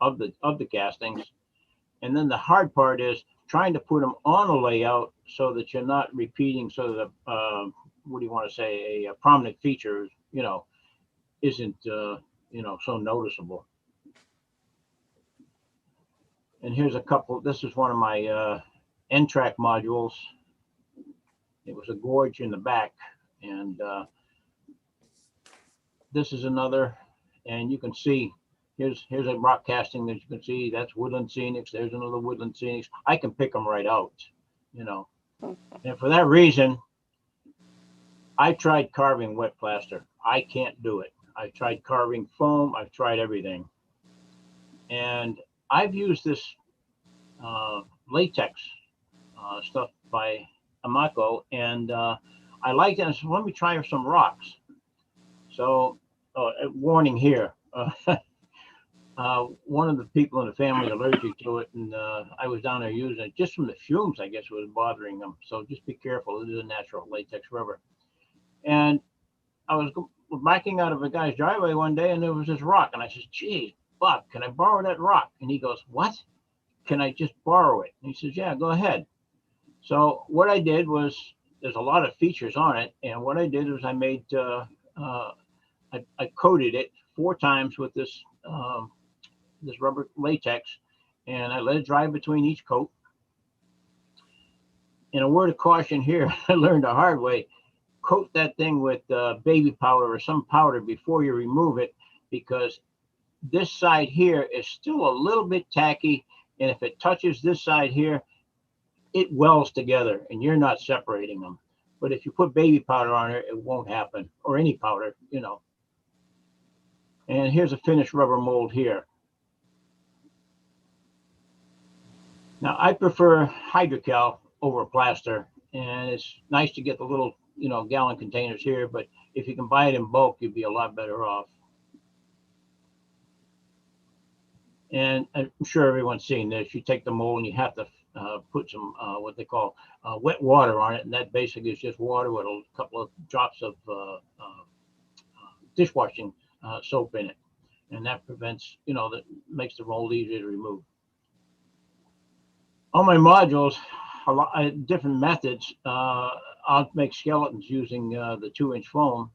of the castings. And then the hard part is trying to put them on a layout so that you're not repeating, so that what do you want to say, a prominent feature, isn't so noticeable. And here's a couple. This is one of my N-track modules. It was a gorge in the back, and this is another. And you can see here's a rock casting that you can see. That's woodland scenics. There's another woodland scenics. I can pick them right out, And for that reason, I tried carving wet plaster. I can't do it. I tried carving foam. I've tried everything, and I've used this latex stuff by Amako, and I like it. So let me try some rocks. So, warning here. One of the people in the family is allergic to it, and I was down there using it just from the fumes, I guess, was bothering them. So just be careful. It is a natural latex rubber. And I was backing out of a guy's driveway one day, and there was this rock, and I said, "Gee, Bob, can I borrow that rock?" And he goes, "What? Can I just borrow it?" And he says, "Yeah, go ahead." So what I did was, there's a lot of features on it, and what I did was I made I coated it 4 times with this this rubber latex, and I let it dry between each coat. And a word of caution here, I learned the hard way: coat that thing with baby powder or some powder before you remove it, because this side here is still a little bit tacky, and if it touches this side here, it welds together and you're not separating them. But if you put baby powder on it, it won't happen, or any powder, And here's a finished rubber mold here. Now I prefer hydrocal over plaster, and it's nice to get the little, gallon containers here, but if you can buy it in bulk, you'd be a lot better off. And I'm sure everyone's seen this. You take the mold and you have to put some what they call wet water on it, and that basically is just water with a couple of drops of dishwashing soap in it, and that prevents, that makes the mold easier to remove. On my modules, a lot different methods. I'll make skeletons using the 2-inch foam,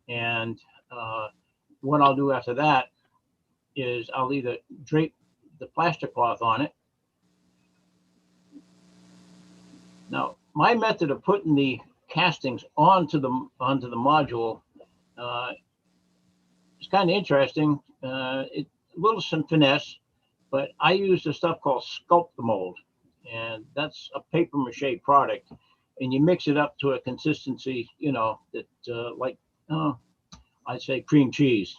and what I'll do after that is I'll either drape the plaster cloth on it. Now, my method of putting the castings onto the module is kind of interesting. It's a little some finesse, but I use this stuff called Sculpt the Mold, and that's a paper mache product, and you mix it up to a consistency, that like I'd say cream cheese,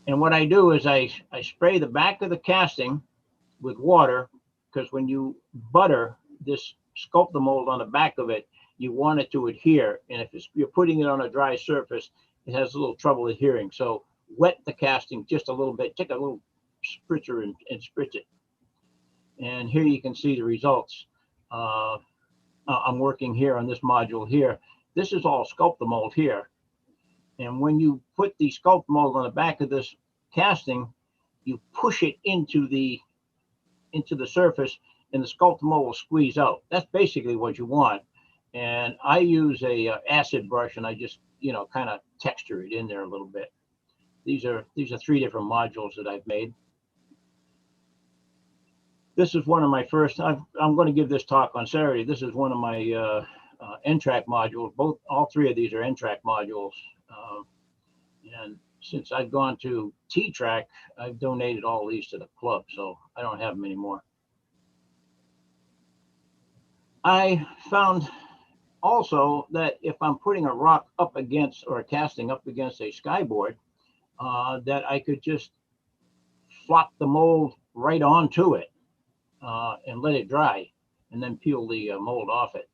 And what I do is I spray the back of the casting with water, because when you butter this Sculpt the Mold on the back of it, you want it to adhere. And if you're putting it on a dry surface, it has a little trouble adhering. So wet the casting just a little bit, take a little spritzer and spritz it. And here you can see the results. I'm working here on this module here. This is all Sculpt the Mold here. And when you put the Sculpt mold on the back of this casting, you push it into the surface, and the Sculpt mold will squeeze out. That's basically what you want. And I use a acid brush, and I just kind of texture it in there a little bit. These are 3 different modules that I've made. This is one of my first, I'm going to give this talk on Saturday. This is one of my N-track modules. All three of these are N-track modules. And since I've gone to T-track, I've donated all these to the club, so I don't have them anymore. I found also that if I'm putting a rock up against or a casting up against a skyboard, that I could just flop the mold right onto it and let it dry and then peel the mold off it.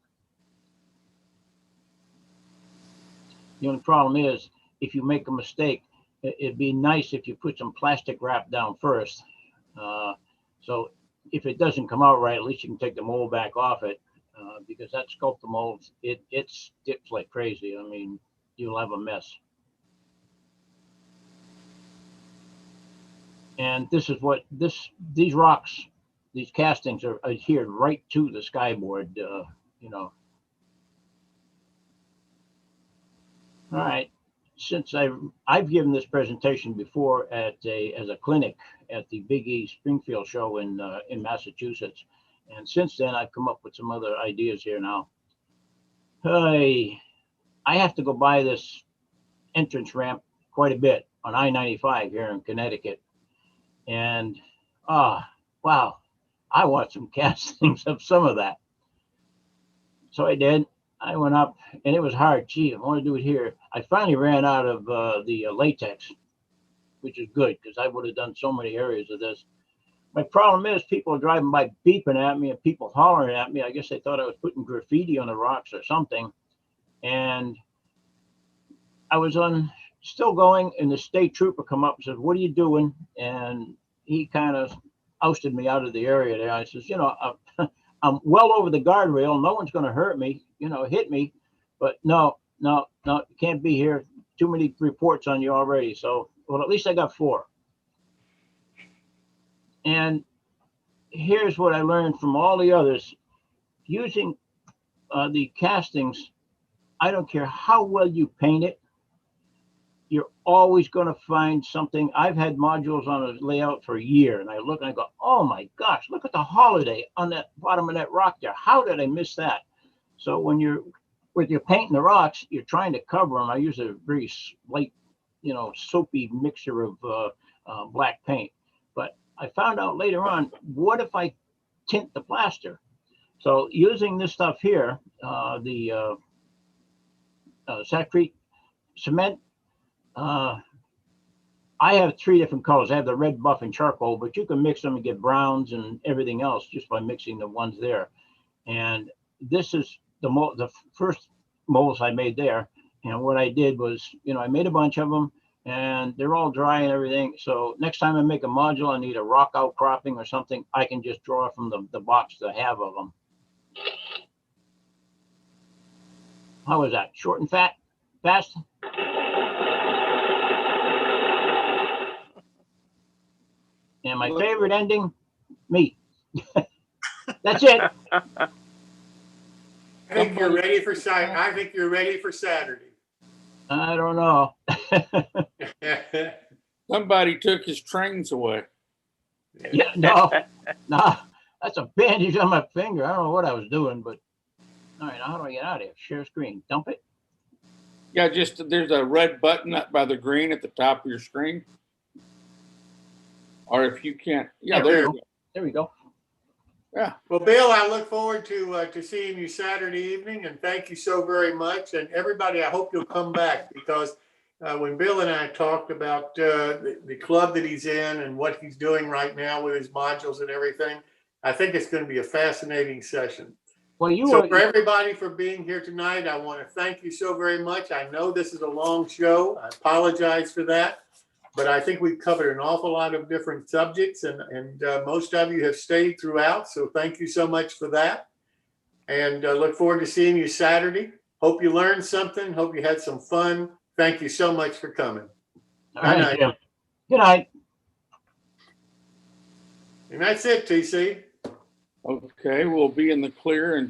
The only problem is if you make a mistake, it'd be nice if you put some plastic wrap down first. So if it doesn't come out right, at least you can take the mold back off it. Because that sculptor mold, it sticks like crazy. I mean, you'll have a mess. And this is what these rocks, these castings are adhered right to the skyboard, you know. All right, since I've given this presentation before as a clinic at the Big E Springfield show in Massachusetts. And since then, I've come up with some other ideas here now. I have to go by this entrance ramp quite a bit on I-95 here in Connecticut. And, wow, I want some castings of some of that. So I did. I went up, and it was hard. Gee, I want to do it here. I finally ran out of the latex, which is good, because I would have done so many areas of this. My problem is people are driving by beeping at me and people hollering at me. I guess they thought I was putting graffiti on the rocks or something. And I was still going, and the state trooper come up and said, "What are you doing?" And he kind of ousted me out of the area there. I says, "You know, I'm well over the guardrail. No one's going to hurt me, you know, hit me. But no, you can't be here. Too many reports on you already." So, well, at least I got 4. And here's what I learned from all the others. Using the castings, I don't care how well you paint it, you're always going to find something. I've had modules on a layout for a year, and I look and I go, "Oh my gosh, look at the holiday on that bottom of that rock there. How did I miss that?" So when you're painting the rocks, you're trying to cover them. I use a very light, you know, soapy mixture of black paint. But I found out later on, what if I tint the plaster? So using this stuff here, the Saccrete cement, I have 3 different colors. I have the red, buff, and charcoal, but you can mix them and get browns and everything else just by mixing the ones there. And this is the first molds I made there. And what I did was, you know, I made a bunch of them, and they're all dry and everything. So next time I make a module, I need a rock outcropping or something, I can just draw from the box that I have of them. How was that? Short and fast? And my favorite ending, me. That's it. I think you're ready for Saturday. I don't know. Somebody took his trains away. Yeah, no, that's a bandage on my finger. I don't know what I was doing, but all right, now how do I get out of here? Share screen, dump it. Yeah, just there's a red button up by the green at the top of your screen. Or if you can't, yeah, there you go. There we go. Yeah. Well, Bill, I look forward to seeing you Saturday evening, and thank you so very much. And everybody, I hope you'll come back, because when Bill and I talked about the club that he's in and what he's doing right now with his modules and everything, I think it's going to be a fascinating session. Well, for everybody for being here tonight, I want to thank you so very much. I know this is a long show. I apologize for that. But I think we've covered an awful lot of different subjects, and most of you have stayed throughout. So thank you so much for that. And look forward to seeing you Saturday. Hope you learned something. Hope you had some fun. Thank you so much for coming. All right, Jim. Good night. And that's it, TC. Okay, we'll be in the clear and